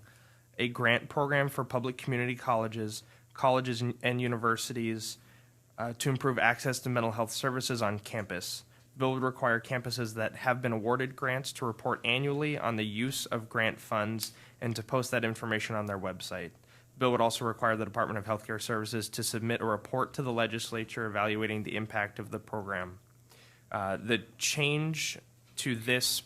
a grant program for public community colleges and universities to improve access to mental health services on campus bill would require campuses that have been awarded grants to report annually on the use of grant funds and to post that information on their website. The bill would also require the Department of Healthcare Services to submit a report to the legislature evaluating the impact of the program. The change to this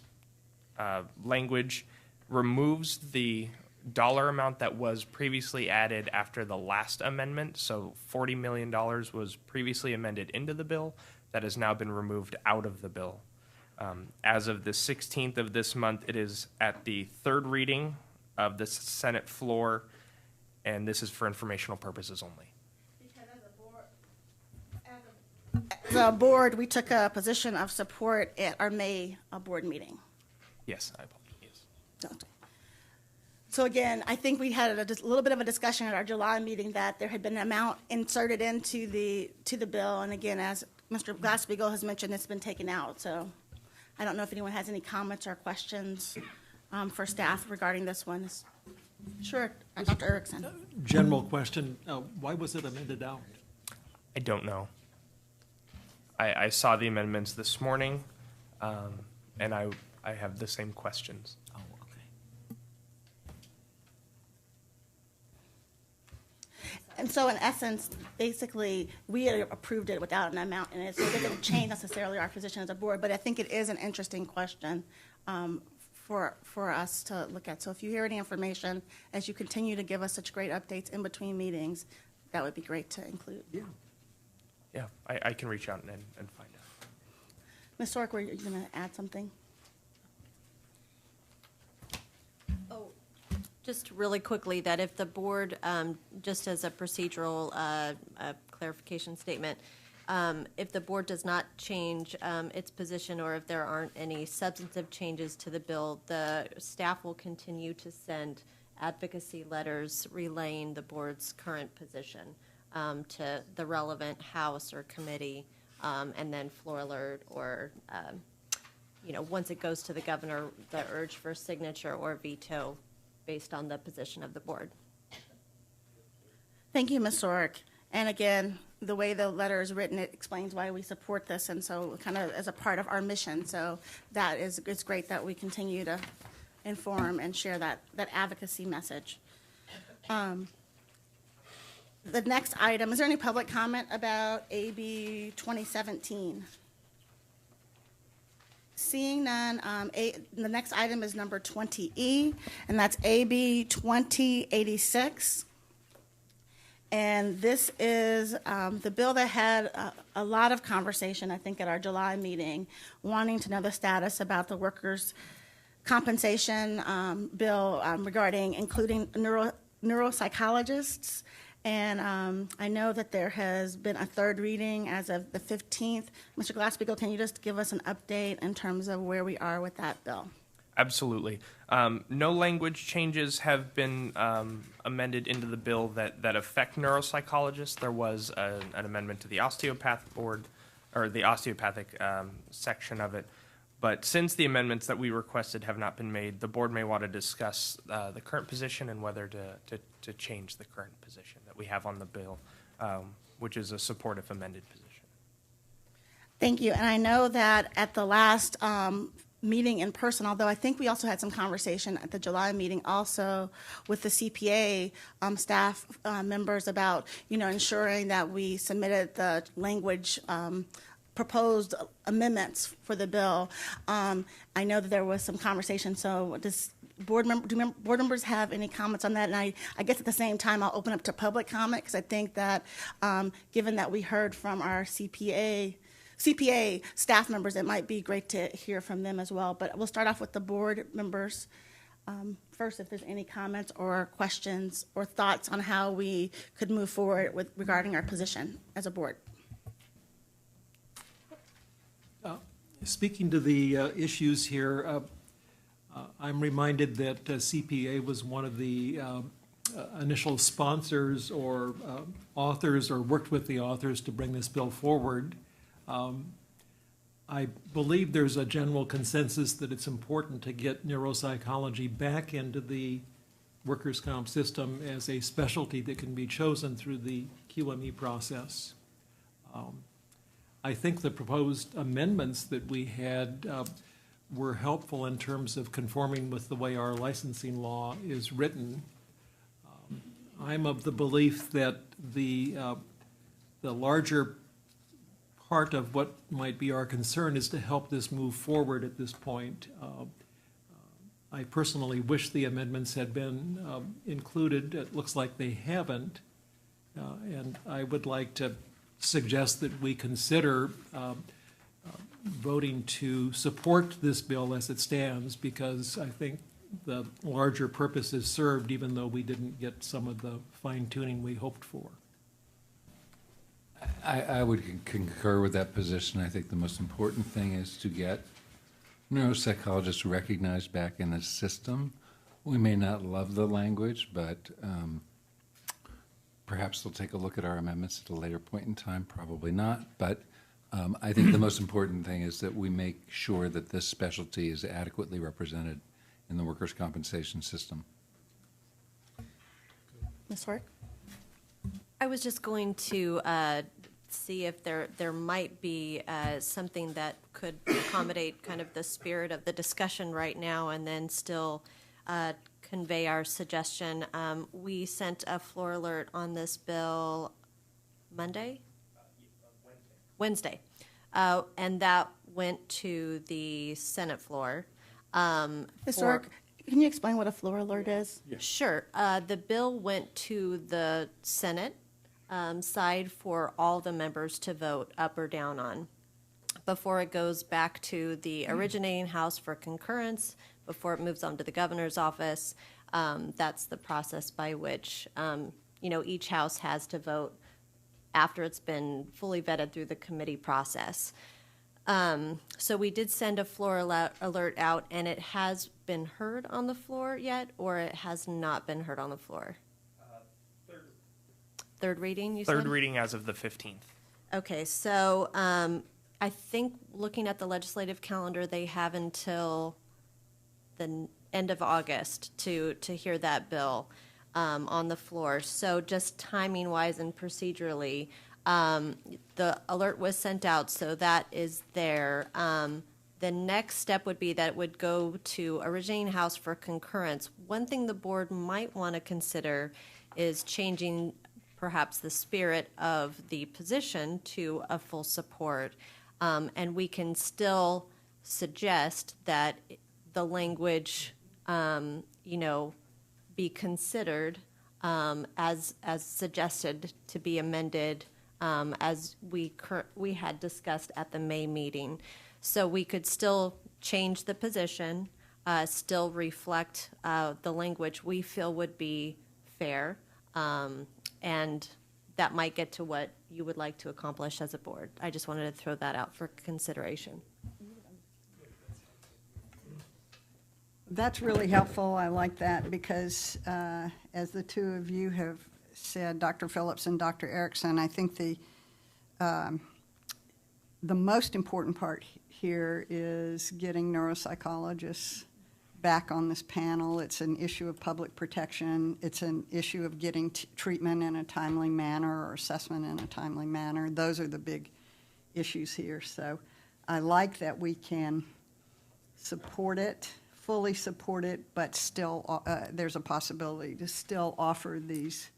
language removes the dollar amount that was previously added after the last amendment. So $40 million was previously amended into the bill. That has now been removed out of the bill. As of the 16th of this month, it is at the third reading of the Senate floor, and this is for informational purposes only. As a board, we took a position of support at our May board meeting. Yes, I apologize. Okay. So again, I think we had a little bit of a discussion at our July meeting that there had been an amount inserted into the bill, and again, as Mr. Glass-Steagall has mentioned, it's been taken out. So I don't know if anyone has any comments or questions for staff regarding this one. Sure, Dr. Erickson. General question, why was it amended out? I don't know. I saw the amendments this morning, and I have the same questions. Oh, okay. And so in essence, basically, we had approved it without an amount in it, so it doesn't change necessarily our position as a board, but I think it is an interesting question for us to look at. So if you hear any information, as you continue to give us such great updates in between meetings, that would be great to include. Yeah, I can reach out and find out. Ms. Sork, were you going to add something? Oh, just really quickly, that if the board, just as a procedural clarification statement, if the board does not change its position, or if there aren't any substantive changes to the bill, the staff will continue to send advocacy letters relaying the board's current position to the relevant House or committee, and then floor alert, or once it goes to the governor, the urge for signature or veto based on the position of the board. Thank you, Ms. Sork. And again, the way the letter is written, it explains why we support this, and so kind of as a part of our mission. So that is, it's great that we continue to inform and share that advocacy message. The next item, is there any public comment about AB 2017? Seeing none, the next item is number 20E, and that's AB 2086. And this is the bill that had a lot of conversation, I think, at our July meeting, wanting to know the status about the workers' compensation bill regarding including neuropsychologists. And I know that there has been a third reading as of the 15th. Mr. Glass-Steagall, can you just give us an update in terms of where we are with that bill? Absolutely. No language changes have been amended into the bill that affect neuropsychologists. There was an amendment to the osteopathic board, or the osteopathic section of it. But since the amendments that we requested have not been made, the board may want to discuss the current position and whether to change the current position that we have on the bill, which is a supportive amended position. Thank you. And I know that at the last meeting in person, although I think we also had some conversation at the July meeting also with the CPA staff members about, ensuring that we submitted the language proposed amendments for the bill. I know that there was some conversation, so do board members have any comments on that? And I guess at the same time, I'll open up to public comment, because I think that given that we heard from our CPA staff members, it might be great to hear from them as well. But we'll start off with the board members. First, if there's any comments or questions or thoughts on how we could move forward regarding our position as a board. Speaking to the issues here, I'm reminded that CPA was one of the initial sponsors or authors, or worked with the authors to bring this bill forward. I believe there's a general consensus that it's important to get neuropsychology back into the workers' comp system as a specialty that can be chosen through the QME process. I think the proposed amendments that we had were helpful in terms of conforming with the way our licensing law is written. I'm of the belief that the larger part of what might be our concern is to help this move forward at this point. I personally wish the amendments had been included. It looks like they haven't. And I would like to suggest that we consider voting to support this bill as it stands, because I think the larger purpose is served, even though we didn't get some of the fine-tuning we hoped for. I would concur with that position. I think the most important thing is to get neuropsychologists recognized back in the system. We may not love the language, but perhaps they'll take a look at our amendments at a later point in time. Probably not. But I think the most important thing is that we make sure that this specialty is adequately represented in the workers' compensation system. Ms. Hork? I was just going to see if there might be something that could accommodate kind of the spirit of the discussion right now, and then still convey our suggestion. We sent a floor alert on this bill Monday? Wednesday. And that went to the Senate floor. Ms. Hork, can you explain what a floor alert is? Sure. The bill went to the Senate side for all the members to vote up or down on before it goes back to the originating house for concurrence, before it moves on to the governor's office. That's the process by which each house has to vote after it's been fully vetted through the committee process. So we did send a floor alert out, and it has been heard on the floor yet, or it has not been heard on the floor? Third reading, you said? Third reading as of the 15th. Okay, so I think looking at the legislative calendar, they have until the end of August to hear that bill on the floor. So just timing-wise and procedurally, the alert was sent out, so that is there. The next step would be that it would go to originating house for concurrence. One thing the board might want to consider is changing perhaps the spirit of the position to a full support. And we can still suggest that the language, be considered as suggested to be amended as we had discussed at the May meeting. So we could still change the position, still reflect the language we feel would be fair, and that might get to what you would like to accomplish as a board. I just wanted to throw that out for consideration. That's really helpful. I like that because, as the two of you have said, Dr. Phillips and Dr. Erickson, I think the most important part here is getting neuropsychologists back on this panel. It's an issue of public protection. It's an issue of getting treatment in a timely manner or assessment in a timely manner. Those are the big issues here. So I like that we can support it, fully support it, but still there's a possibility to still offer these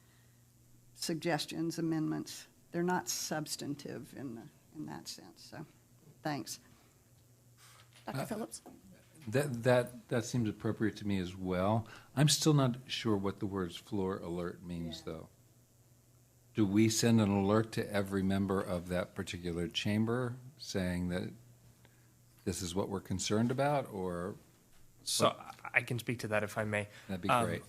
suggestions, amendments. They're not substantive in that sense. So thanks. Dr. Phillips? That seems appropriate to me as well. I'm still not sure what the words floor alert means, though. Do we send an alert to every member of that particular chamber saying that this is what we're concerned about, or? So I can speak to that if I may. That'd be great.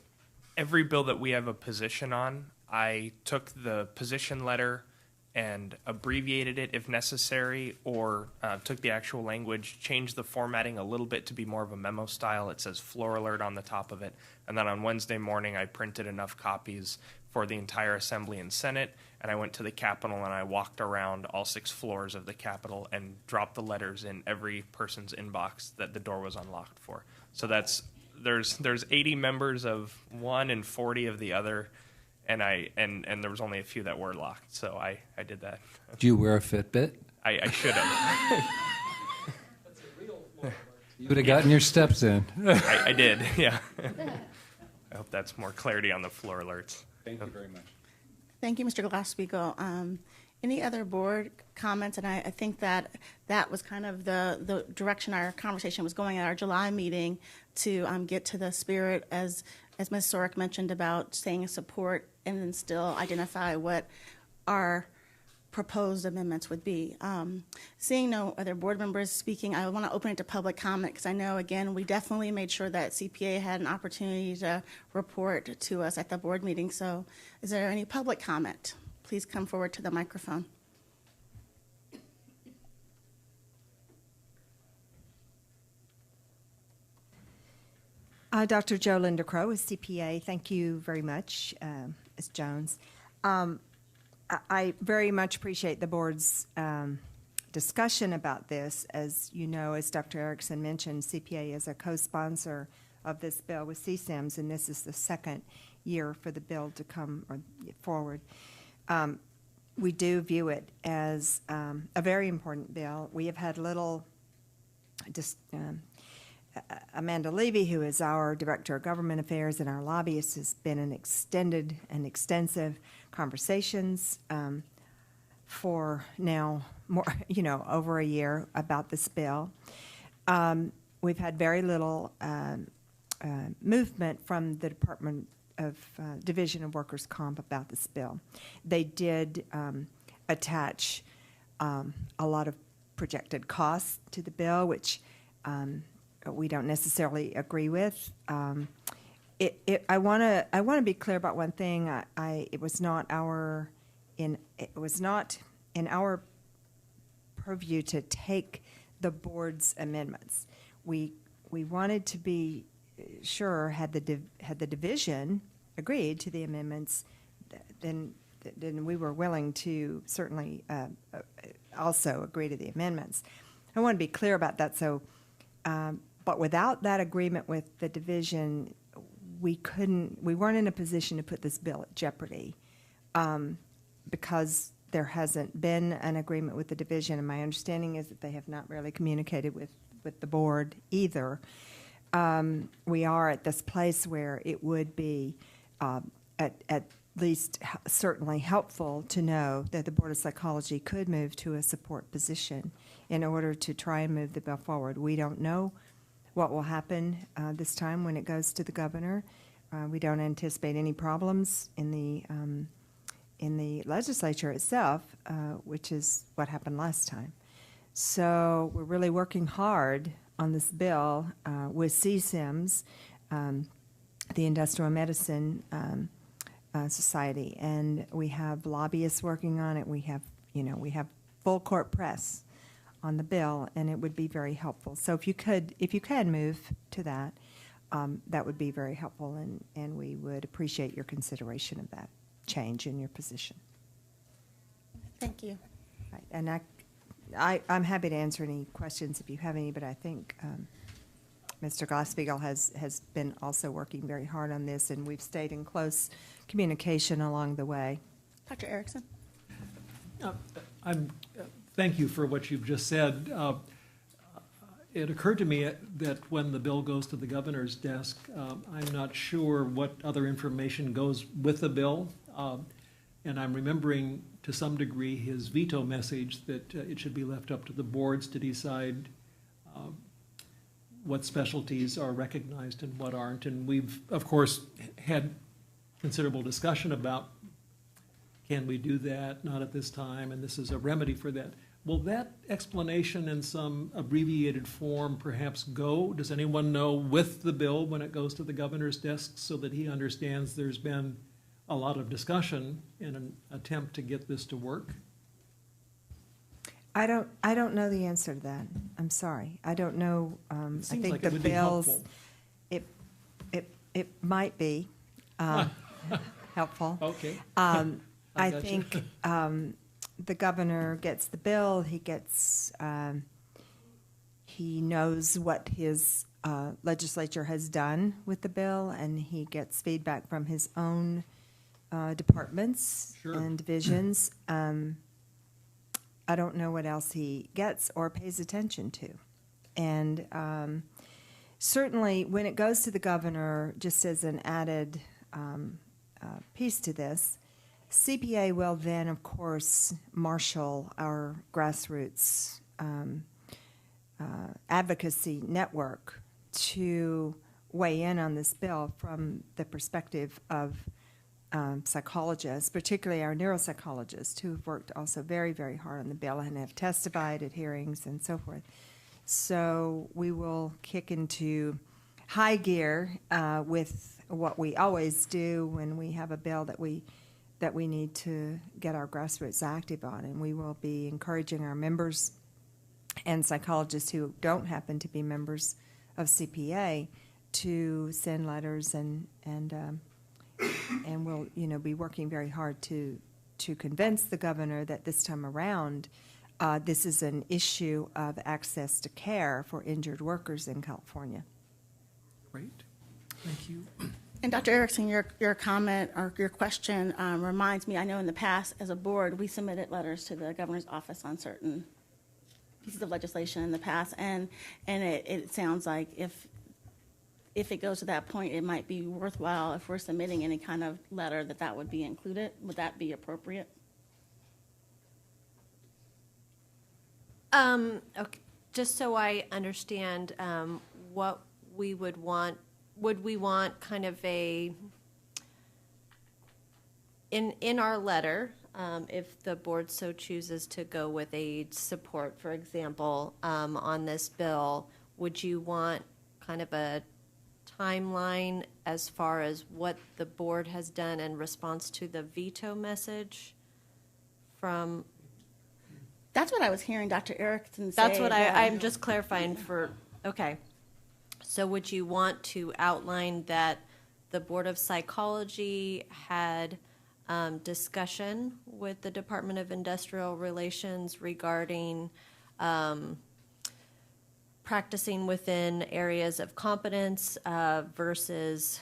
Every bill that we have a position on, I took the position letter and abbreviated it if necessary, or took the actual language, changed the formatting a little bit to be more of a memo style. It says floor alert on the top of it. And then on Wednesday morning, I printed enough copies for the entire Assembly and Senate, and I went to the Capitol and I walked around all 6 floors of the Capitol and dropped the letters in every person's inbox that the door was unlocked for. So there's 80 members of one and 40 of the other, and there was only a few that were locked, so I did that. Do you wear a Fitbit? I should have. You would have gotten your steps in. I did, yeah. I hope that's more clarity on the floor alerts. Thank you very much. Thank you, Mr. Glass-Steagall. Any other board comments? And I think that was kind of the direction our conversation was going at our July meeting, to get to the spirit, as Ms. Sorek mentioned, about saying support and then still identify what our proposed amendments would be. Seeing no other board members speaking, I want to open it to public comment, because I know, again, we definitely made sure that CPA had an opportunity to report to us at the board meeting. So is there any public comment? Please come forward to the microphone. Dr. Joe Linda Crow is CPA. Thank you very much, Ms. Jones. I very much appreciate the board's discussion about this. As you know, as Dr. Erickson mentioned, CPA is a co-sponsor of this bill with CSIMS, and this is the second year for the bill to come forward. We do view it as a very important bill. We have had Amanda Levy, who is our Director of Government Affairs and our lobbyist, has been in extended and extensive conversations for now over a year about this bill. We've had very little movement from the Department of Division of Workers' Comp about this bill. They did attach a lot of projected costs to the bill, which we don't necessarily agree with. I want to be clear about one thing. It was not in our purview to take the board's amendments. We wanted to be sure, had the division agreed to the amendments, then we were willing to certainly also agree to the amendments. I want to be clear about that. So, but without that agreement with the division, we weren't in a position to put this bill at jeopardy, because there hasn't been an agreement with the division, and my understanding is that they have not really communicated with the board either. We are at this place where it would be at least certainly helpful to know that the Board of Psychology could move to a support position in order to try and move the bill forward. We don't know what will happen this time when it goes to the governor. We don't anticipate any problems in the legislature itself, which is what happened last time. So we're really working hard on this bill with CSIMS, the Industrial Medicine Society, and we have lobbyists working on it. We have full court press on the bill, and it would be very helpful. So if you can move to that, that would be very helpful, and we would appreciate your consideration of that change in your position. Thank you. Right. And I'm happy to answer any questions if you have any, but I think Mr. Glass-Steagall has been also working very hard on this, and we've stayed in close communication along the way. Dr. Erickson? Thank you for what you've just said. It occurred to me that when the bill goes to the governor's desk, I'm not sure what other information goes with the bill. And I'm remembering to some degree his veto message that it should be left up to the boards to decide what specialties are recognized and what aren't. And we've, of course, had considerable discussion about, can we do that? Not at this time, and this is a remedy for that. Will that explanation in some abbreviated form perhaps go? Does anyone know with the bill when it goes to the governor's desk, so that he understands there's been a lot of discussion in an attempt to get this to work? I don't know the answer to that. I'm sorry. I don't know. I think like the bills, it might be helpful. Okay. I think the governor gets the bill. He knows what his legislature has done with the bill, and he gets feedback from his own departments Sure. and divisions. I don't know what else he gets or pays attention to. And certainly when it goes to the governor, just as an added piece to this, CPA will then, of course, marshal our grassroots advocacy network to weigh in on this bill from the perspective of psychologists, particularly our neuropsychologists, who have worked also very, very hard on the bill and have testified at hearings and so forth. So we will kick into high gear with what we always do when we have a bill that we need to get our grassroots active on, and we will be encouraging our members and psychologists who don't happen to be members of CPA to send letters and we'll be working very hard to convince the governor that this time around this is an issue of access to care for injured workers in California. Great. Thank you. And Dr. Erickson, your comment or your question reminds me, I know in the past, as a board, we submitted letters to the governor's office on certain pieces of legislation in the past, and it sounds like if it goes to that point, it might be worthwhile if we're submitting any kind of letter that would be included. Would that be appropriate? Okay. Just so I understand what we would want, would we want kind of in our letter, if the board so chooses to go with a support, for example, on this bill, would you want kind of a timeline as far as what the board has done in response to the veto message from? That's what I was hearing Dr. Erickson say. That's what I'm just clarifying for, okay. So would you want to outline that the Board of Psychology had discussion with the Department of Industrial Relations regarding practicing within areas of competence versus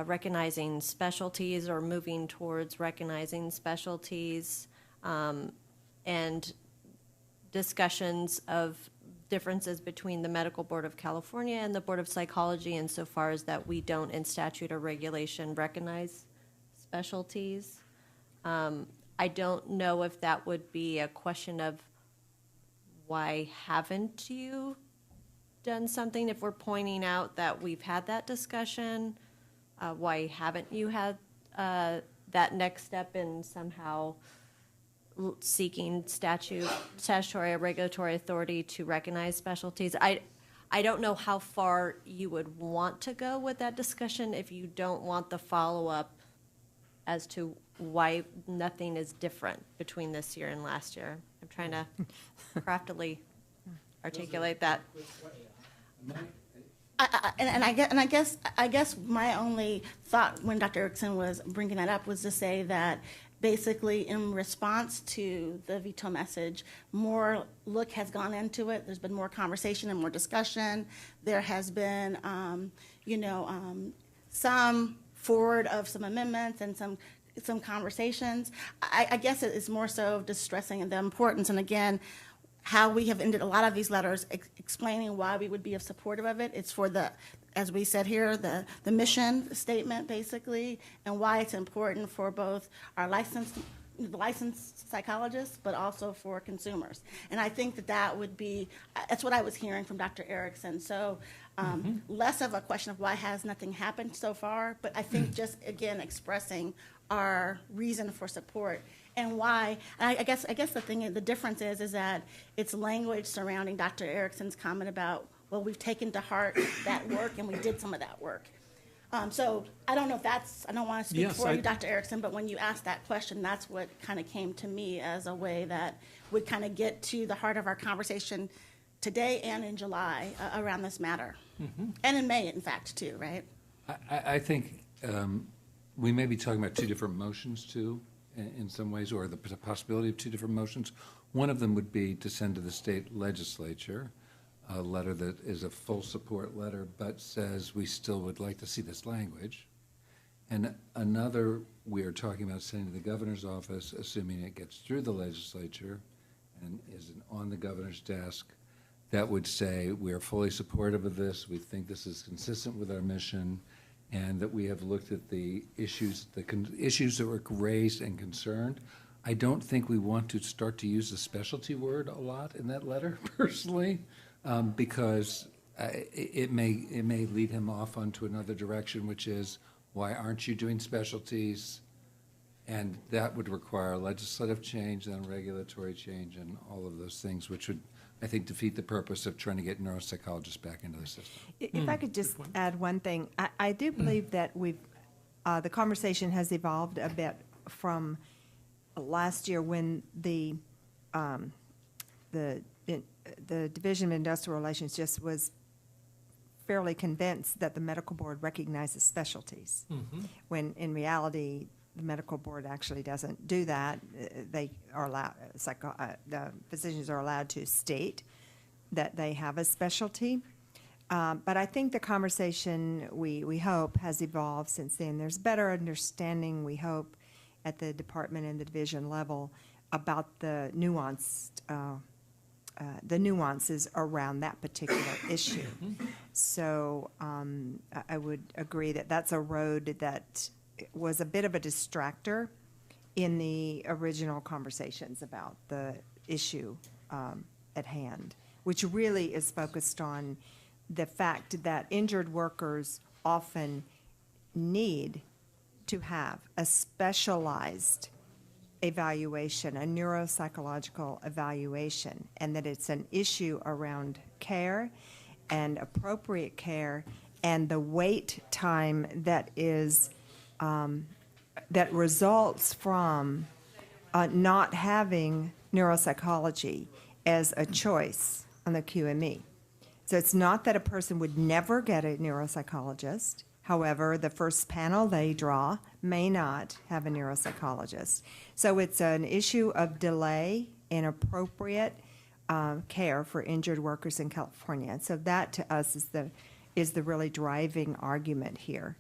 recognizing specialties or moving towards recognizing specialties, and discussions of differences between the Medical Board of California and the Board of Psychology insofar as that we don't in statute or regulation recognize specialties. I don't know if that would be a question of why haven't you done something, if we're pointing out that we've had that discussion, why haven't you had that next step in somehow seeking statutory or regulatory authority to recognize specialties? I don't know how far you would want to go with that discussion if you don't want the follow-up as to why nothing is different between this year and last year. I'm trying to craftily articulate that. I guess my only thought when Dr. Erickson was bringing that up was to say that basically in response to the veto message, more look has gone into it. There's been more conversation and more discussion. There has been, some forward of some amendments and some conversations. I guess it is more so distressing the importance, and again, how we have ended a lot of these letters explaining why we would be supportive of it. It's for as we said here, the mission statement basically, and why it's important for both our licensed psychologists, but also for consumers. And I think that would be, that's what I was hearing from Dr. Erickson. So less of a question of why has nothing happened so far, but I think just, again, expressing our reason for support and why. And I guess the difference is that it's language surrounding Dr. Erickson's comment about, well, we've taken to heart that work and we did some of that work. So I don't know if I don't want to speak for you, Dr. Erickson, but when you asked that question, that's what kind of came to me as a way that would kind of get to the heart of our conversation today and in July around this matter. And in May, in fact, too, right? I think we may be talking about two different motions, too, in some ways, or the possibility of two different motions. One of them would be to send to the state legislature a letter that is a full support letter but says we still would like to see this language. And another, we are talking about sending to the governor's office, assuming it gets through the legislature, and is on the governor's desk that would say, we are fully supportive of this, we think this is consistent with our mission, and that we have looked at the issues, issues that were raised and concerned. I don't think we want to start to use the specialty word a lot in that letter, personally, because it may lead him off onto another direction, which is, why aren't you doing specialties? And that would require legislative change and regulatory change and all of those things, which would, I think, defeat the purpose of trying to get neuropsychologists back into the system. If I could just add one thing, I do believe that the conversation has evolved a bit from last year when the Division of Industrial Relations just was fairly convinced that the medical board recognizes specialties, when in reality, the medical board actually doesn't do that. They are allowed, the physicians are allowed to state that they have a specialty. But I think the conversation, we hope, has evolved since then. There's better understanding, we hope, at the department and the division level about the nuanced, the nuances around that particular issue. So I would agree that that's a road that was a bit of a distractor in the original conversations about the issue at hand, which really is focused on the fact that injured workers often need to have a specialized evaluation, a neuropsychological evaluation, and that it's an issue around care and appropriate care and the wait time that is that results from not having neuropsychology as a choice on the QME. So it's not that a person would never get a neuropsychologist. However, the first panel they draw may not have a neuropsychologist. So it's an issue of delay in appropriate care for injured workers in California. And so that to us is the really driving argument here.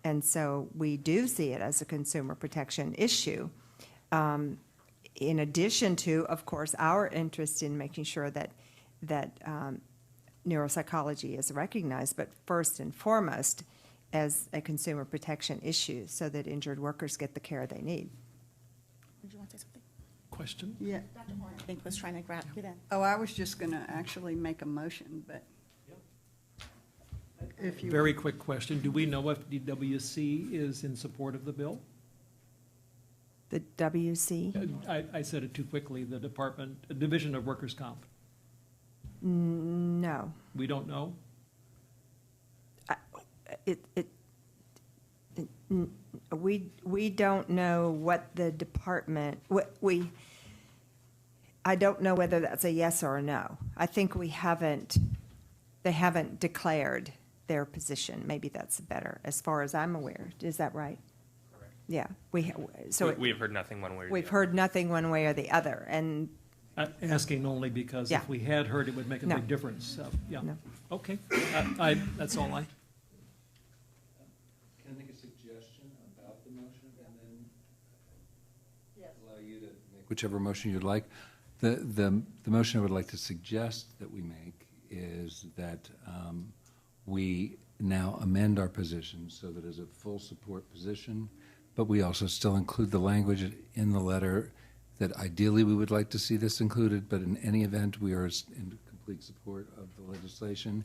And so we do see it as a consumer protection issue. In addition to, of course, our interest in making sure that neuropsychology is recognized, but first and foremost as a consumer protection issue so that injured workers get the care they need. Did you want to say something? Question? Yeah. Dr. Horn, I think, was trying to get in. Oh, I was just going to actually make a motion, but if you. Very quick question. Do we know if DWC is in support of the bill? The WC? I said it too quickly. The Division of Workers' Comp. No. We don't know? We don't know what the department, I don't know whether that's a yes or a no. I think they haven't declared their position. Maybe that's better, as far as I'm aware. Is that right? Correct. Yeah. We have heard nothing one way or the We've other. heard nothing one way or the other, and Asking only because Yeah. if we had heard, it would make a No. big difference. Yeah. No. Okay. That's all I. Can I make a suggestion about the motion and then allow you to make whichever motion you'd like? The motion I would like to suggest that we make is that we now amend our position so that it's a full support position, but we also still include the language in the letter that ideally we would like to see this included, but in any event, we are in complete support of the legislation.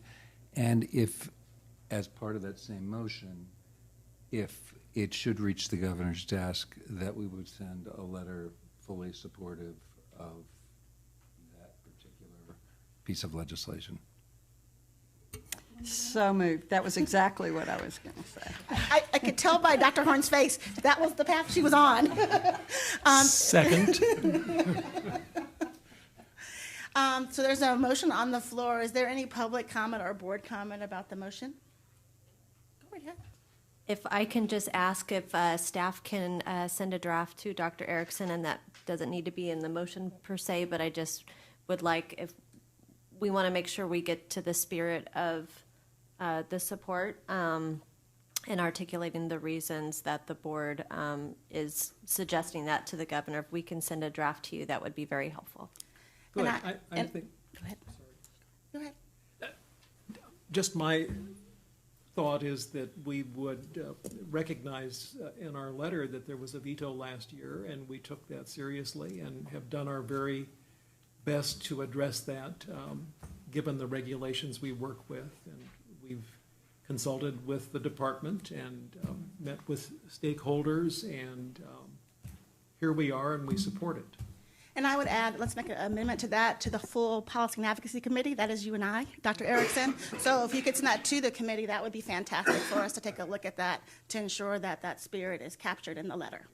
And if, as part of that same motion, if it should reach the governor's desk, that we would send a letter fully supportive of that particular piece of legislation. So moved. That was exactly what I was going to say. I could tell by Dr. Horn's face that was the path she was on. Second. So there's a motion on the floor. Is there any public comment or board comment about the motion? Go right ahead. If I can just ask if staff can send a draft to Dr. Erickson, and that doesn't need to be in the motion per se, but I just would like, if we want to make sure we get to the spirit of the support and articulating the reasons that the board is suggesting that to the governor. If we can send a draft to you, that would be very helpful. Good. And I think, Go ahead. Go ahead. just my thought is that we would recognize in our letter that there was a veto last year, and we took that seriously and have done our very best to address that, given the regulations we work with. And we've consulted with the department and met with stakeholders, and here we are, and we support it. And I would add, let's make an amendment to that, to the full Policy and Advocacy Committee. That is you and I, Dr. Erickson. So if you could send that to the committee, that would be fantastic for us to take a look at that to ensure that that spirit is captured in the letter.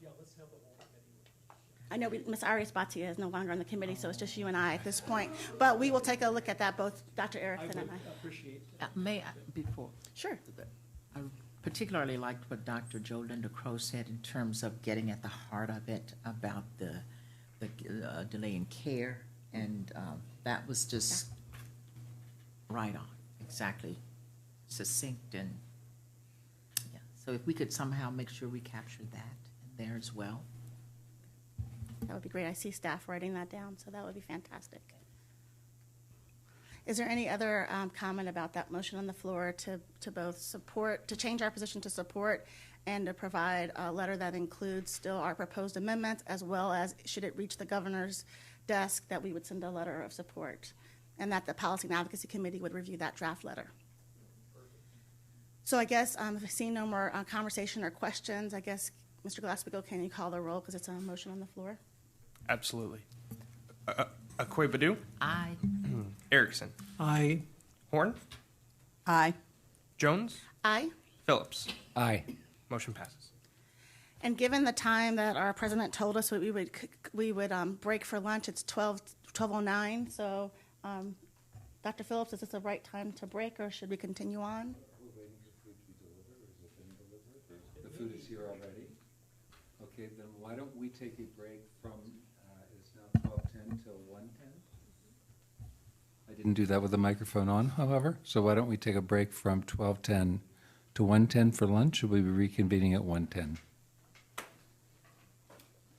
Yeah, let's have the whole committee. I know Ms. Ari Spatia is no longer on the committee, so it's just you and I at this point. But we will take a look at that, both Dr. Erickson and I. Appreciate May I, before, Sure. I particularly liked what Dr. Joe Linda Crow said in terms of getting at the heart of it about the delay in care, and that was just right on, exactly, succinct, and yeah. So if we could somehow make sure we capture that in there as well. That would be great. I see staff writing that down, so that would be fantastic. Is there any other comment about that motion on the floor to both support, to change our position to support, and to provide a letter that includes still our proposed amendments, as well as, should it reach the governor's desk, that we would send a letter of support, and that the Policy and Advocacy Committee would review that draft letter? So I guess, if I see no more conversation or questions, I guess, Mr. Glassbeagle, can you call the roll, because it's a motion on the floor? Absolutely. Akwe-Badu? Aye. Erickson? Aye. Horn? Aye. Jones? Aye. Phillips? Aye. Motion passes. And given the time that our president told us we would break for lunch, it's 12:09. So, Dr. Phillips, is this the right time to break, or should we continue on? The food is here already. Okay, then why don't we take a break from, it's now 12:10 till 1:10? I didn't do that with the microphone on, however, so why don't we take a break from 12:10 to 1:10 for lunch? Should we be reconvening at 1:10?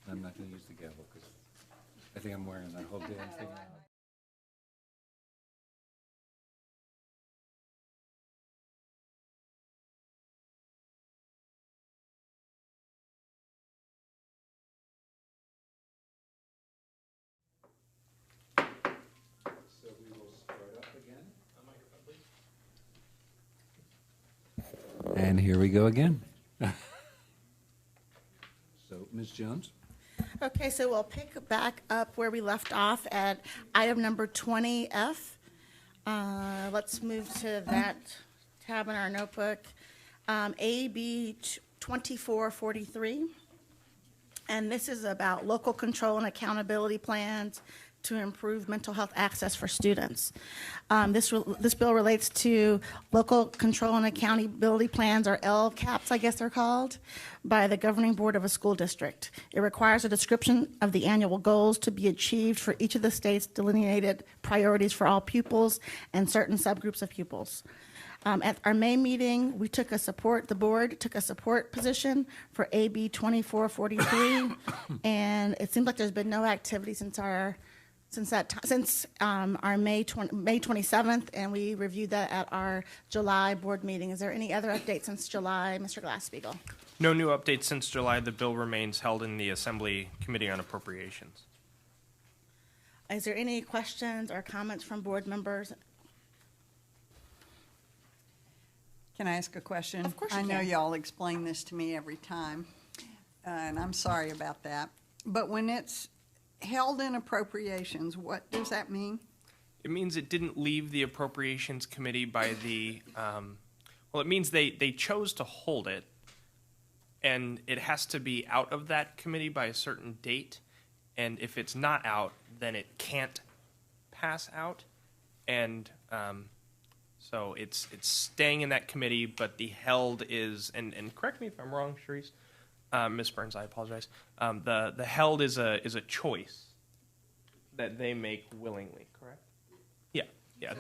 I'm not going to use the gavel because I think I'm wearing that whole damn thing out. So we will start up again. And here we go again. So, Ms. Jones? Okay, so we'll pick back up where we left off at item number 20F. Let's move to that tab in our notebook. AB 2443. And this is about local control and accountability plans to improve mental health access for students. This bill relates to local control and accountability plans, or LCAPs, I guess they're called, by the governing board of a school district. It requires a description of the annual goals to be achieved for each of the state's delineated priorities for all pupils and certain subgroups of pupils. At our May meeting, the board took a support position for AB 2443, and it seems like there's been no activity since our May 27th, and we reviewed that at our July board meeting. Is there any other updates since July, Mr. Glassbeagle? No new updates since July. The bill remains held in the Assembly Committee on Appropriations. Is there any questions or comments from board members? Can I ask a question? Of course you I know can. y'all explain this to me every time, and I'm sorry about that. But when it's held in appropriations, what does that mean? It means it didn't leave the Appropriations Committee by the, well, it means they chose to hold it, and it has to be out of that committee by a certain date. And if it's not out, then it can't pass out. And so it's staying in that committee, but the held is, and correct me if I'm wrong, Sharice, Ms. Burns, I apologize. The held is a choice that they make willingly, correct? Yeah.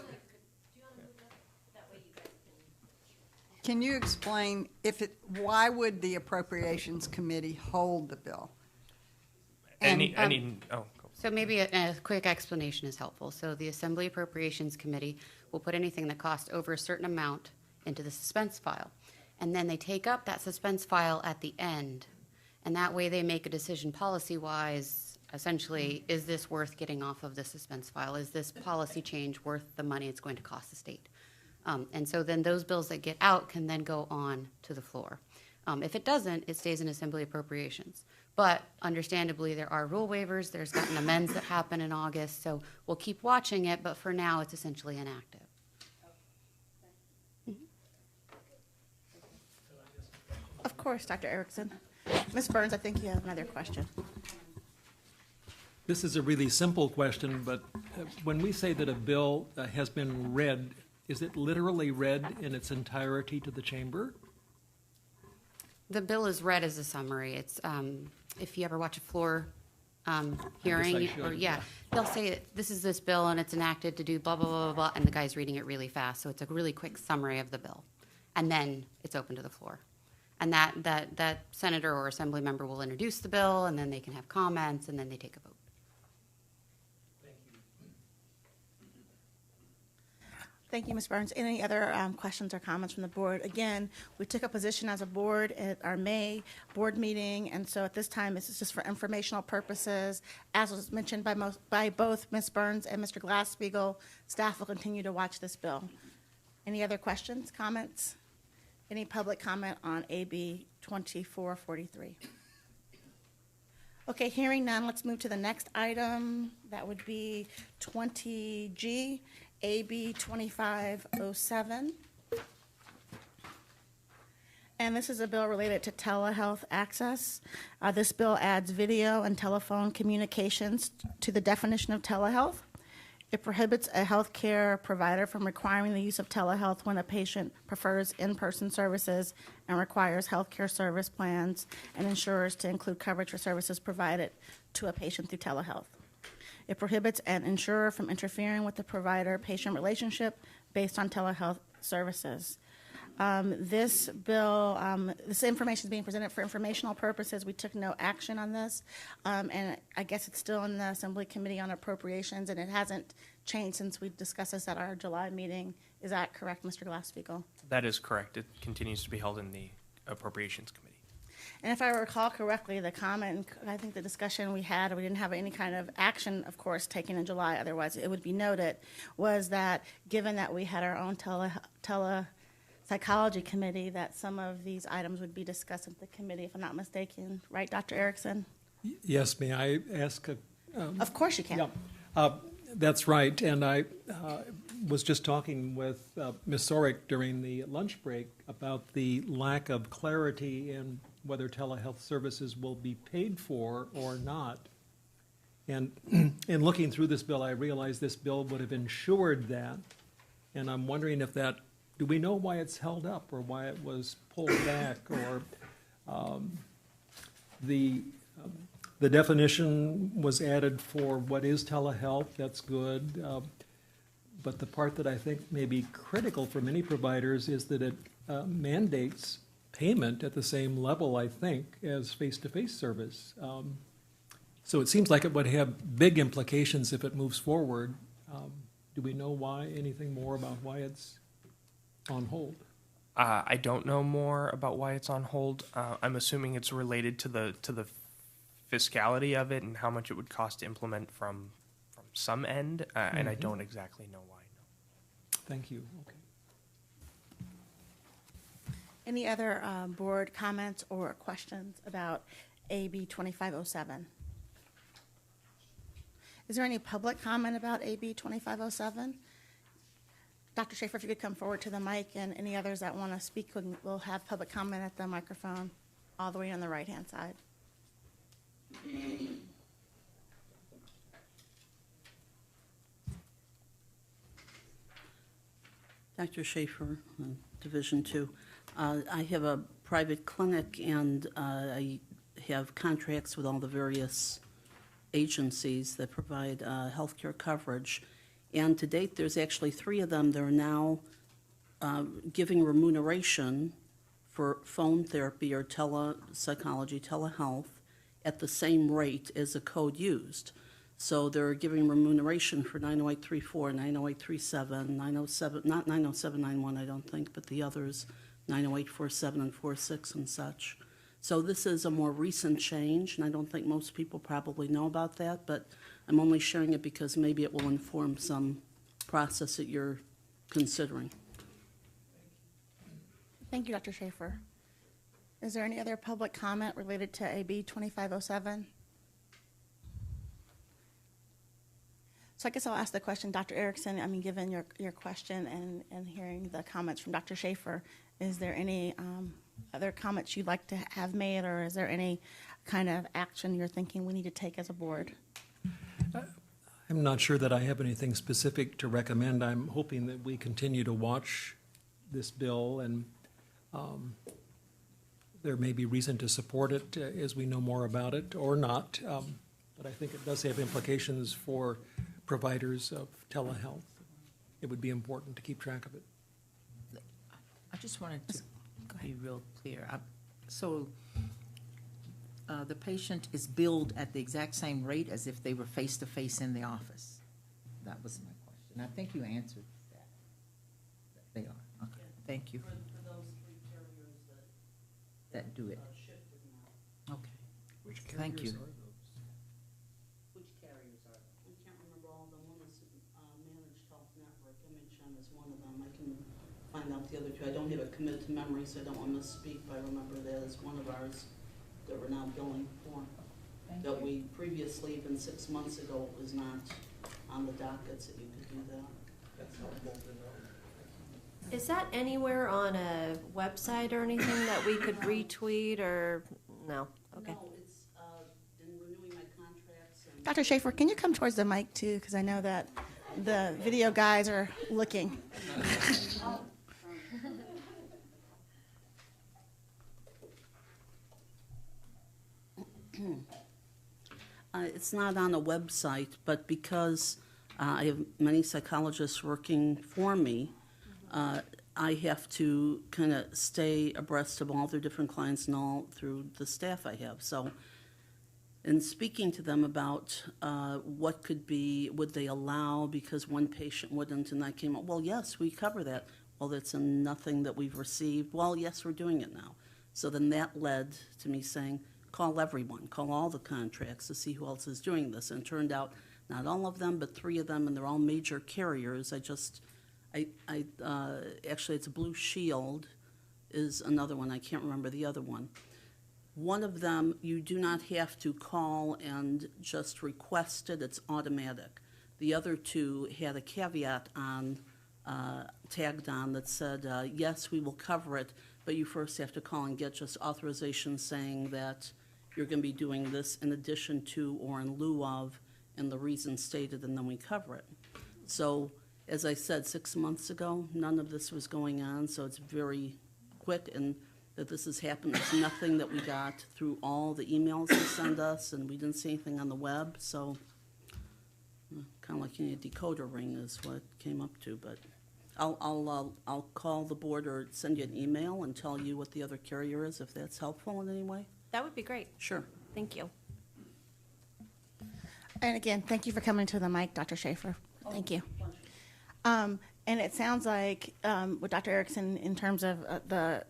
Can you explain why would the Appropriations Committee hold the bill? Oh, go for So maybe a quick explanation is helpful. So the Assembly Appropriations Committee will put anything that costs over a certain amount into the suspense file. And then they take up that suspense file at the end. And that way they make a decision policy-wise, essentially, is this worth getting off of the suspense file? Is this policy change worth the money it's going to cost the state? And so then those bills that get out can then go on to the floor. If it doesn't, it stays in Assembly Appropriations. But understandably, there are rule waivers. There's gotten amends that happen in August. So we'll keep watching it, but for now, it's essentially inactive. Of course, Dr. Erickson. Ms. Burns, I think you have another question. This is a really simple question, but when we say that a bill has been read, is it literally read in its entirety to the chamber? The bill is read as a summary. It's, if you ever watch a floor hearing, I should, yeah, they'll say, this is this bill and it's enacted to do blah, blah, blah, blah, blah, and the guy's reading it really fast. So it's a really quick summary of the bill. And then it's open to the floor. And that senator or assembly member will introduce the bill, and then they can have comments, and then they take a vote. Thank you, Ms. Burns. Any other questions or comments from the board? Again, we took a position as a board at our May board meeting, and so at this time, this is just for informational purposes. As was mentioned by both Ms. Burns and Mr. Glass-Steagall, staff will continue to watch this bill. Any other questions, comments? Any public comment on AB 2443? Okay, hearing none, let's move to the next item. That would be 20G, AB 2507. And this is a bill related to telehealth access. This bill adds video and telephone communications to the definition of telehealth. It prohibits a healthcare provider from requiring the use of telehealth when a patient prefers in-person services and requires healthcare service plans and insurers to include coverage for services provided to a patient through telehealth. It prohibits an insurer from interfering with the provider-patient relationship based on telehealth services. This bill, this information is being presented for informational purposes. We took no action on this, and I guess it's still in the Assembly Committee on Appropriations, and it hasn't changed since we discussed this at our July meeting. Is that correct, Mr. Glass-Steagall? That is correct. It continues to be held in the Appropriations Committee. And if I recall correctly, the comment, I think the discussion we had, we didn't have any kind of action, of course, taken in July, otherwise it would be noted, was that given that we had our own psychology committee, that some of these items would be discussed at the committee, if I'm not mistaken. Right, Dr. Erickson? Yes, may I ask a... Of course you can. Yeah. That's right, and I was just talking with Ms. Sorick during the lunch break about the lack of clarity in whether telehealth services will be paid for or not. And in looking through this bill, I realized this bill would have ensured that, and I'm wondering if that, do we know why it's held up or why it was pulled back, or the definition was added for what is telehealth, that's good. But the part that I think may be critical for many providers is that it mandates payment at the same level, I think, as face-to-face service. So it seems like it would have big implications if it moves forward. Do we know why, anything more about why it's on hold? I don't know more about why it's on hold. I'm assuming it's related to the fiscality of it and how much it would cost to implement from some end, and I don't exactly know why. No. Thank you. Okay. Any other board comments or questions about AB 2507? Is there any public comment about AB 2507? Dr. Schaefer, if you could come forward to the mic, and any others that want to speak, we'll have public comment at the microphone all the way on the right-hand side. Dr. Schaefer, Division 2. I have a private clinic, and I have contracts with all the various agencies that provide healthcare coverage. And to date, there's actually 3 of them that are now giving remuneration for phone therapy or telepsychology, telehealth, at the same rate as the code used. So they're giving remuneration for 90834, 90837, 907, not 90791, I don't think, but the others, 90847 and 46 and such. So this is a more recent change, and I don't think most people probably know about that, but I'm only sharing it because maybe it will inform some process that you're considering. Thank you, Dr. Schaefer. Is there any other public comment related to AB 2507? So I guess I'll ask the question, Dr. Erickson, I mean, given your question and hearing the comments from Dr. Schaefer, is there any other comments you'd like to have made, or is there any kind of action you're thinking we need to take as a board? I'm not sure that I have anything specific to recommend. I'm hoping that we continue to watch this bill, and there may be reason to support it as we know more about it, or not. But I think it does have implications for providers of telehealth. It would be important to keep track of it. I just wanted to be real clear. So the patient is billed at the exact same rate as if they were face-to-face in the office? That was my question. I think you answered that. They are. Okay. Thank you. For those 3 carriers That do it. shifted now. Okay. Which Thank you. carriers are those? Which carriers are they? I can't remember all of them. One is Managed Health Network, MHN is one of them. I can find out the other 2. I don't have it committed to memory, so I don't want to misspeak, but I remember that as one of ours that we're now billing for. That we previously, even 6 months ago, it was not on the dockets that you could do that. That's helpful to know. Is that anywhere on a website or anything that we could retweet or, no? Okay. No, it's in renewing my contracts and. Dr. Schaefer, can you come towards the mic too? Because I know that the video guys are looking. It's not on a website, but because I have many psychologists working for me, I have to kind of stay abreast of all their different clients and all through the staff I have. So in speaking to them about what could be, would they allow, because one patient wouldn't, and I came up, well, yes, we cover that. Well, that's nothing that we've received. Well, yes, we're doing it now. So then that led to me saying, call everyone, call all the contracts to see who else is doing this. And it turned out not all of them, but 3 of them, and they're all major carriers. Actually, it's Blue Shield is another one. I can't remember the other one. One of them, you do not have to call and just request it. It's automatic. The other 2 had a caveat on, tagged on that said, yes, we will cover it, but you first have to call and get just authorization saying that you're going to be doing this in addition to or in lieu of, and the reason stated, and then we cover it. So, as I said, 6 months ago, none of this was going on, so it's very quick, and that this has happened. It's nothing that we got through all the emails they send us, and we didn't see anything on the web, so kind of like a decoder ring is what it came up to, but I'll call the board or send you an email and tell you what the other carrier is, if that's helpful in any way. That would be great. Sure. Thank you. And again, thank you for coming to the mic, Dr. Schaefer. Thank you. And it sounds like with Dr. Erickson, in terms of the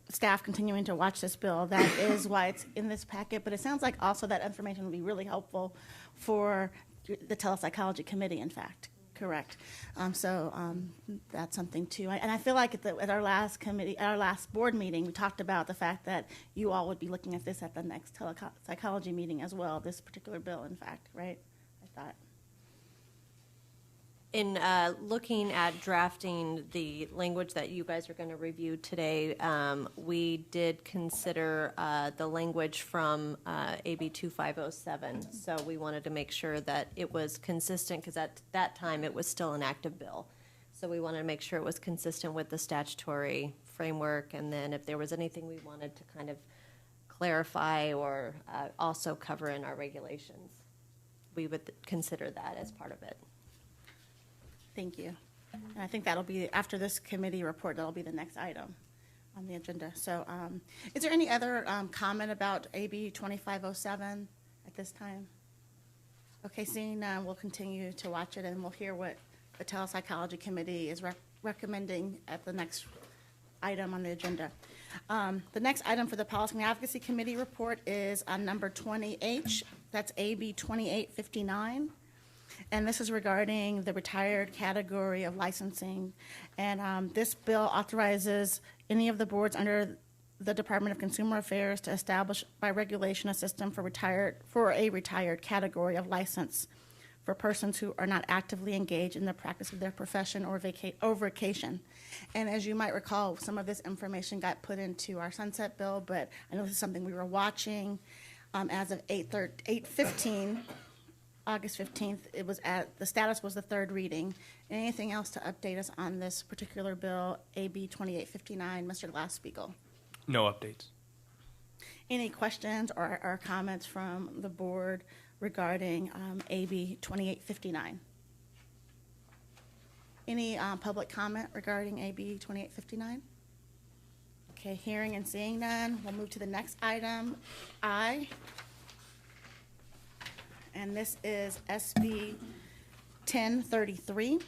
staff continuing to watch this bill, that is why it's in this packet. But it sounds like also that information would be really helpful for the telepsychology committee, in fact. Correct. So that's something too. And I feel like at our last board meeting, we talked about the fact that you all would be looking at this at the next telepsychology meeting as well, this particular bill, in fact, right? I thought. In looking at drafting the language that you guys are going to review today, we did consider the language from AB 2507. So we wanted to make sure that it was consistent, because at that time it was still an active bill. So we wanted to make sure it was consistent with the statutory framework, and then if there was anything we wanted to kind of clarify or also cover in our regulations, we would consider that as part of it. Thank you. And I think that'll be, after this committee report, that'll be the next item on the agenda. So is there any other comment about AB 2507 at this time? Okay, seeing none, we'll continue to watch it, and we'll hear what the Telepsychology Committee is recommending at the next item on the agenda. The next item for the Policy and Advocacy Committee report is on number 20H, that's AB 2859. And this is regarding the retired category of licensing. And this bill authorizes any of the boards under the Department of Consumer Affairs to establish by regulation a system for a retired category of license for persons who are not actively engaged in the practice of their profession or vacation. And as you might recall, some of this information got put into our sunset bill, but I know this is something we were watching as of 8/15, August 15th. The status was the third reading. Anything else to update us on this particular bill, AB 2859, Mr. Glass-Steagall? No updates. Any questions or comments from the board regarding AB 2859? Any public comment regarding AB 2859? Okay, hearing and seeing none, we'll move to the next item, I. And this is SB 1033.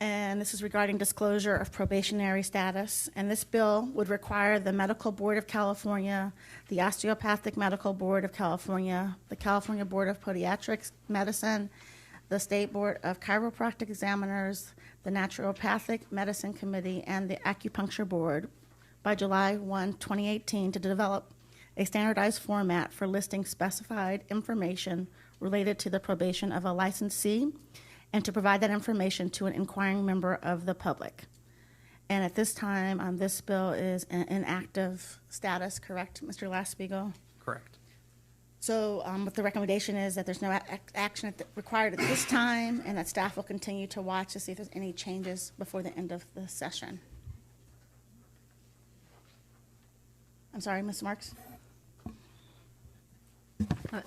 And this is regarding disclosure of probationary status. And this bill would require the Medical Board of California, the Osteopathic Medical Board of California, the California Board of Podiatric Medicine, the State Board of Chiropractic Examiners, the Naturopathic Medicine Committee, and the Acupuncture Board by July 1, 2018 to develop a standardized format for listing specified information related to the probation of a licensee and to provide that information to an inquiring member of the public. And at this time, this bill is in inactive status, correct, Mr. Glass-Steagall? Correct. So what the recommendation is that there's no action required at this time, and that staff will continue to watch to see if there's any changes before the end of the session. I'm sorry, Ms. Marks?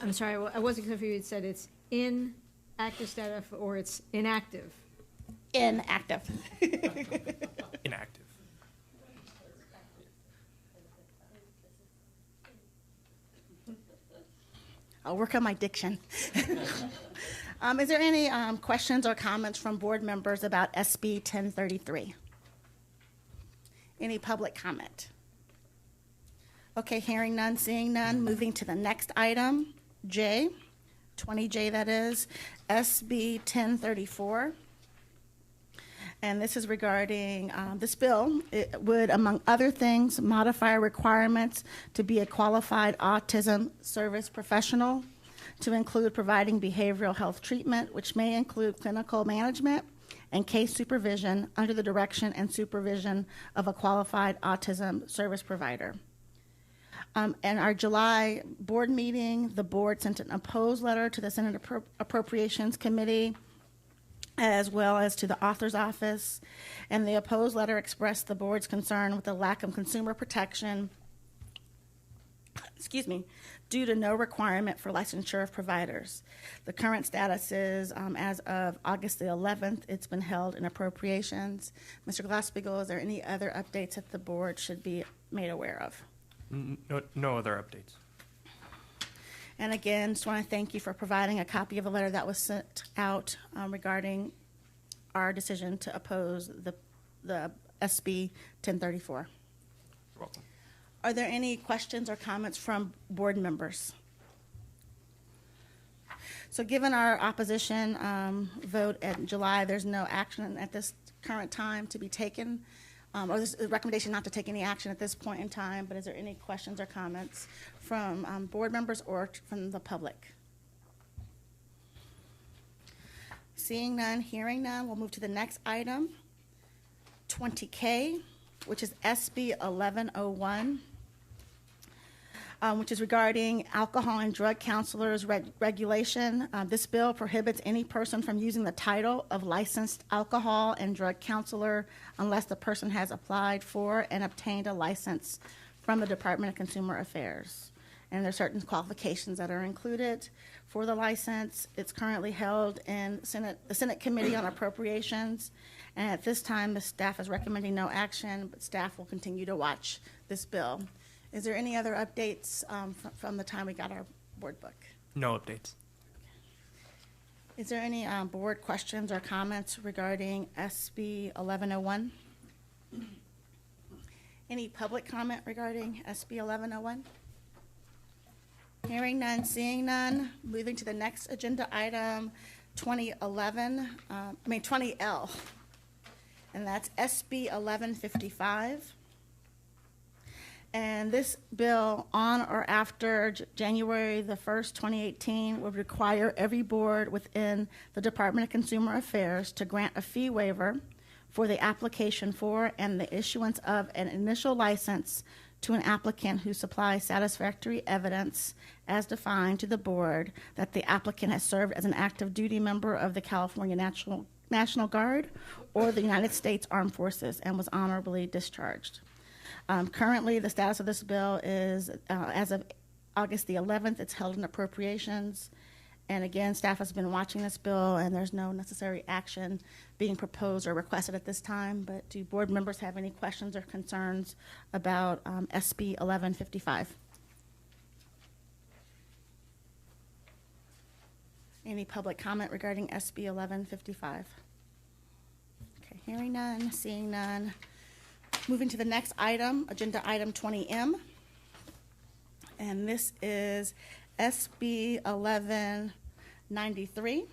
I'm sorry, I wasn't clear if you had said it's in active status or it's inactive. Inactive. Inactive. I'll work on my diction. Is there any questions or comments from board members about SB 1033? Any public comment? Okay, hearing none, seeing none, moving to the next item, J, 20J that is, SB 1034. And this is regarding this bill. It would, among other things, modify requirements to be a qualified autism service professional to include providing behavioral health treatment, which may include clinical management and case supervision under the direction and supervision of a qualified autism service provider. In our July board meeting, the board sent an opposed letter to the Senate Appropriations Committee as well as to the author's office, and the opposed letter expressed the board's concern with the lack of consumer protection, due to no requirement for licensure of providers. The current status is, as of August the 11th, it's been held in appropriations. Mr. Glass-Steagall, is there any other updates that the board should be made aware of? No other updates. And again, just want to thank you for providing a copy of a letter that was sent out regarding our decision to oppose the SB 1034. You're welcome. Are there any questions or comments from board members? So given our opposition vote in July, there's no action at this current time to be taken, or this recommendation not to take any action at this point in time, but is there any questions or comments from board members or from the public? Seeing none, hearing none, we'll move to the next item, 20K, which is SB 1101, which is regarding alcohol and drug counselors regulation. This bill prohibits any person from using the title of licensed alcohol and drug counselor unless the person has applied for and obtained a license from the Department of Consumer Affairs. And there are certain qualifications that are included for the license. It's currently held in the Senate Committee on Appropriations. And at this time, the staff is recommending no action, but staff will continue to watch this bill. Is there any other updates from the time we got our board book? No updates. Is there any board questions or comments regarding SB 1101? Any public comment regarding SB 1101? Hearing none, seeing none. Moving to the next agenda item, 20L. And that's SB 1155. And this bill, on or after January the 1st, 2018, would require every board within the Department of Consumer Affairs to grant a fee waiver for the application for and the issuance of an initial license to an applicant who supplies satisfactory evidence as defined to the board that the applicant has served as an active duty member of the California National Guard or the United States Armed Forces and was honorably discharged. Currently, the status of this bill is, as of August the 11th, it's held in appropriations. And again, staff has been watching this bill, and there's no necessary action being proposed or requested at this time. But do board members have any questions or concerns about SB 1155? Any public comment regarding SB 1155? Okay, hearing none, seeing none. Moving to the next item, agenda item 20M. And this is SB 1193.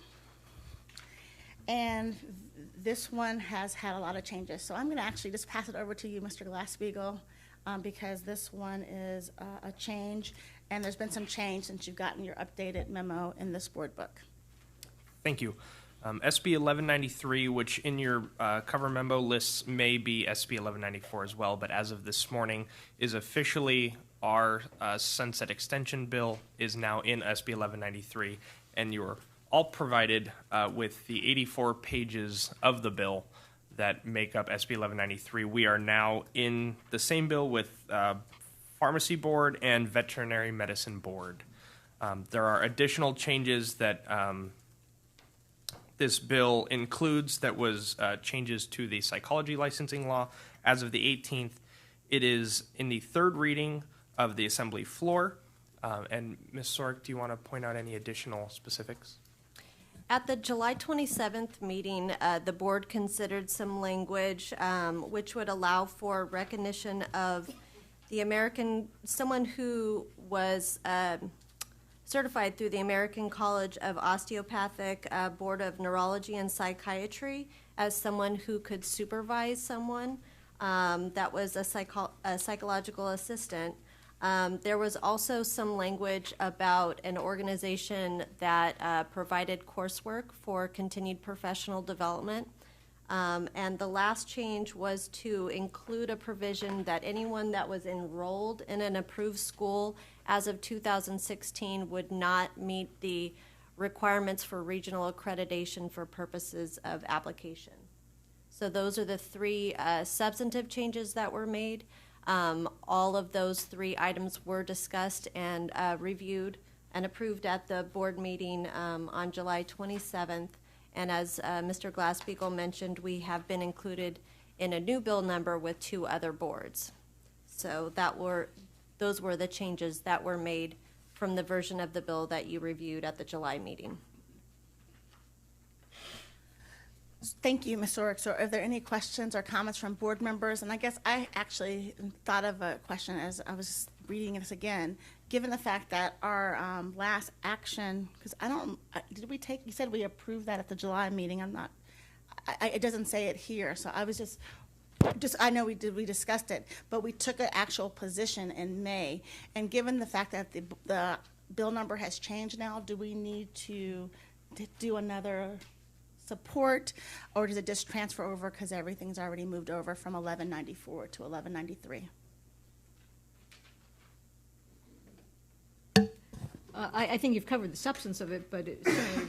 And this one has had a lot of changes. So I'm going to actually just pass it over to you, Mr. Glass-Steagall, because this one is a change. And there's been some change since you've gotten your updated memo in this board book. Thank you. SB 1193, which in your cover memo lists may be SB 1194 as well, but as of this morning is officially our sunset extension bill is now in SB 1193, and you're all provided with the 84 pages of the bill that make up SB 1193. We are now in the same bill with Pharmacy Board and Veterinary Medicine Board. There are additional changes that this bill includes that was changes to the psychology licensing law. As of the 18th, it is in the third reading of the Assembly floor. And Ms. Sorek, do you want to point out any additional specifics? At the July 27th meeting, the board considered some language which would allow for recognition of the someone who was certified through the American College of Osteopathic Board of Neurology and Psychiatry as someone who could supervise someone that was a psychological assistant. There was also some language about an organization that provided coursework for continued professional development. And the last change was to include a provision that anyone that was enrolled in an approved school as of 2016 would not meet the requirements for regional accreditation for purposes of application. So those are the three substantive changes that were made. All of those three items were discussed and reviewed and approved at the board meeting on July 27th. And as Mr. Glass-Steagall mentioned, we have been included in a new bill number with two other boards. So those were the changes that were made from the version of the bill that you reviewed at the July meeting. Thank you, Ms. Sorek. So are there any questions or comments from board members? And I guess I actually thought of a question as I was reading this again. Given the fact that our last action, because did we take, you said we approved that at the July meeting. It doesn't say it here. So I was just I know we discussed it, but we took an actual position in May. And given the fact that the bill number has changed now, do we need to do another support, or does it just transfer over because everything's already moved over from 1194 to 1193? I think you've covered the substance of it, but it certainly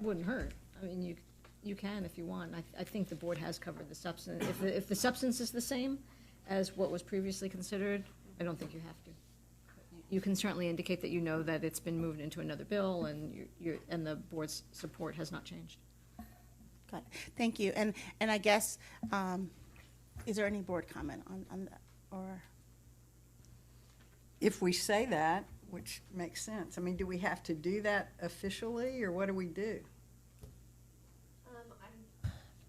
wouldn't hurt. I mean, you can if you want. I think the board has covered the substance. If the substance is the same as what was previously considered, I don't think you have to. You can certainly indicate that you know that it's been moved into another bill, and and the board's support has not changed. Got it. Thank you. And I guess, is there any board comment on that? Or if we say that, which makes sense, I mean, do we have to do that officially, or what do we do?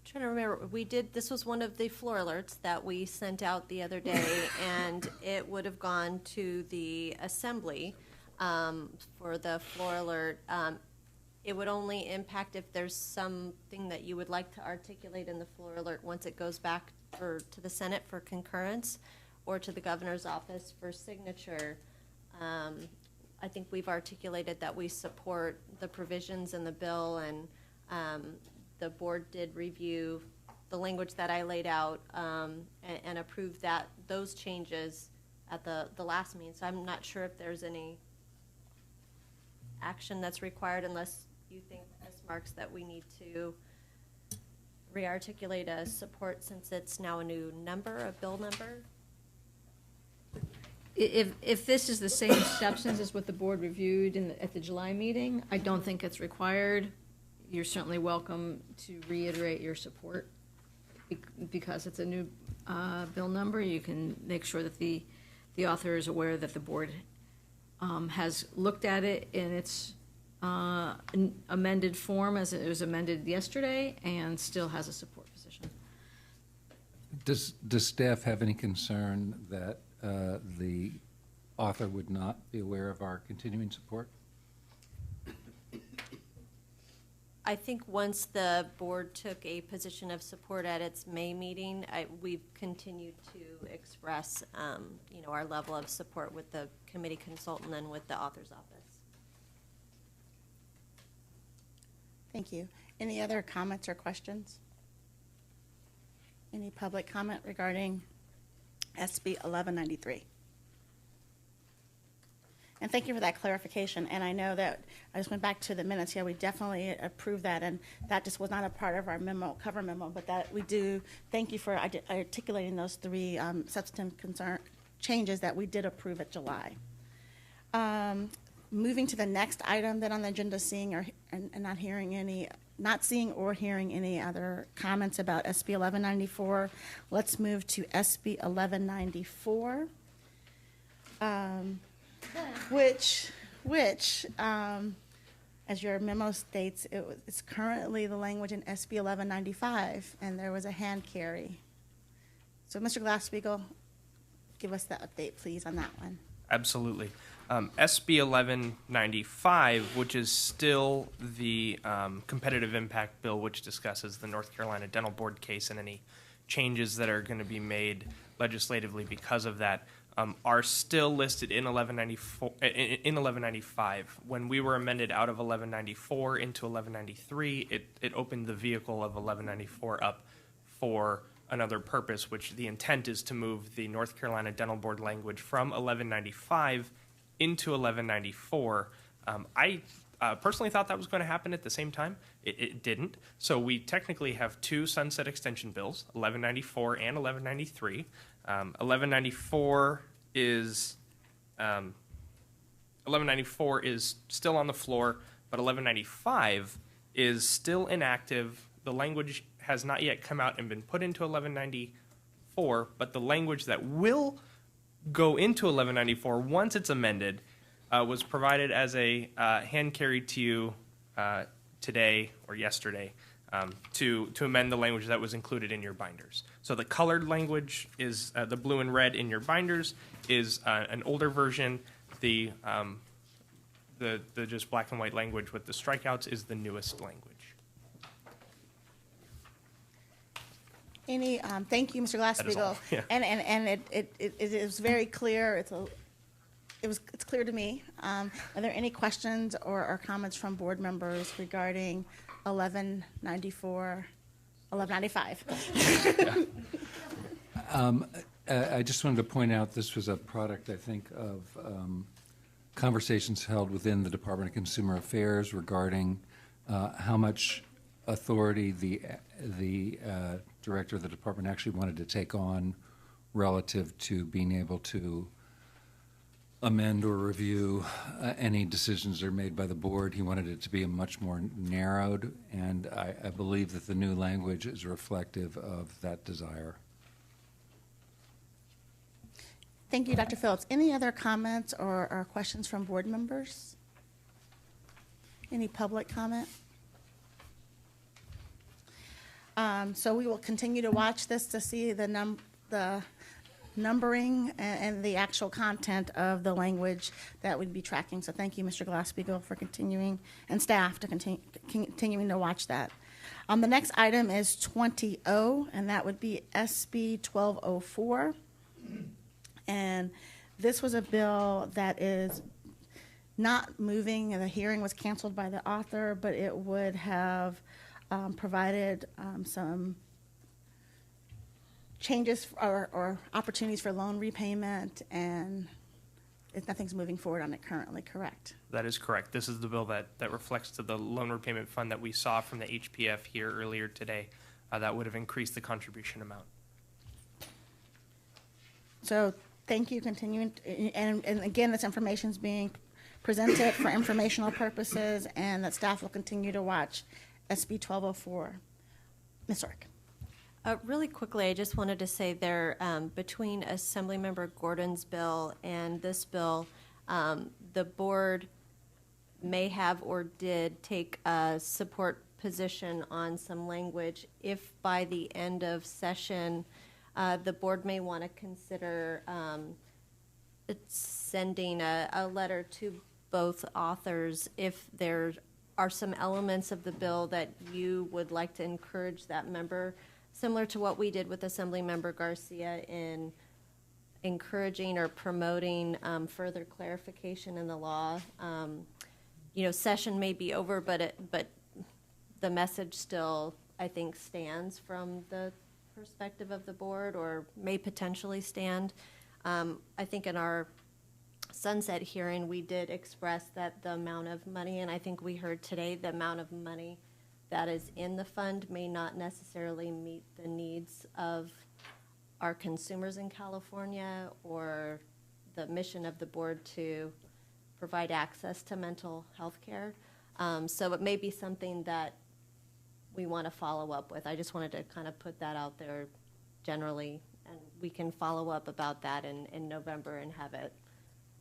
Trying to remember, this was one of the floor alerts that we sent out the other day, and it would have gone to the assembly for the floor alert. It would only impact if there's something that you would like to articulate in the floor alert once it goes back to the Senate for concurrence or to the governor's office for signature. I think we've articulated that we support the provisions in the bill, and the board did review the language that I laid out and approved those changes at the last meeting. So I'm not sure if there's any action that's required unless you think, Ms. Marks, that we need to re-articulate a support since it's now a new number, a bill number. If this is the same substance as what the board reviewed at the July meeting, I don't think it's required. You're certainly welcome to reiterate your support because it's a new bill number. You can make sure that the author is aware that the board has looked at it in its amended form as it was amended yesterday and still has a support position. Does staff have any concern that the author would not be aware of our continuing support? I think once the board took a position of support at its May meeting, we've continued to express, our level of support with the committee consultant and with the author's office. Thank you. Any other comments or questions? Any public comment regarding SB 1193? And thank you for that clarification. And I know that I just went back to the minutes here. We definitely approved that, and that just was not a part of our memo, cover memo, but that we do. Thank you for articulating those three substantive changes that we did approve at July. Moving to the next item then on the agenda, not seeing or hearing any other comments about SB 1194. Let's move to SB 1194. Which, as your memo states, it's currently the language in SB 1195, and there was a hand carry. So, Mr. Glass-Steagall, give us the update, please, on that one. Absolutely. SB 1195, which is still the competitive impact bill, which discusses the North Carolina Dental Board case and any changes that are going to be made legislatively because of that, are still listed in 1195. When we were amended out of 1194 into 1193, it opened the vehicle of 1194 up for another purpose, which the intent is to move the North Carolina Dental Board language from 1195 into 1194. I personally thought that was going to happen at the same time. It didn't. So we technically have two sunset extension bills, 1194 and 1193. 1194 is still on the floor, but 1195 is still inactive. The language has not yet come out and been put into 1194, but the language that will go into 1194 once it's amended was provided as a hand carried to you today or yesterday to amend the language that was included in your binders. So the colored language is the blue and red in your binders is an older version. The just black and white language with the strikeouts is the newest language. Thank you, Mr. Glass-Steagall. Yeah. And it is very clear. It's clear to me. Are there any questions or comments from board members regarding 1194, 1195? I just wanted to point out this was a product, I think, of conversations held within the Department of Consumer Affairs regarding how much authority the director of the department actually wanted to take on relative to being able to amend or review any decisions that are made by the board. He wanted it to be much more narrowed, and I believe that the new language is reflective of that desire. Thank you, Dr. Phillips. Any other comments or questions from board members? Any public comment? So we will continue to watch this to see the numbering and the actual content of the language that we'd be tracking. So thank you, Mr. Glass-Steagall, for continuing, and staff to continuing to watch that. The next item is 20O, and that would be SB 1204. And this was a bill that is not moving, and the hearing was canceled by the author, but it would have provided some changes or opportunities for loan repayment, and nothing's moving forward on it currently, correct? That is correct. This is the bill that reflects to the loan repayment fund that we saw from the HPF here earlier today. That would have increased the contribution amount. So thank you, continuing, and again, this information is being presented for informational purposes, and that staff will continue to watch SB 1204. Ms. Orrick. Really quickly, I just wanted to say there, between Assemblymember Gordon's bill and this bill, the board may have or did take a support position on some language. If by the end of session, the board may want to consider sending a letter to both authors if there are some elements of the bill that you would like to encourage that member, similar to what we did with Assemblymember Garcia in encouraging or promoting further clarification in the law. Session may be over, but the message still, I think, stands from the perspective of the board, or may potentially stand. I think in our sunset hearing, we did express that the amount of money, and I think we heard today, the amount of money that is in the fund may not necessarily meet the needs of our consumers in California or the mission of the board to provide access to mental health care. So it may be something that we want to follow up with. I just wanted to kind of put that out there generally, and we can follow up about that in November and have it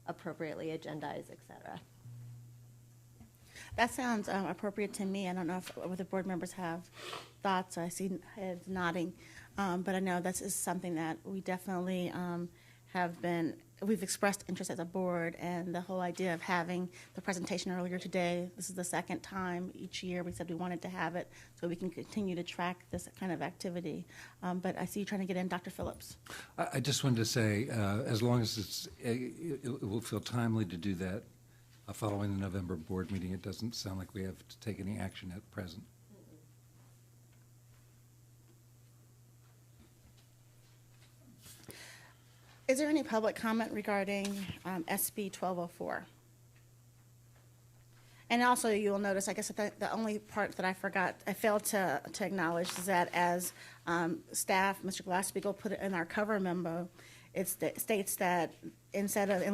appropriately agendized, et cetera. That sounds appropriate to me. I don't know if the board members have thoughts. I see heads nodding, but I know this is something that we definitely we've expressed interest as a board, and the whole idea of having the presentation earlier today, this is the second time each year we said we wanted to have it so we can continue to track this kind of activity. But I see you trying to get in, Dr. Phillips. I just wanted to say, as long as it will feel timely to do that, following the November board meeting, it doesn't sound like we have to take any action at present. Is there any public comment regarding SB 1204? And also, you will notice, I guess the only part that I failed to acknowledge is that as staff, Mr. Glass-Steagall put it in our cover memo, it states that in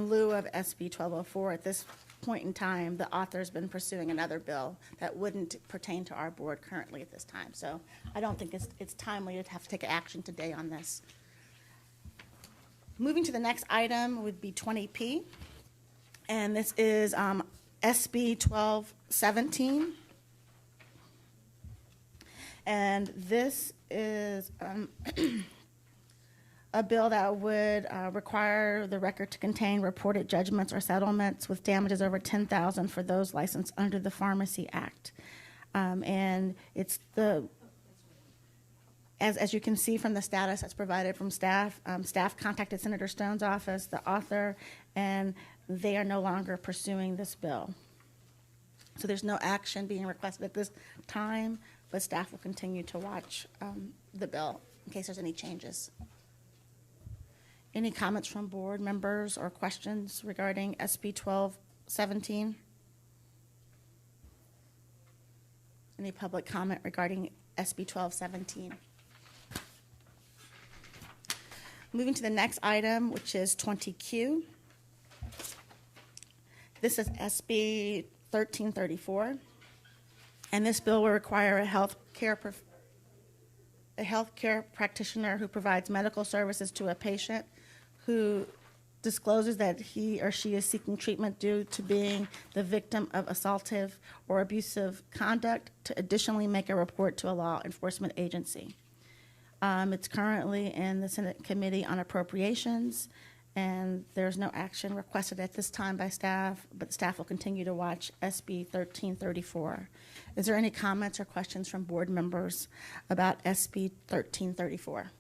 lieu of SB 1204, at this point in time, the author's been pursuing another bill that wouldn't pertain to our board currently at this time. So I don't think it's timely to have to take action today on this. Moving to the next item would be 20P, and this is SB 1217. And this is a bill that would require the record to contain reported judgments or settlements with damages over $10,000 for those licensed under the Pharmacy Act. And it's as you can see from the status that's provided from staff, staff contacted Senator Stone's office, the author, and they are no longer pursuing this bill. So there's no action being requested at this time, but staff will continue to watch the bill in case there's any changes. Any comments from board members or questions regarding SB 1217? Any public comment regarding SB 1217? Moving to the next item, which is 20Q. This is SB 1334, and this bill will require a healthcare practitioner who provides medical services to a patient who discloses that he or she is seeking treatment due to being the victim of assaultive or abusive conduct, to additionally make a report to a law enforcement agency. It's currently in the Senate Committee on Appropriations, and there's no action requested at this time by staff, but staff will continue to watch SB 1334. Is there any comments or questions from board members about SB 1334?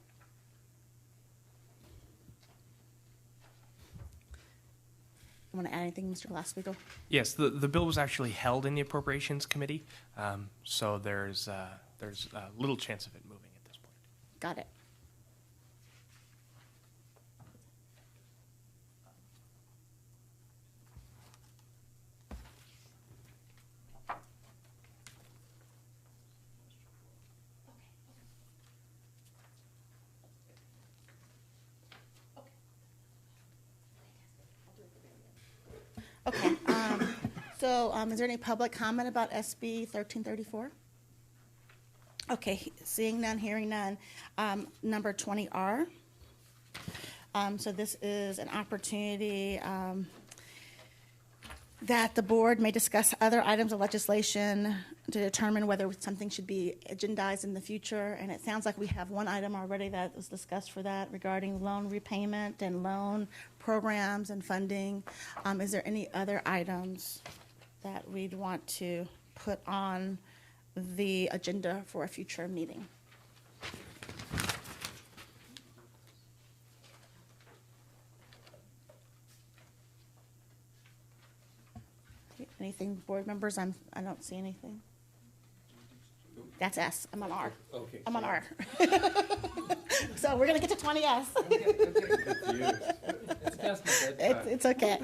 You want to add anything, Mr. Glassbeagle? Yes, the bill was actually held in the Appropriations Committee, so there's little chance of it moving at this point. Got it. Okay, so is there any public comment about SB 1334? Okay, seeing none, hearing none. Number 20R. So this is an opportunity that the board may discuss other items of legislation to determine whether something should be agendized in the future. And it sounds like we have one item already that was discussed for that regarding loan repayment and loan programs and funding. Is there any other items that we'd want to put on the agenda for a future meeting? Anything, board members? I don't see anything. That's S. I'm on R. Okay. I'm on R. So we're gonna get to 20S. It's okay.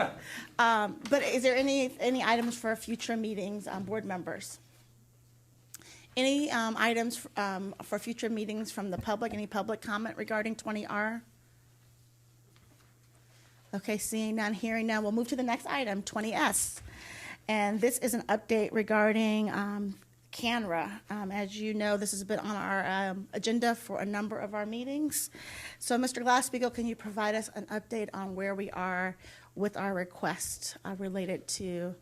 But is there any items for future meetings, board members? Any items for future meetings from the public? Any public comment regarding 20R? Okay, seeing none, hearing none, we'll move to the next item, 20S. And this is an update regarding CANRA. As you know, this has been on our agenda for a number of our meetings. So, Mr. Glassbeagle, can you provide us an update on where we are with our request related to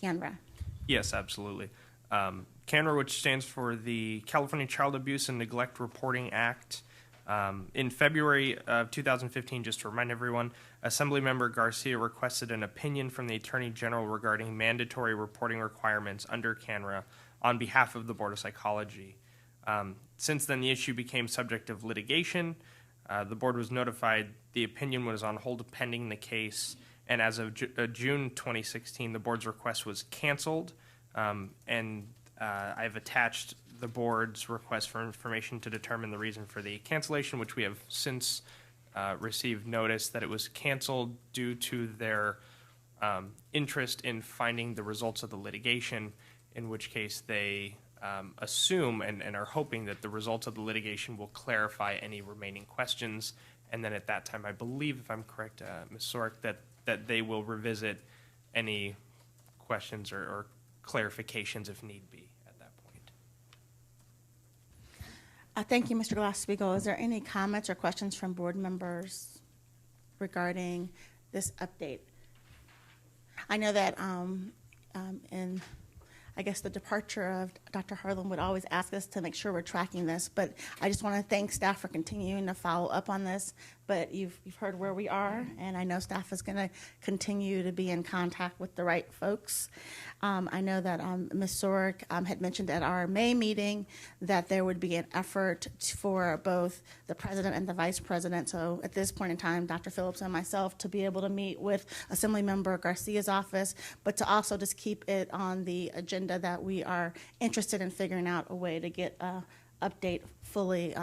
CANRA? Yes, absolutely. CANRA, which stands for the California Child Abuse and Neglect Reporting Act. In February of 2015, just to remind everyone, Assemblymember Garcia requested an opinion from the Attorney General regarding mandatory reporting requirements under CANRA on behalf of the Board of Psychology. Since then, the issue became subject of litigation. The board was notified the opinion was on hold pending the case, and as of June 2016, the board's request was canceled, and I've attached the board's request for information to determine the reason for the cancellation, which we have since received notice that it was canceled due to their interest in finding the results of the litigation, in which case they assume and are hoping that the results of the litigation will clarify any remaining questions. And then at that time, I believe, if I'm correct, Ms. Sorek, that they will revisit any questions or clarifications if need be. Thank you, Mr. Glassbeagle. Is there any comments or questions from board members regarding this update? I know that in, I guess, the departure of Dr. Harlan would always ask us to make sure we're tracking this, but I just want to thank staff for continuing to follow up on this. But you've heard where we are, and I know staff is going to continue to be in contact with the right folks. I know that Ms. Sorek had mentioned at our May meeting that there would be an effort for both the president and the vice president. So at this point in time, Dr. Phillips and myself to be able to meet with Assemblymember Garcia's office, but to also just keep it on the agenda that we are interested in figuring out a way to get an update fully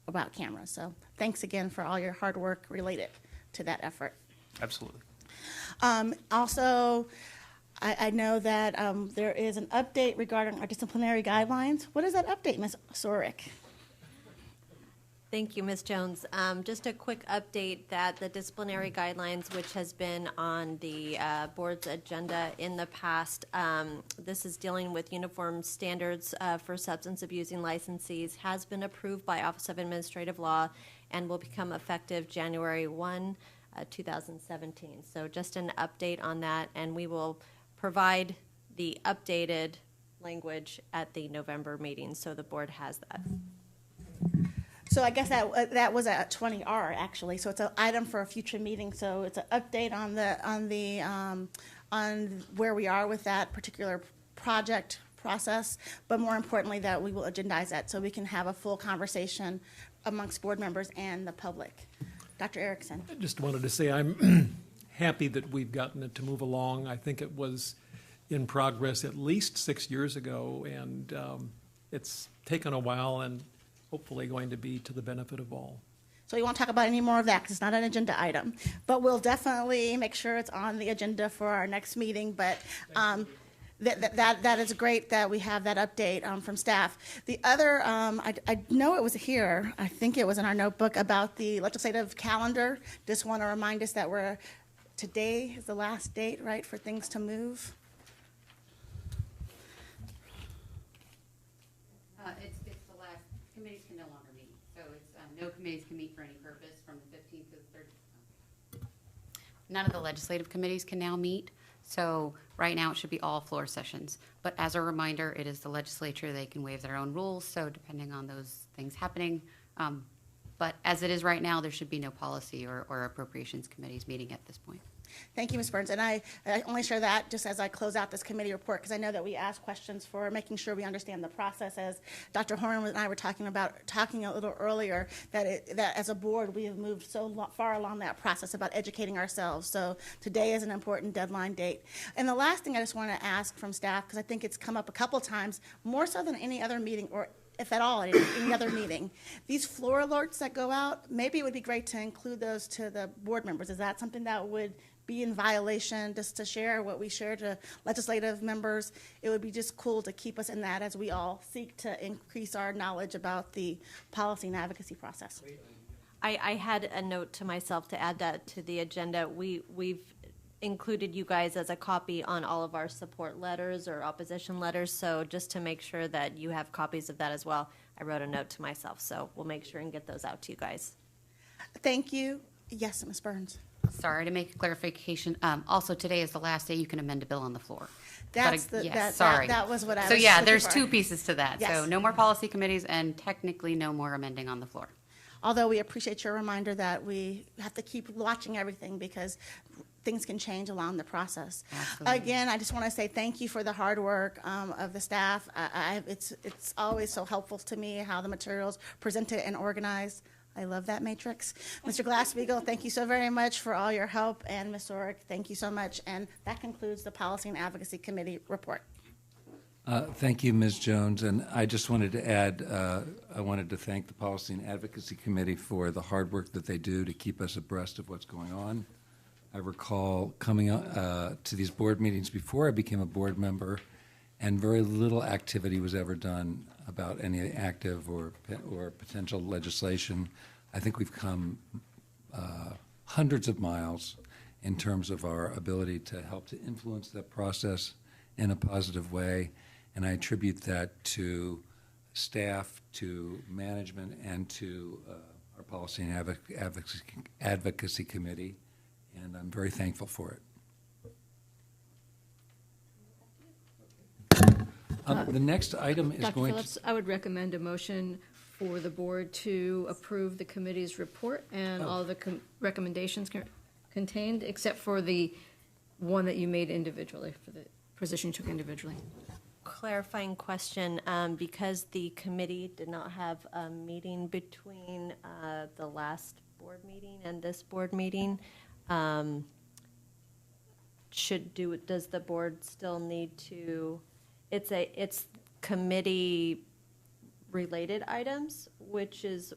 about cameras. So thanks again for all your hard work related to that effort. Absolutely. Also, I know that there is an update regarding our disciplinary guidelines. What is that update, Ms. Sorek? Thank you, Ms. Jones. Just a quick update that the disciplinary guidelines, which has been on the board's agenda in the past, this is dealing with uniform standards for substance abusing licensees, has been approved by Office of Administrative Law and will become effective January 1 2017. So just an update on that, and we will provide the updated language at the November meeting, so the board has that. So I guess that was a 20R actually. So it's an item for a future meeting. So it's an update on where we are with that particular project process, but more importantly that we will agendize that so we can have a full conversation amongst board members and the public. Dr. Erickson. I just wanted to say I'm happy that we've gotten it to move along. I think it was in progress at least 6 years ago, and it's taken a while and hopefully going to be to the benefit of all. So we won't talk about any more of that because it's not an agenda item, but we'll definitely make sure it's on the agenda for our next meeting. But that is great that we have that update from staff. The other, I know it was here, I think it was in our notebook about the legislative calendar. Just want to remind us that today is the last date, right, for things to move. It's the last, committees can no longer meet. So it's, no committees can meet for any purpose from the 15th to the 30th. None of the legislative committees can now meet. So right now it should be all floor sessions. But as a reminder, it is the legislature. They can waive their own rules. So depending on those things happening. But as it is right now, there should be no policy or appropriations committees meeting at this point. Thank you, Ms. Burns. And I only share that just as I close out this committee report because I know that we ask questions for making sure we understand the process. As Dr. Horn and I were talking a little earlier, that as a board we have moved so far along that process about educating ourselves. So today is an important deadline date. And the last thing I just want to ask from staff, because I think it's come up a couple times, more so than any other meeting or if at all, at any other meeting. These floor alerts that go out, maybe it would be great to include those to the board members. Is that something that would be in violation, just to share what we share to legislative members? It would be just cool to keep us in that as we all seek to increase our knowledge about the policy and advocacy process. I had a note to myself to add that to the agenda. We've included you guys as a copy on all of our support letters or opposition letters, so just to make sure that you have copies of that as well, I wrote a note to myself, so we'll make sure and get those out to you guys. Thank you. Yes, Ms. Burns. Sorry, to make a clarification, also today is the last day you can amend a bill on the floor. That's that was what I was So yeah, looking there's for. two pieces to that. Yes. So no more policy committees and technically no more amending on the floor. Although we appreciate your reminder that we have to keep watching everything because things can change along the process. Absolutely. Again, I just want to say thank you for the hard work of the staff. It's always so helpful to me how the materials presented and organized. I love that matrix. Mr. Glass-Steagall, thank you so very much for all your help, and Ms. Orrick, thank you so much. And that concludes the Policy and Advocacy Committee report. Thank you, Ms. Jones. And I just wanted to add, I wanted to thank the Policy and Advocacy Committee for the hard work that they do to keep us abreast of what's going on. I recall coming to these board meetings before I became a board member, and very little activity was ever done about any active or potential legislation. I think we've come hundreds of miles in terms of our ability to help to influence that process in a positive way, and I attribute that to staff, to management, and to our Policy and Advocacy Committee, and I'm very thankful for it. The next item is Dr. going Phillips, I would recommend a motion for the board to approve the committee's report and all the recommendations contained, except for the one that you made individually, for the position you took individually. Clarifying question, because the committee did not have a meeting between the last board meeting and this board meeting, does the board still need to, it's committee related items, which is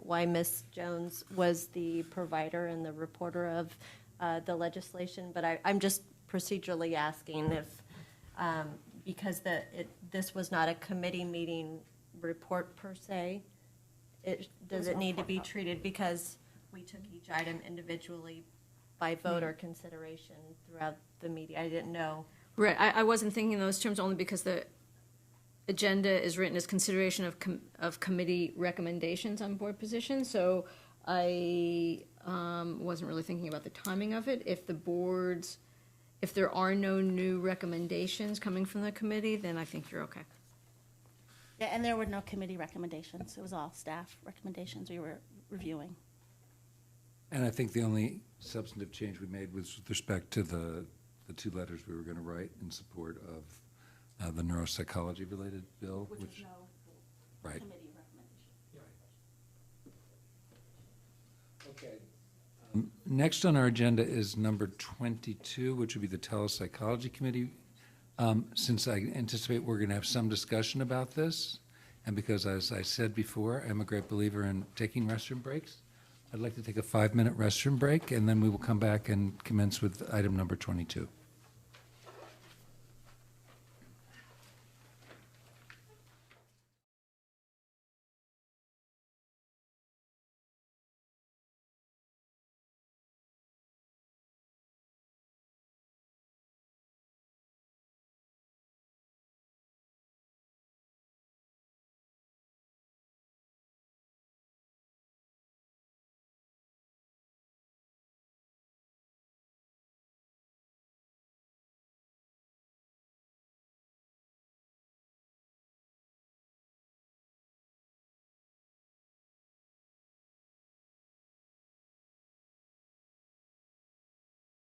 why Ms. Jones was the provider and the reporter of the legislation, but I'm just procedurally asking if, because this was not a committee meeting report per se, does it need to be treated because we took each item individually by vote or consideration throughout the meeting? I didn't know. Right, I wasn't thinking in those terms only because the agenda is written as consideration of committee recommendations on board positions, so I wasn't really thinking about the timing of it. If there are no new recommendations coming from the committee, then I think you're okay. Yeah, and there were no committee recommendations. It was all staff recommendations we were reviewing. And I think the only substantive change we made was with respect to the two letters we were going to write in support of the neuropsychology-related bill, which Which was no right. committee recommendation. Okay. Next on our agenda is number 22, which would be the telepsychology committee. Since I anticipate we're going to have some discussion about this, and because, as I said before, I'm a great believer in taking restroom breaks, I'd like to take a 5-minute restroom break, and then we will come back and commence with item number 22.